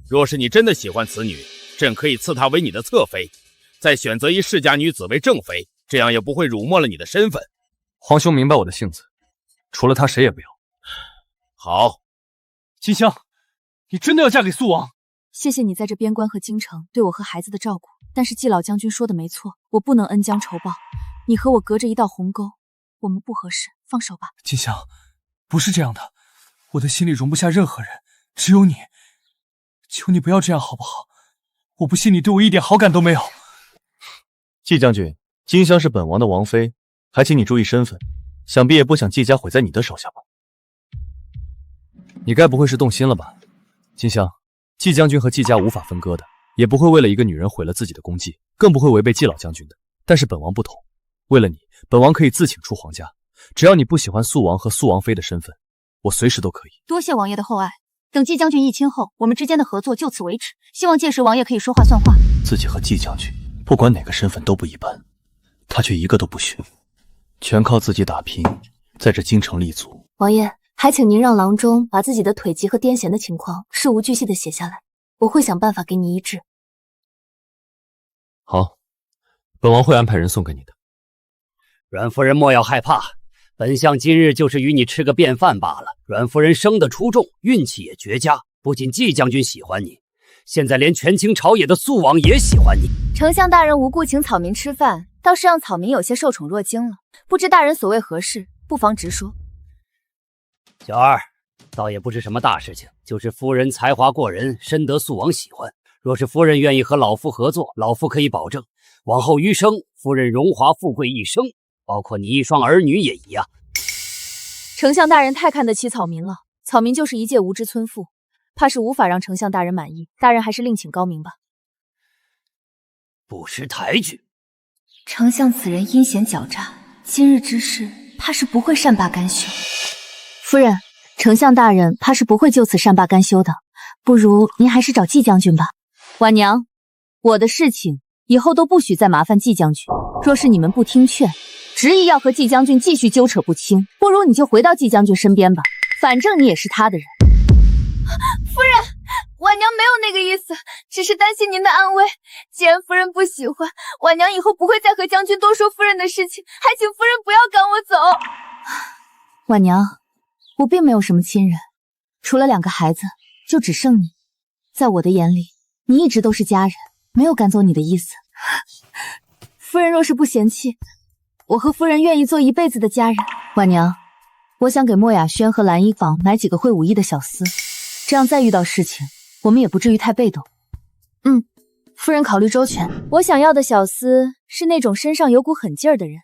若是你真的喜欢此女，朕可以赐她为你的侧妃，再选择一世家女子为正妃，这样也不会辱没了你的身份。皇兄明白我的性子，除了他谁也不要。好，金香，你真的要嫁给肃王？谢谢你在这边关和京城对我和孩子的照顾，但是季老将军说的没错，我不能恩将仇报。你和我隔着一道鸿沟，我们不合适，放手吧。金香，不是这样的，我的心里容不下任何人，只有你。求你不要这样好不好？我不信你对我一点好感都没有。季将军，金香是本王的王妃，还请你注意身份，想必也不想季家毁在你的手下吧？你该不会是动心了吧？金香，季将军和季家无法分割的，也不会为了一个女人毁了自己的功绩，更不会违背季老将军的。但是本王不同，为了你，本王可以自请出皇家，只要你不喜欢肃王和肃王妃的身份，我随时都可以。多谢王爷的厚爱，等季将军议亲后，我们之间的合作就此为止。希望届时王爷可以说话算话。自己和季将军不管哪个身份都不一般，他却一个都不学，全靠自己打拼，在这京城立足。王爷，还请您让郎中把自己的腿疾和癫痫的情况事无巨细的写下来，我会想办法给你医治。好，本王会安排人送给你的。阮夫人莫要害怕，本相今日就是与你吃个便饭罢了。阮夫人生得出众，运气也绝佳，不仅季将军喜欢你，现在连权倾朝野的肃王也喜欢你。丞相大人无故请草民吃饭，倒是让草民有些受宠若惊了。不知大人所谓何事，不妨直说。小二，倒也不是什么大事情，就是夫人才华过人，深得肃王喜欢。若是夫人愿意和老夫合作，老夫可以保证，往后余生，夫人荣华富贵一生，包括你一双儿女也一样。丞相大人太看得起草民了，草民就是一介无知村妇，怕是无法让丞相大人满意。大人还是另请高明吧。不识抬举，丞相此人阴险狡诈，今日之事怕是不会善罢甘休。夫人，丞相大人怕是不会就此善罢甘休的，不如您还是找季将军吧。婉娘，我的事情以后都不许再麻烦季将军。若是你们不听劝，执意要和季将军继续纠扯不清，不如你就回到季将军身边吧，反正你也是他的人。夫人，婉娘没有那个意思，只是担心您的安危。既然夫人不喜欢，婉娘以后不会再和将军多说夫人的事情，还请夫人不要赶我走。婉娘，我并没有什么亲人，除了2个孩子，就只剩你。在我的眼里，你一直都是家人，没有赶走你的意思。夫人若是不嫌弃，我和夫人愿意做一辈子的家人。婉娘，我想给莫雅轩和蓝衣坊买几个会武艺的小厮，这样再遇到事情，我们也不至于太被动。夫人考虑周全。我想要的小厮是那种身上有股狠劲儿的人，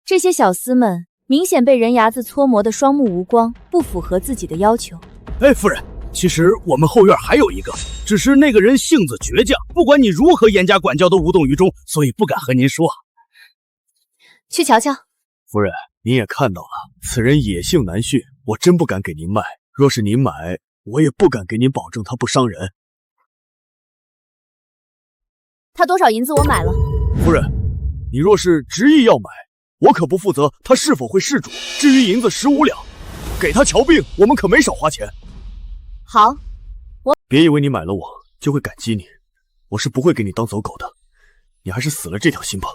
这些小厮们明显被人牙子搓磨得双目无光，不符合自己的要求。哎，夫人，其实我们后院还有一个，只是那个人性子倔强，不管你如何严加管教都无动于衷，所以不敢和您说。去瞧瞧。夫人，您也看到了，此人野性难驯，我真不敢给您卖。若是您买，我也不敢给您保证它不伤人。他多少银子我买了。夫人，你若是执意要买，我可不负责他是否会失主。至于银子15两，给他瞧病，我们可没少花钱。好，别以为你买了我就会感激你，我是不会给你当走狗的。你还是死了这条心吧。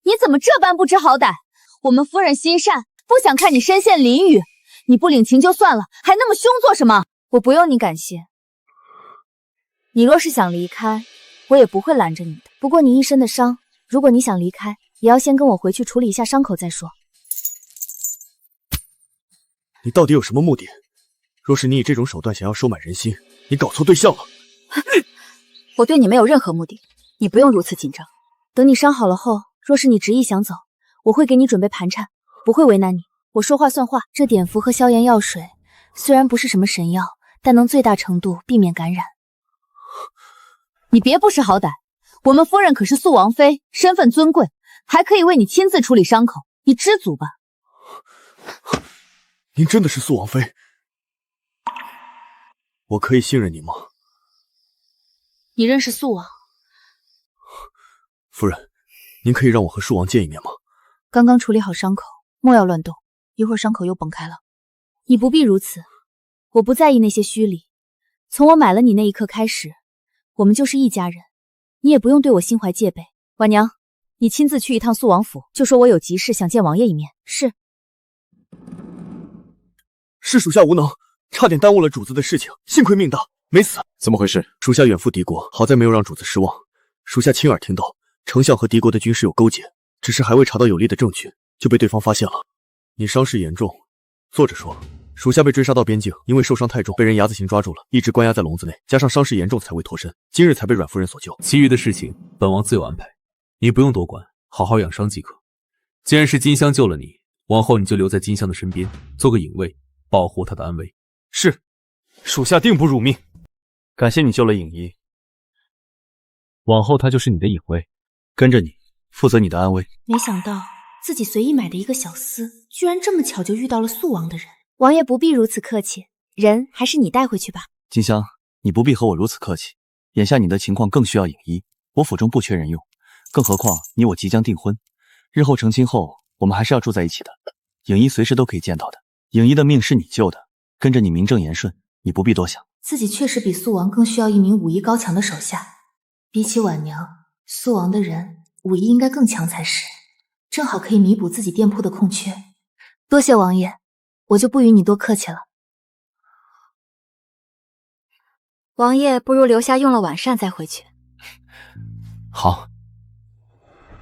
你怎么这般不知好歹？我们夫人心善，不想看你身陷囹圄。你不领情就算了，还那么凶做什么？我不用你感谢。你若是想离开，我也不会拦着你的。不过你一身的伤，如果你想离开，也要先跟我回去处理一下伤口再说。你到底有什么目的？若是你以这种手段想要收买人心，你搞错对象了。我对你没有任何目的，你不用如此紧张。等你伤好了后，若是你执意想走，我会给你准备盘缠，不会为难你。我说话算话。这碘伏和消炎药水虽然不是什么神药，但能最大程度避免感染。你别不识好歹，我们夫人可是素王妃，身份尊贵，还可以为你亲自处理伤口，你知足吧。您真的是素王妃？我可以信任你吗？你认识素王？夫人，您可以让我和树王见一面吗？刚刚处理好伤口，莫要乱动，一会儿伤口又崩开了。你不必如此，我不在意那些虚礼。从我买了你那一刻开始，我们就是一家人，你也不用对我心怀戒备。婉娘，你亲自去一趟素王府，就说我有急事想见王爷一面。是。是属下无能，差点耽误了主子的事情，幸亏命大，没死。怎么回事？属下远赴敌国，好在没有让主子失望。属下亲耳听到丞相和敌国的军师有勾结，只是还未查到有力的证据，就被对方发现了。你伤势严重，坐着说。属下被追杀到边境，因为受伤太重，被人牙子刑抓住了，一直关押在笼子内，加上伤势严重才未脱身，今日才被阮夫人所救。其余的事情本王自有安排，你不用多管，好好养伤即可。既然是金香救了你，往后你就留在金香的身边，做个隐卫，保护她的安危。是，属下定不辱命。感谢你救了颖姨，往后她就是你的隐卫，跟着你，负责你的安危。没想到自己随意买的一个小厮，居然这么巧就遇到了素王的人。王爷不必如此客气，人还是你带回去吧。金香，你不必和我如此客气。眼下你的情况更需要颖姨，我府中不缺人用，更何况你我即将订婚，日后成亲后，我们还是要住在一起的。颖姨随时都可以见到的。颖姨的命是你救的，跟着你名正言顺，你不必多想。自己确实比素王更需要一名武艺高强的手下，比起婉娘，素王的人武艺应该更强才是，正好可以弥补自己店铺的空缺。多谢王爷，我就不与你多客气了。王爷不如留下用了晚膳再回去。好。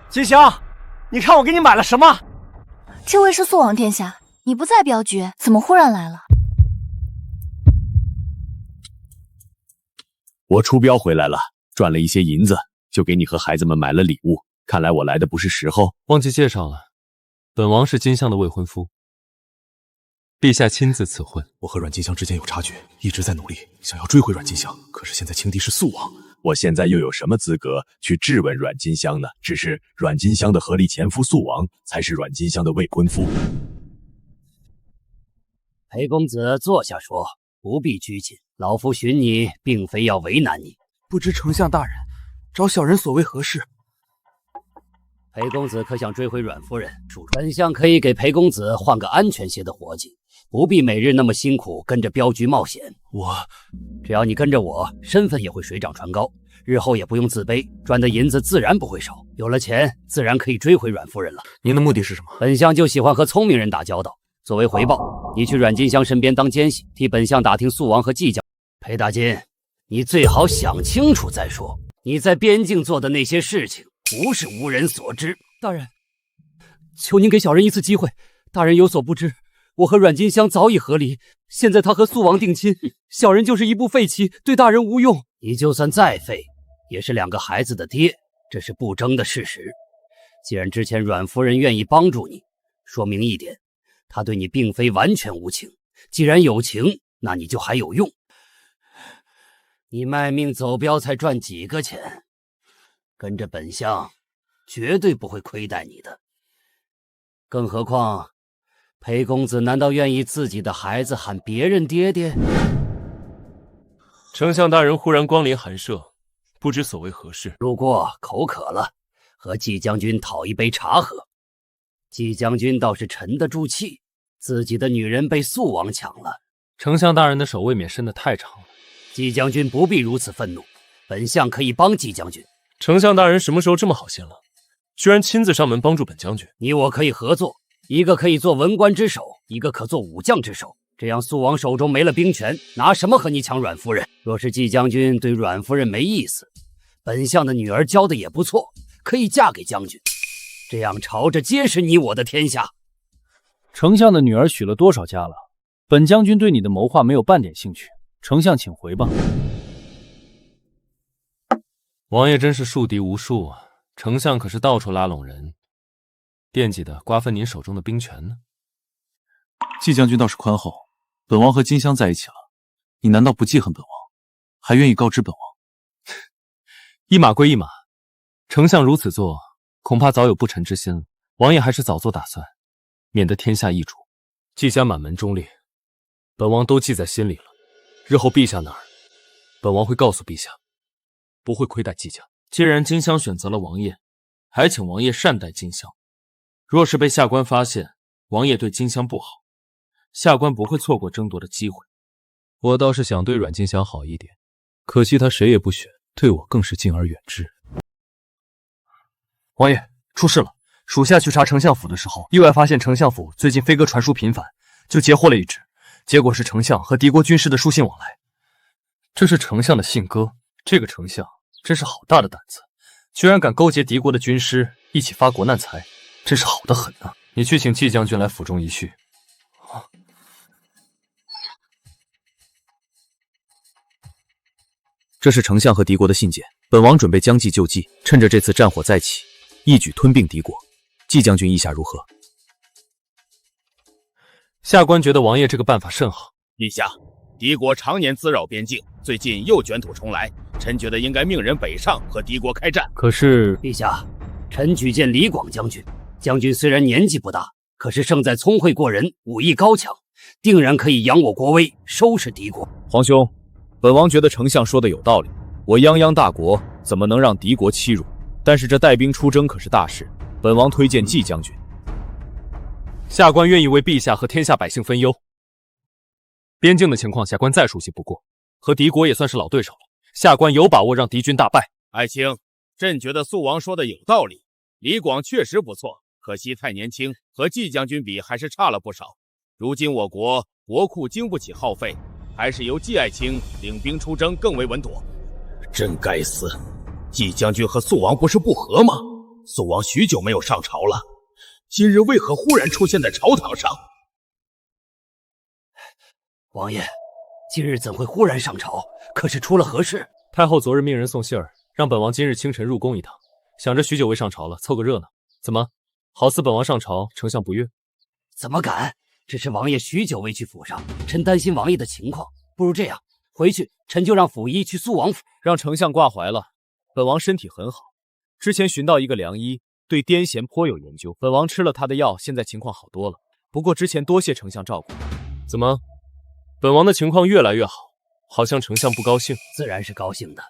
金香，你看我给你买了什么？这位是素王殿下，你不在镖局，怎么忽然来了？我出镖回来了，赚了一些银子，就给你和孩子们买了礼物。看来我来的不是时候。忘记介绍了，本王是金香的未婚夫。陛下亲自赐婚。我和阮金香之间有差距，一直在努力想要追回阮金香，可是现在情敌是素王。我现在又有什么资格去质问阮金香呢？只是阮金香的合理前夫素王才是阮金香的未婚夫。裴公子坐下说，不必拘谨。老夫寻你，并非要为难你。不知丞相大人找小人所为何事？裴公子可想追回阮夫人？本相可以给裴公子换个安全些的活计，不必每日那么辛苦跟着镖局冒险。只要你跟着我，身份也会水涨船高，日后也不用自卑，赚的银子自然不会少。有了钱，自然可以追回阮夫人了。您的目的是什么？本相就喜欢和聪明人打交道。作为回报，你去阮金香身边当奸细，替本相打听素王和季将。裴大金，你最好想清楚再说。你在边境做的那些事情，不是无人所知。大人，求您给小人一次机会。大人有所不知，我和阮金香早已和离，现在他和素王定亲，小人就是一部废棋，对大人无用。你就算再废，也是2个孩子的爹，这是不争的事实。既然之前阮夫人愿意帮助你，说明一点，她对你并非完全无情。既然有情，那你就还有用。你卖命走镖才赚几个钱，跟着本相绝对不会亏待你的。更何况裴公子难道愿意自己的孩子喊别人爹爹？丞相大人忽然光临寒舍，不知所谓何事。路过口渴了，和季将军讨一杯茶喝。季将军倒是沉得住气，自己的女人被肃王抢了。丞相大人的手未免伸得太长了。季将军不必如此愤怒，本相可以帮季将军。丞相大人什么时候这么好心了，居然亲自上门帮助本将军？你我可以合作，一个可以做文官之首，一个可做武将之首。这样肃王手中没了兵权，拿什么和你抢阮夫人？若是季将军对阮夫人没意思，本相的女儿教的也不错，可以嫁给将军，这样朝着皆是你我的天下。丞相的女儿许了多少家了？本将军对你的谋划没有半点兴趣。丞相请回吧。王爷真是树敌无数啊！丞相可是到处拉拢人，惦记的瓜分您手中的兵权呢。季将军倒是宽厚，本王和金香在一起了，你难道不记恨本王，还愿意告知本王？一码归一码，丞相如此做，恐怕早有不臣之心了。王爷还是早做打算，免得天下易主。季家满门忠烈，本王都记在心里了。日后陛下哪儿，本王会告诉陛下，不会亏待季家。既然金香选择了王爷，还请王爷善待金香。若是被下官发现王爷对金香不好，下官不会错过争夺的机会。我倒是想对阮金香好一点，可惜她谁也不选，对我更是敬而远之。王爷，出事了！属下去查丞相府的时候，意外发现丞相府最近飞鸽传书频繁，就截获了一纸，结果是丞相和敌国军师的书信往来。这是丞相的信鸽，这个丞相真是好大的胆子，居然敢勾结敌国的军师一起发国难财，真是好得很啊！你去请季将军来府中一叙。这是丞相和敌国的信件，本王准备将计就计，趁着这次战火再起，一举吞并敌国。季将军意下如何？下官觉得王爷这个办法甚好。陛下，敌国常年滋扰边境，最近又卷土重来，臣觉得应该命人北上和敌国开战。可是陛下，臣举荐李广将军。将军虽然年纪不大，可是胜在聪慧过人，武艺高强，定然可以扬我国威，收拾敌国。皇兄，本王觉得丞相说的有道理。我泱泱大国怎么能让敌国欺辱？但是这带兵出征可是大事，本王推荐季将军。下官愿意为陛下和天下百姓分忧。边境的情况下官再熟悉不过，和敌国也算是老对手了。下官有把握让敌军大败。爱卿，朕觉得肃王说的有道理，李广确实不错，可惜太年轻，和季将军比还是差了不少。如今我国国库经不起耗费，还是由季爱卿领兵出征更为稳妥。真该死，季将军和肃王不是不和吗？肃王许久没有上朝了，今日为何忽然出现在朝堂上？王爷，今日怎会忽然上朝？可是出了何事？太后昨日命人送信儿，让本王今日清晨入宫一趟，想着许久未上朝了，凑个热闹。怎么，好似本王上朝，丞相不悦？怎么敢？只是王爷许久未去府上，臣担心王爷的情况。不如这样，回去臣就让府医去肃王府，让丞相挂怀了。本王身体很好，之前寻到一个良医，对癫痫颇有研究，本王吃了他的药，现在情况好多了。不过之前多谢丞相照顾。怎么，本王的情况越来越好，好像丞相不高兴？自然是高兴的，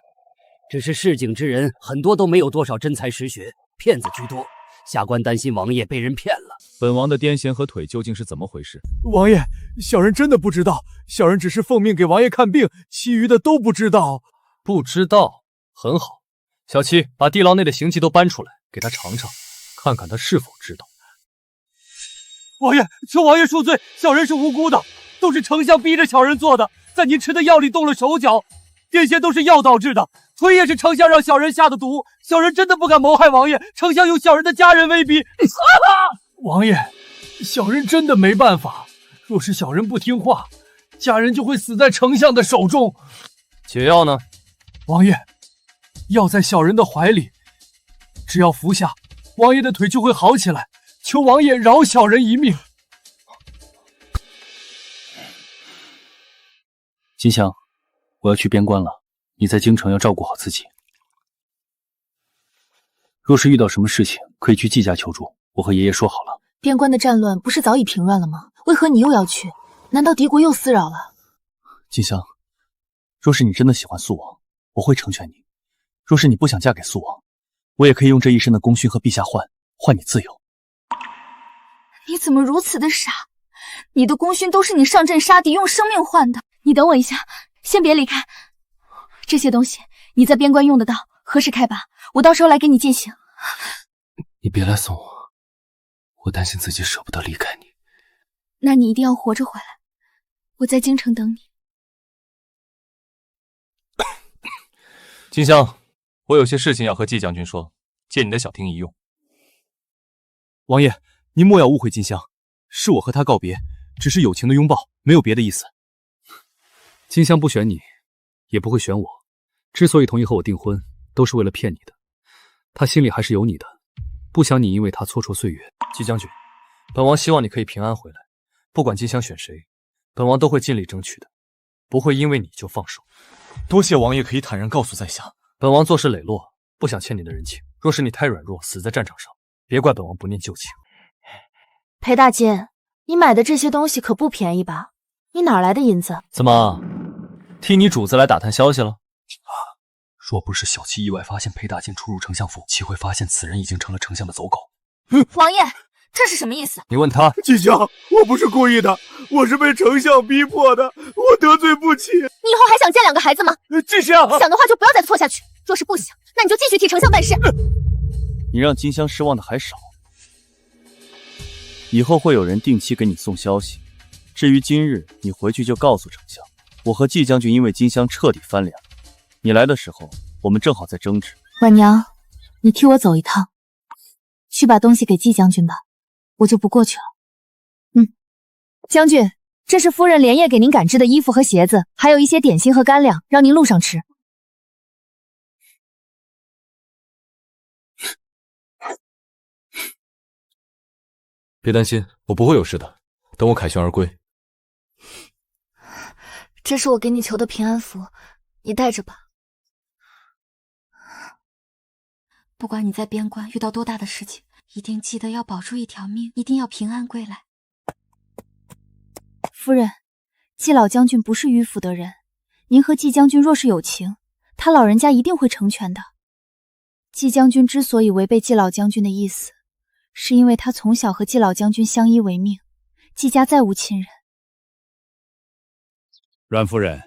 只是市井之人很多都没有多少真才实学，骗子居多。下官担心王爷被人骗了。本王的癫痫和腿究竟是怎么回事？王爷，小人真的不知道，小人只是奉命给王爷看病，其余的都不知道。不知道，很好。小七，把地牢内的刑期都搬出来，给他尝尝，看看他是否知道。王爷，求王爷恕罪，小人是无辜的，都是丞相逼着小人做的，在您吃的药里动了手脚，癫痫都是药导致的，腿也是丞相让小人下的毒，小人真的不敢谋害王爷，丞相有小人的家人威逼。王爷，小人真的没办法，若是小人不听话，家人就会死在丞相的手中。解药呢？王爷，药在小人的怀里，只要服下，王爷的腿就会好起来，求王爷饶小人一命。金香，我要去边关了，你在京城要照顾好自己。若是遇到什么事情，可以去季家求助，我和爷爷说好了。边关的战乱不是早已平乱了吗？为何你又要去？难道敌国又撕扰了？静香，若是你真的喜欢素王，我会成全你；若是你不想嫁给素王，我也可以用这一身的功勋和陛下换你自由。你怎么如此的傻？你的功勋都是你上阵杀敌用生命换的。你等我一下，先别离开。这些东西你在边关用得到，何时开拔？我到时候来给你践行。你别来送我，我担心自己舍不得离开你。那你一定要活着回来，我在京城等你。金香，我有些事情要和季将军说，借你的小厅一用。王爷，您莫要误会金香，是我和她告别，只是友情的拥抱，没有别的意思。金香不选你，也不会选我。之所以同意和我订婚，都是为了骗你的。她心里还是有你的，不想你因为她蹉跎岁月。季将军，本王希望你可以平安回来，不管金香选谁，本王都会尽力争取的，不会因为你就放手。多谢王爷可以坦然告诉在下，本王做事磊落，不想欠你的人情。若是你太软弱，死在战场上，别怪本王不念旧情。裴大金，你买的这些东西可不便宜吧？你哪来的银子？怎么，替你主子来打探消息了？若不是小七意外发现裴大金出入丞相府，岂会发现此人已经成了丞相的走狗？王爷，这是什么意思？你问他。金香，我不是故意的，我是被丞相逼迫的，我得罪不起。你以后还想见两个孩子吗？金香，想的话就不要再错下去。若是不想，那你就继续替丞相办事。你让金香失望的还少，以后会有人定期给你送消息。至于今日，你回去就告诉丞相，我和季将军因为金香彻底翻脸。你来的时候，我们正好在争执。婉娘，你替我走一趟，去把东西给季将军吧，我就不过去了。将军，这是夫人连夜给您赶制的衣服和鞋子，还有一些点心和干粮，让您路上吃。别担心，我不会有事的。等我凯旋而归。这是我给你求的平安符，你带着吧。不管你在边关遇到多大的事情，一定记得要保住一条命，一定要平安归来。夫人，季老将军不是迂腐的人，您和季将军若是有情，他老人家一定会成全的。季将军之所以违背季老将军的意思，是因为他从小和季老将军相依为命，季家再无亲人。阮夫人，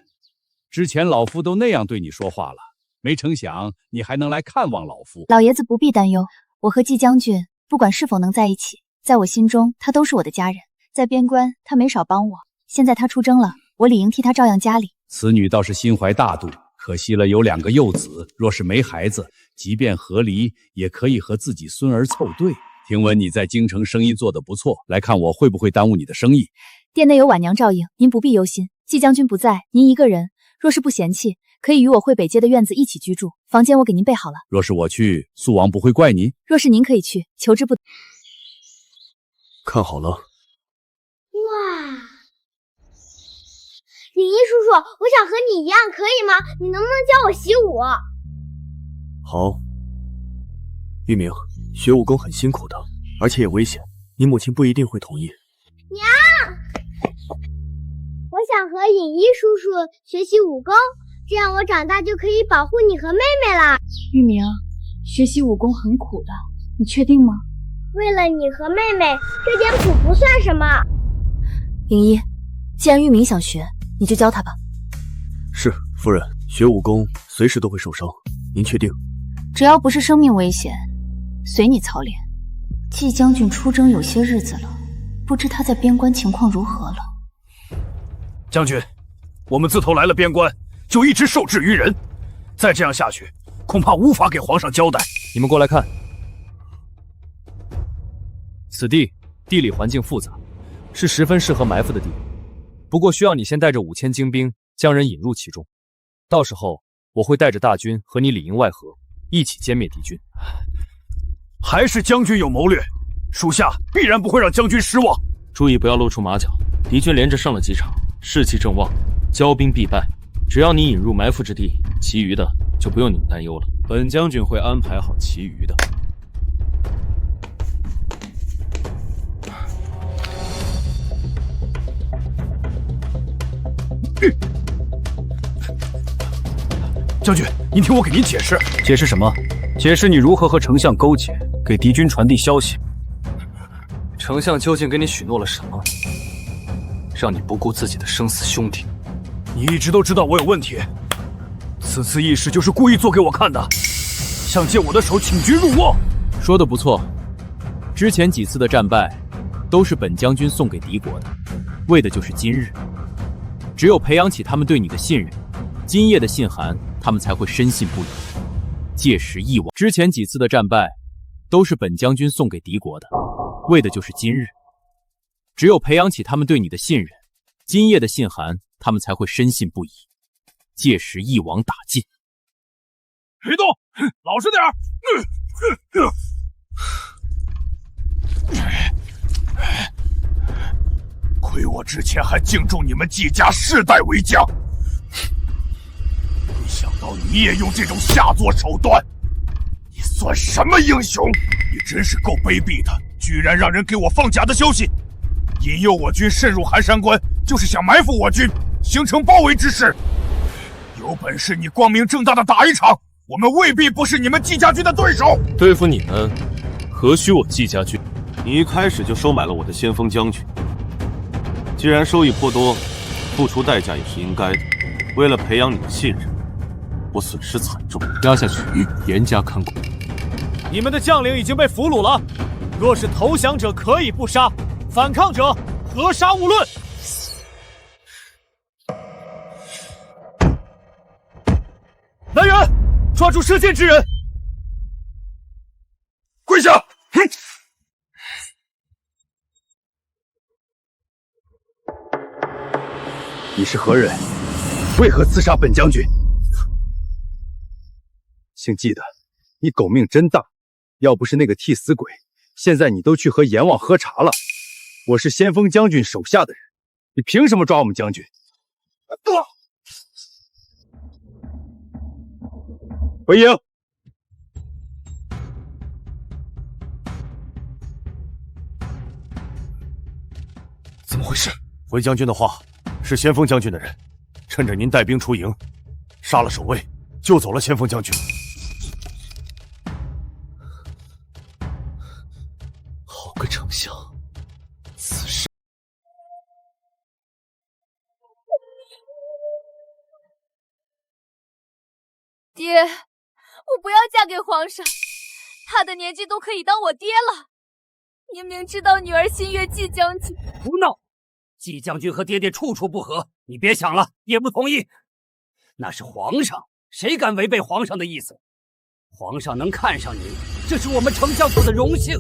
之前老夫都那样对你说话了，没成想你还能来看望老夫。老爷子不必担忧，我和季将军不管是否能在一起，在我心中他都是我的家人。在边关他没少帮我，现在他出征了，我理应替他照样家里。此女倒是心怀大度，可惜了有2个幼子，若是没孩子，即便和离，也可以和自己孙儿凑对。听闻你在京城生意做得不错，来看我会不会耽误你的生意。殿内有婉娘照应，您不必忧心。季将军不在，您一个人，若是不嫌弃，可以与我回北街的院子一起居住，房间我给您备好了。若是我去，素王不会怪你。若是您可以去，求之不得。看好了。哇，锦衣叔叔，我想和你一样，可以吗？你能不能教我习武？好。玉明，学武功很辛苦的，而且也危险，你母亲不一定会同意。娘，我想和锦衣叔叔学习武功，这样我长大就可以保护你和妹妹啦。玉明，学习武功很苦的，你确定吗？为了你和妹妹，这点苦不算什么。灵一，既然玉明想学，你就教他吧。是，夫人，学武功随时都会受伤，您确定？只要不是生命危险，随你操练。季将军出征有些日子了，不知他在边关情况如何了。将军，我们自投来了边关，就一直受制于人，再这样下去，恐怕无法给皇上交代。你们过来看，此地地理环境复杂，是十分适合埋伏的地方。不过需要你先带着5000精兵将人引入其中，到时候我会带着大军和你里应外合，一起歼灭敌军。还是将军有谋略，属下必然不会让将军失望。注意不要露出马脚，敌军连着上了几场，士气正旺，骄兵必败。只要你引入埋伏之地，其余的就不用你们担忧了。本将军会安排好其余的。将军，您听我给您解释。解释什么？解释你如何和丞相勾结，给敌军传递消息。丞相究竟给你许诺了什么，让你不顾自己的生死兄弟？你一直都知道我有问题，此次议事就是故意做给我看的，想借我的手请君入瓮。说得不错，之前几次的战败，都是本将军送给敌国的，为的就是今日。只有培养起他们对你的信任，今夜的信函，他们才会深信不疑。届时一往，之前几次的战败，都是本将军送给敌国的，为的就是今日。只有培养起他们对你的信任，今夜的信函，他们才会深信不疑。届时一网打尽。别动，老实点儿。亏我之前还敬重你们季家世代为将，没想到你也用这种下作手段，你算什么英雄？你真是够卑鄙的，居然让人给我放假的消息，引诱我军渗入寒山关，就是想埋伏我军，形成包围之势。有本事你光明正大的打一场，我们未必不是你们季家军的对手。对付你们，何须我季家军？你一开始就收买了我的先锋将军，既然收益颇多，付出代价也是应该的。为了培养你的信任，我损失惨重。压下去，严加看管。你们的将领已经被俘虏了，若是投降者可以不杀，反抗者格杀勿论。来人，抓住射箭之人！跪下！你是何人？为何刺杀本将军？姓季的，你狗命真大！要不是那个替死鬼，现在你都去和阎王喝茶了。我是先锋将军手下的人，你凭什么抓我们将军？回营。怎么回事？回将军的话，是先锋将军的人，趁着您带兵出营，杀了守卫，救走了先锋将军。好个丞相，此事。爹，我不要嫁给皇上，他的年纪都可以当我爹了。您明知道女儿心悦季将军，胡闹！季将军和爹爹处处不和，你别想了，爹不同意。那是皇上，谁敢违背皇上的意思？皇上能看上你，这是我们丞相府的荣幸，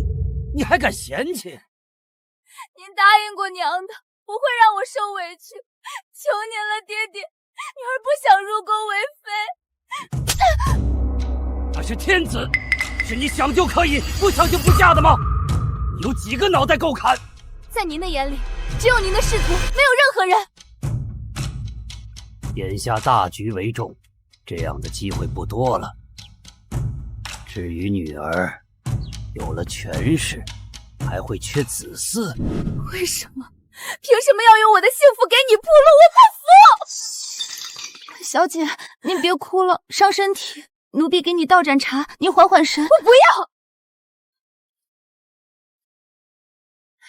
你还敢嫌弃？您答应过娘的，不会让我受委屈，求您了，爹爹，女儿不想入宫为妃。他是天子，是你想就可以，不想就不嫁的吗？有几个脑袋够砍？在您的眼里，只有您的仕途，没有任何人。眼下大局为重，这样的机会不多了。至于女儿，有了权势，还会缺子嗣？为什么？凭什么要用我的幸福给你铺路？我不服！小姐，您别哭了，伤身体。奴婢给你倒盏茶，您缓缓神。我不要！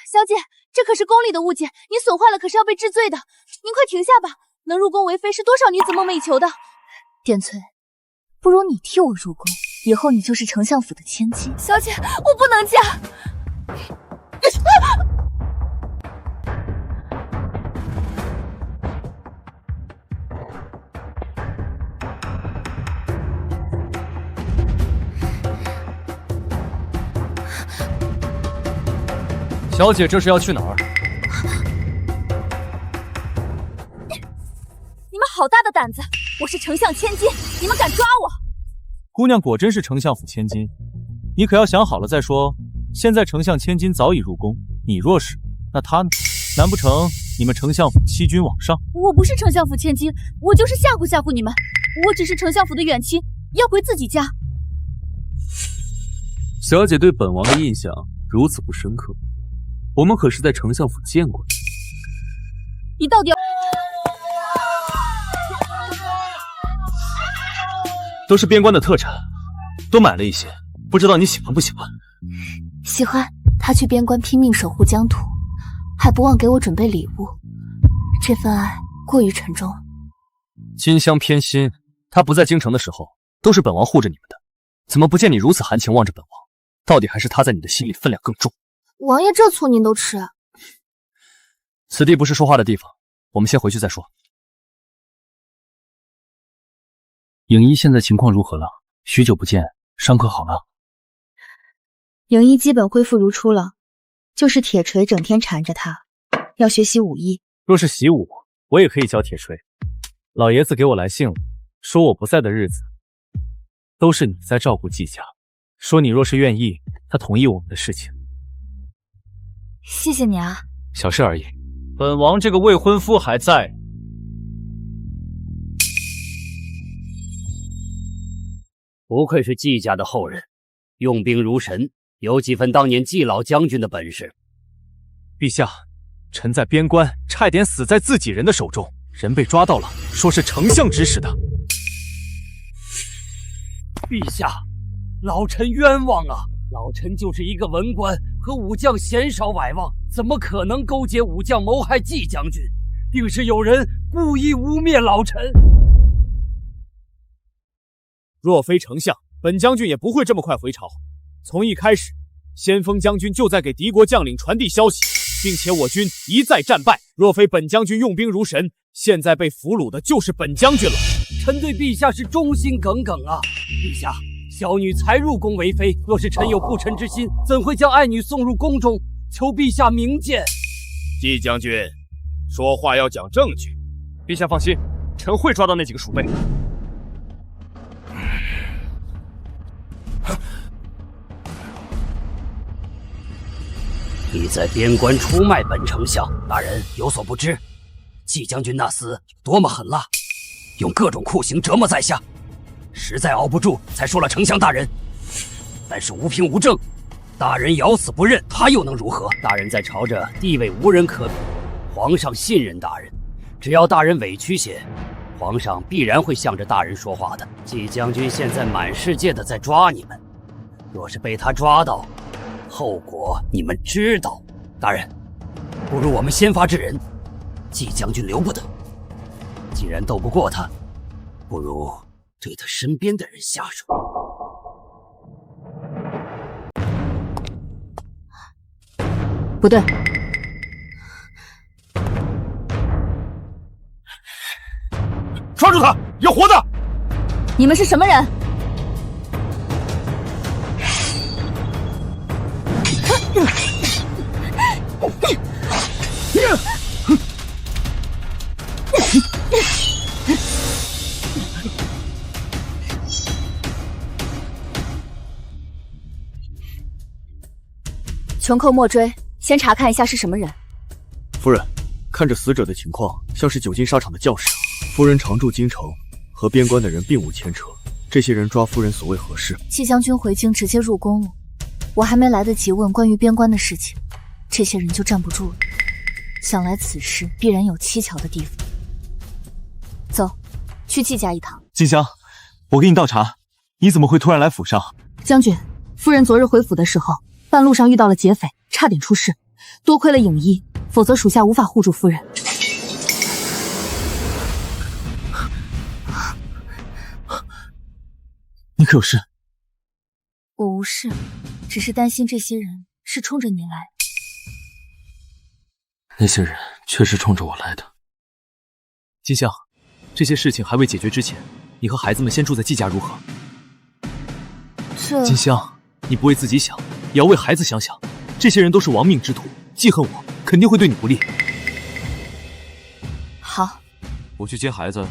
小姐，这可是宫里的物件，您损坏了可是要被治罪的。您快停下吧，能入宫为妃是多少女子梦寐以求的。点翠，不如你替我入宫，以后你就是丞相府的千金。小姐，我不能嫁。小姐，这是要去哪儿？你们好大的胆子！我是丞相千金，你们敢抓我？姑娘果真是丞相府千金，你可要想好了再说。现在丞相千金早已入宫，你若是，那他呢？难不成你们丞相府欺君罔上？我不是丞相府千金，我就是吓唬吓唬你们。我只是丞相府的远亲，要回自己家。小姐对本王的印象如此不深刻，我们可是在丞相府见过的。你到底要……都是边关的特产，多买了一些，不知道你喜欢不喜欢？喜欢。他去边关拼命守护疆土，还不忘给我准备礼物，这份爱过于沉重。金香偏心，他不在京城的时候，都是本王护着你们的，怎么不见你如此含情望着本王？到底还是他在你的心里分量更重。王爷这醋您都吃？此地不是说话的地方，我们先回去再说。影衣现在情况如何了？许久不见，伤可好了？影衣基本恢复如初了，就是铁锤整天缠着他，要学习武艺。若是习武，我也可以教铁锤。老爷子给我来信了，说我不在的日子，都是你在照顾季家，说你若是愿意，他同意我们的事情。谢谢你啊，小事而已。本王这个未婚夫还在。不愧是季家的后人，用兵如神，有几分当年季老将军的本事。陛下，臣在边关差点死在自己人的手中，人被抓到了，说是丞相指使的。陛下，老臣冤枉啊！老臣就是一个文官，和武将鲜少来往，怎么可能勾结武将谋害季将军？定是有人故意污蔑老臣。若非丞相，本将军也不会这么快回朝。从一开始，先锋将军就在给敌国将领传递消息，并且我军一再战败。若非本将军用兵如神，现在被俘虏的就是本将军了。臣对陛下是忠心耿耿啊！陛下，小女才入宫为妃，若是臣有不臣之心，怎会将爱女送入宫中？求陛下明鉴。季将军，说话要讲证据。陛下放心，臣会抓到那几个鼠辈。你在边关出卖本丞相，大人有所不知，季将军那厮有多么狠辣，用各种酷刑折磨在下，实在熬不住才说了丞相大人。但是无凭无证，大人咬死不认，他又能如何？大人在朝着地位无人可比，皇上信任大人，只要大人委屈些，皇上必然会向着大人说话的。季将军现在满世界的在抓你们，若是被他抓到，后果你们知道。大人，不如我们先发制人，季将军留不得。既然斗不过他，不如对他身边的人下手。不对，抓住他，要活的！你们是什么人？穷寇莫追，先查看一下是什么人。夫人，看着死者的情况，像是久经沙场的将士。夫人常驻京城，和边关的人并无牵扯。这些人抓夫人所为何事？季将军回京直接入宫了，我还没来得及问关于边关的事情，这些人就站不住了。想来此事必然有蹊跷的地方。走，去季家一趟。静香，我给你倒茶，你怎么会突然来府上？将军，夫人昨日回府的时候，半路上遇到了劫匪，差点出事，多亏了影衣，否则属下无法护住夫人。你可有事？我无事，只是担心这些人是冲着你来。那些人确实冲着我来的。金香，这些事情还未解决之前，你和孩子们先住在季家如何？金香，你不为自己想，也要为孩子想想。这些人都是亡命之徒，记恨我，肯定会对你不利。好，我去接孩子，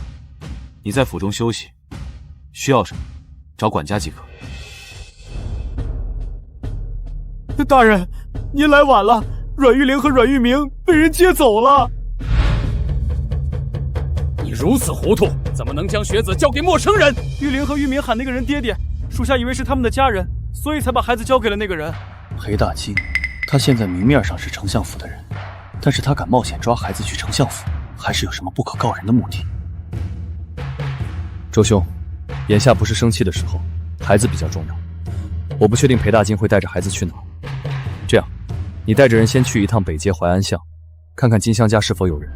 你在府中休息，需要什么找管家即可。大人，您来晚了，阮玉玲和阮玉明被人接走了。你如此糊涂，怎么能将学子交给陌生人？玉玲和玉明喊那个人爹爹，属下以为是他们的家人，所以才把孩子交给了那个人。裴大金，他现在明面上是丞相府的人，但是他敢冒险抓孩子去丞相府，还是有什么不可告人的目的。周兄，眼下不是生气的时候，孩子比较重要。我不确定裴大金会带着孩子去哪。这样，你带着人先去一趟北街淮安巷，看看金香家是否有人。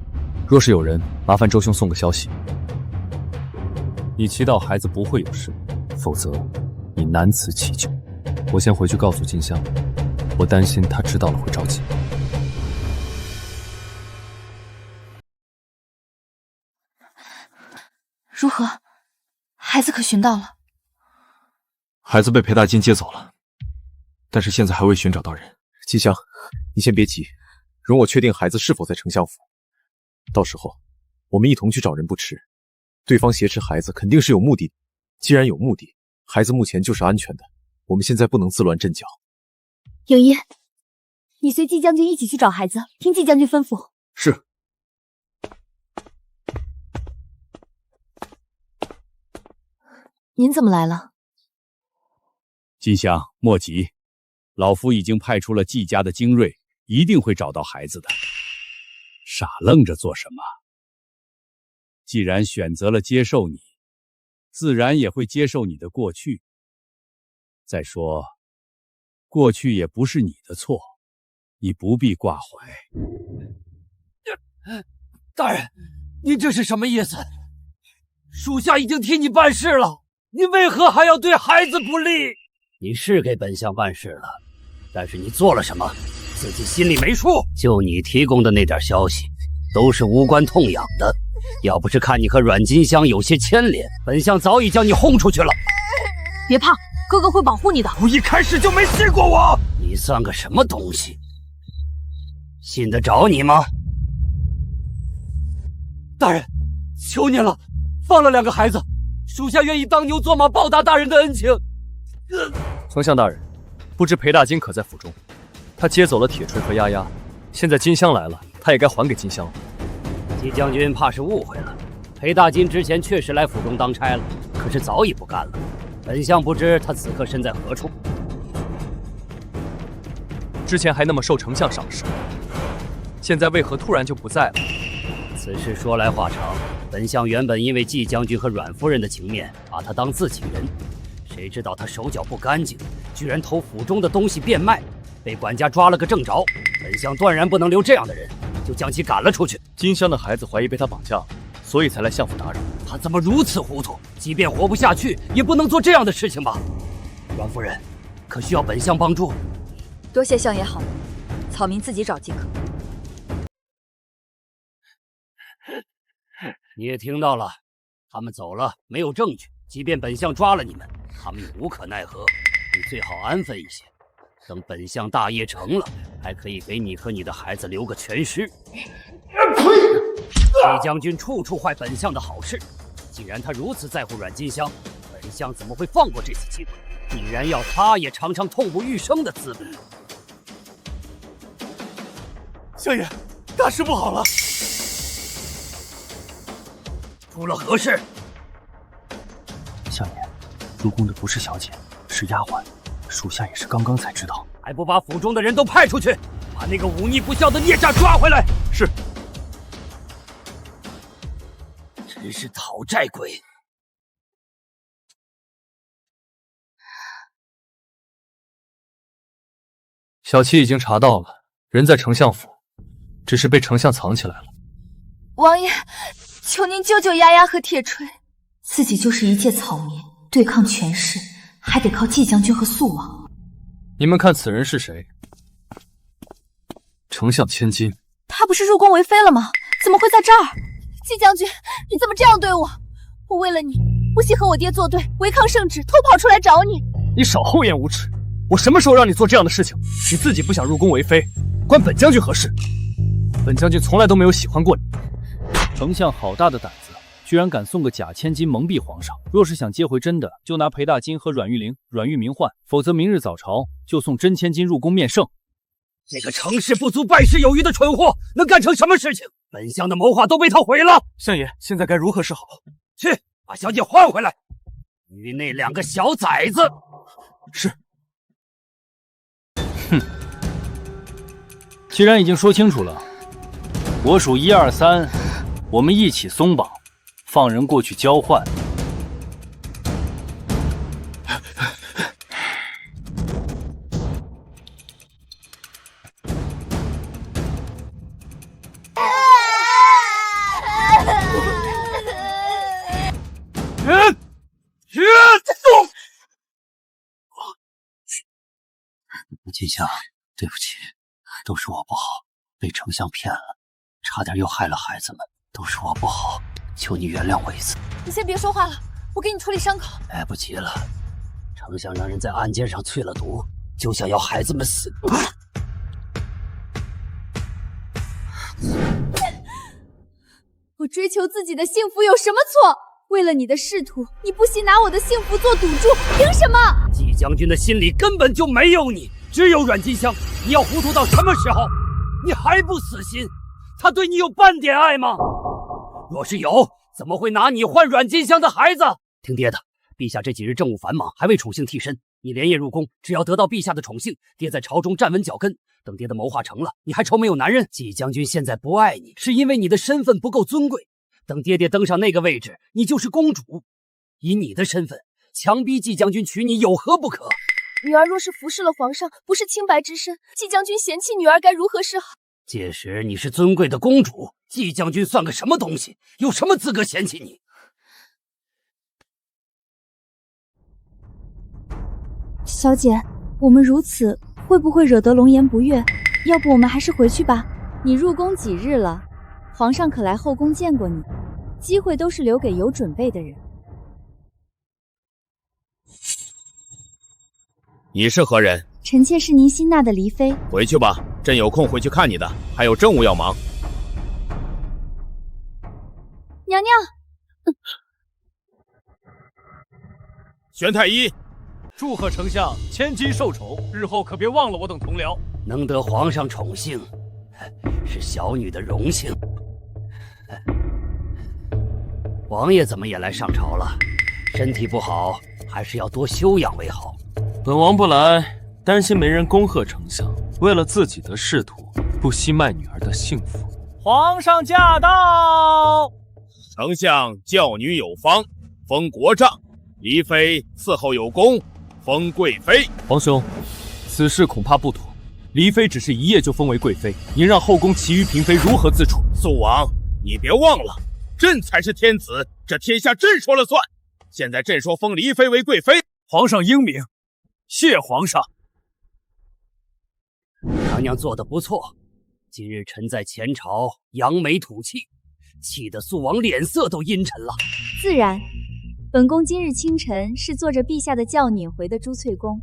若是有人，麻烦周兄送个消息。你祈祷孩子不会有事，否则你难辞其咎。我先回去告诉金香，我担心她知道了会着急。如何？孩子可寻到了？孩子被裴大金接走了，但是现在还未寻找到人。金香，你先别急，容我确定孩子是否在丞相府。到时候我们一同去找人不迟。对方挟持孩子肯定是有目的的，既然有目的，孩子目前就是安全的。我们现在不能自乱阵脚。影一，你随季将军一起去找孩子，听季将军吩咐。是。您怎么来了？金香，莫急，老夫已经派出了季家的精锐，一定会找到孩子的。傻愣着做什么？既然选择了接受你，自然也会接受你的过去。再说，过去也不是你的错，你不必挂怀。大人，您这是什么意思？属下已经替你办事了，你为何还要对孩子不利？你是给本相办事了，但是你做了什么，自己心里没数。就你提供的那点消息，都是无关痛痒的。要不是看你和阮金香有些牵连，本相早已将你轰出去了。别怕，哥哥会保护你的。我一开始就没信过我。你算个什么东西？信得着你吗？大人，求您了，放了2个孩子，属下愿意当牛做马报答大人的恩情。丞相大人，不知裴大金可在府中？他接走了铁锤和丫丫，现在金香来了，他也该还给金香了。季将军怕是误会了，裴大金之前确实来府中当差了，可是早已不干了。本相不知他此刻身在何处。之前还那么受丞相赏识，现在为何突然就不在了？此事说来话长，本相原本因为季将军和阮夫人的情面，把他当自己人，谁知道他手脚不干净，居然偷府中的东西变卖，被管家抓了个正着。本相断然不能留这样的人，就将其赶了出去。金香的孩子怀疑被他绑架了，所以才来相府打扰。他怎么如此糊涂？即便活不下去，也不能做这样的事情吧？阮夫人，可需要本相帮助？多谢相爷好意，草民自己找即可。你也听到了，他们走了，没有证据，即便本相抓了你们，他们也无可奈何。你最好安分一些，等本相大业成了，还可以给你和你的孩子留个全尸。季将军处处坏本相的好事，既然他如此在乎阮金香，本相怎么会放过这次机会？必然要他也尝尝痛不欲生的滋味。相爷，大事不好了！出了何事？相爷，入宫的不是小姐，是丫鬟，属下也是刚刚才知道。还不把府中的人都派出去，把那个忤逆不孝的孽障抓回来！是。真是讨债鬼！小七已经查到了，人在丞相府，只是被丞相藏起来了。王爷，求您救救丫丫和铁锤。自己就是一介草民，对抗权势，还得靠季将军和肃王。你们看此人是谁？丞相千金。他不是入宫为妃了吗？怎么会在这儿？季将军，你怎么这样对我？我为了你，不惜和我爹作对，违抗圣旨，偷跑出来找你。你少厚颜无耻！我什么时候让你做这样的事情？你自己不想入宫为妃，关本将军何事？本将军从来都没有喜欢过你。丞相好大的胆子，居然敢送个假千金蒙蔽皇上。若是想接回真的，就拿裴大金和阮玉玲、阮玉明换，否则明日早朝就送真千金入宫面圣。这个成事不足败事有余的蠢货，能干成什么事情？本相的谋划都被他毁了。相爷，现在该如何是好？去把小姐换回来，与那2个小崽子。是。哼，既然已经说清楚了，我数1、2、3，我们一起松绑，放人过去交换。金香，对不起，都是我不好，被丞相骗了，差点又害了孩子们，都是我不好，求你原谅我一次。你先别说话了，我给你处理伤口。来不及了，丞相让人在案件上淬了毒，就想要孩子们死。我追求自己的幸福有什么错？为了你的仕途，你不惜拿我的幸福做赌注，凭什么？季将军的心里根本就没有你，只有阮金香。你要糊涂到什么时候？你还不死心？他对你有半点爱吗？若是有，怎么会拿你换阮金香的孩子？听爹的，陛下这几日政务繁忙，还未宠幸替身。你连夜入宫，只要得到陛下的宠幸，爹在朝中站稳脚跟。等爹的谋划成了，你还愁没有男人？季将军现在不爱你，是因为你的身份不够尊贵。等爹爹登上那个位置，你就是公主。以你的身份，强逼季将军娶你有何不可？女儿若是服侍了皇上，不是清白之身，季将军嫌弃女儿该如何是好？届时你是尊贵的公主，季将军算个什么东西？有什么资格嫌弃你？小姐，我们如此会不会惹得龙颜不悦？要不我们还是回去吧。你入宫几日了？皇上可来后宫见过你，机会都是留给有准备的人。你是何人？臣妾是您新纳的黎妃。回去吧，朕有空回去看你的，还有政务要忙。娘娘，玄太医，祝贺丞相千金受宠，日后可别忘了我等同僚。能得皇上宠幸，是小女的荣幸。王爷怎么也来上朝了？身体不好，还是要多休养为好。本王不来，担心没人恭贺丞相，为了自己的仕途，不惜卖女儿的幸福。皇上驾到！丞相教女有方，封国丈；黎妃伺候有功，封贵妃。皇兄，此事恐怕不妥。黎妃只是一夜就封为贵妃，您让后宫其余嫔妃如何自处？肃王，你别忘了，朕才是天子，这天下朕说了算。现在朕说封黎妃为贵妃，皇上英明，谢皇上。娘娘做得不错，今日臣在前朝扬眉吐气，气得肃王脸色都阴沉了。自然，本宫今日清晨是坐着陛下的轿撵回的朱翠宫，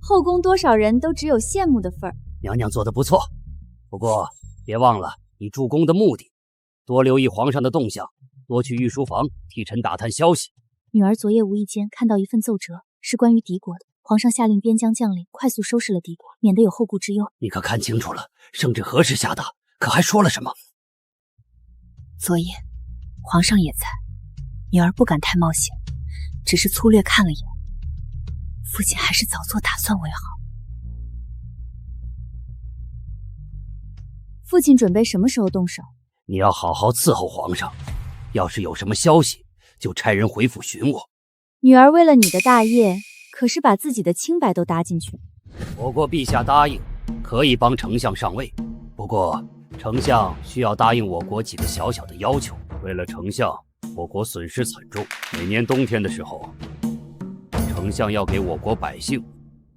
后宫多少人都只有羡慕的份儿。娘娘做得不错，不过别忘了你助攻的目的，多留意皇上的动向，多去御书房替臣打探消息。女儿昨夜无意间看到一份奏折，是关于敌国的。皇上下令边疆将领快速收拾了敌国，免得有后顾之忧。你可看清楚了，圣旨何时下达？可还说了什么？昨夜皇上也在，女儿不敢太冒险，只是粗略看了眼。父亲还是早做打算为好。父亲准备什么时候动手？你要好好伺候皇上，要是有什么消息，就差人回府寻我。女儿为了你的大业，可是把自己的清白都搭进去。不过陛下答应，可以帮丞相上位。不过丞相需要答应我国几个小小的要求。为了丞相，我国损失惨重。每年冬天的时候，丞相要给我国百姓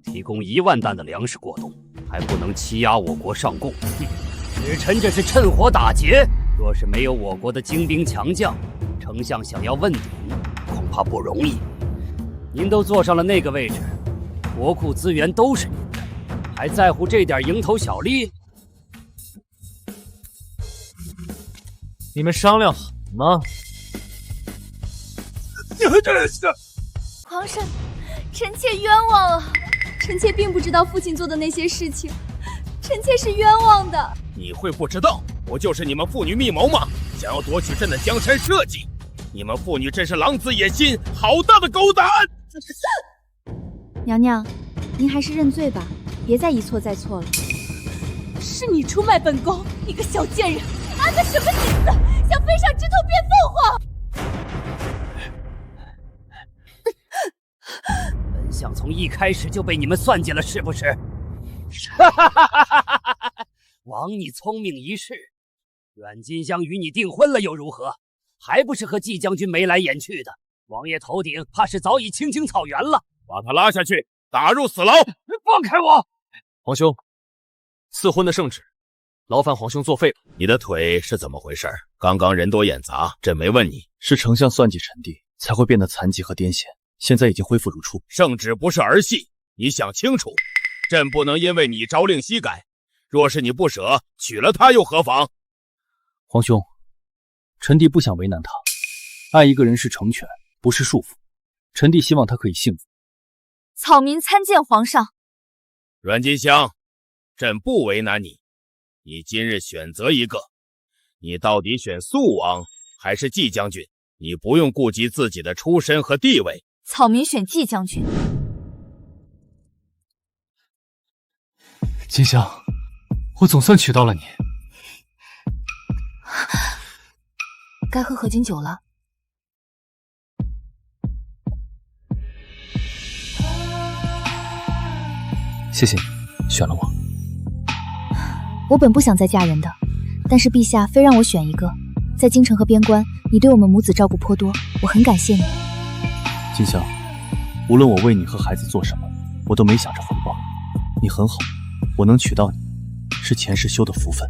提供1万担的粮食过冬，还不能欺压我国上贡。使臣这是趁火打劫。若是没有我国的精兵强将，丞相想要问鼎，恐怕不容易。您都坐上了那个位置，国库资源都是您的，还在乎这点蝇头小利？你们商量好吗？皇上，臣妾冤枉了，臣妾并不知道父亲做的那些事情，臣妾是冤枉的。你会不知道，不就是你们父女密谋吗？想要夺取朕的江山社稷，你们父女真是狼子野心，好大的狗胆！娘娘，您还是认罪吧，别再一错再错了。是你出卖本宫，你个小贱人，安的什么心思，想飞上枝头变凤凰？本相从一开始就被你们算计了，是不是？枉你聪明一世，阮金香与你订婚了又如何？还不是和季将军眉来眼去的？王爷头顶怕是早已青青草原了。把他拉下去，打入死牢。放开我！皇兄，赐婚的圣旨，劳烦皇兄作废了。你的腿是怎么回事？刚刚人多眼杂，朕没问你。是丞相算计臣弟，才会变得残疾和癫痫，现在已经恢复如初。圣旨不是儿戏，你想清楚，朕不能因为你朝令夕改。若是你不舍，娶了她又何妨？皇兄，臣弟不想为难他，爱一个人是成全，不是束缚。臣弟希望他可以幸福。草民参见皇上。阮金香，朕不为难你，你今日选择一个，你到底选肃王还是季将军？你不用顾及自己的出身和地位。草民选季将军。金香，我总算娶到了你。该喝合卺酒了。谢谢你选了我。我本不想再嫁人的，但是陛下非让我选一个。在京城和边关，你对我们母子照顾颇多，我很感谢你。金香，无论我为你和孩子做什么，我都没想着回报。你很好，我能娶到你，是前世修的福分。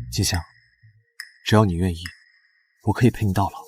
金香，只要你愿意，我可以陪你到老。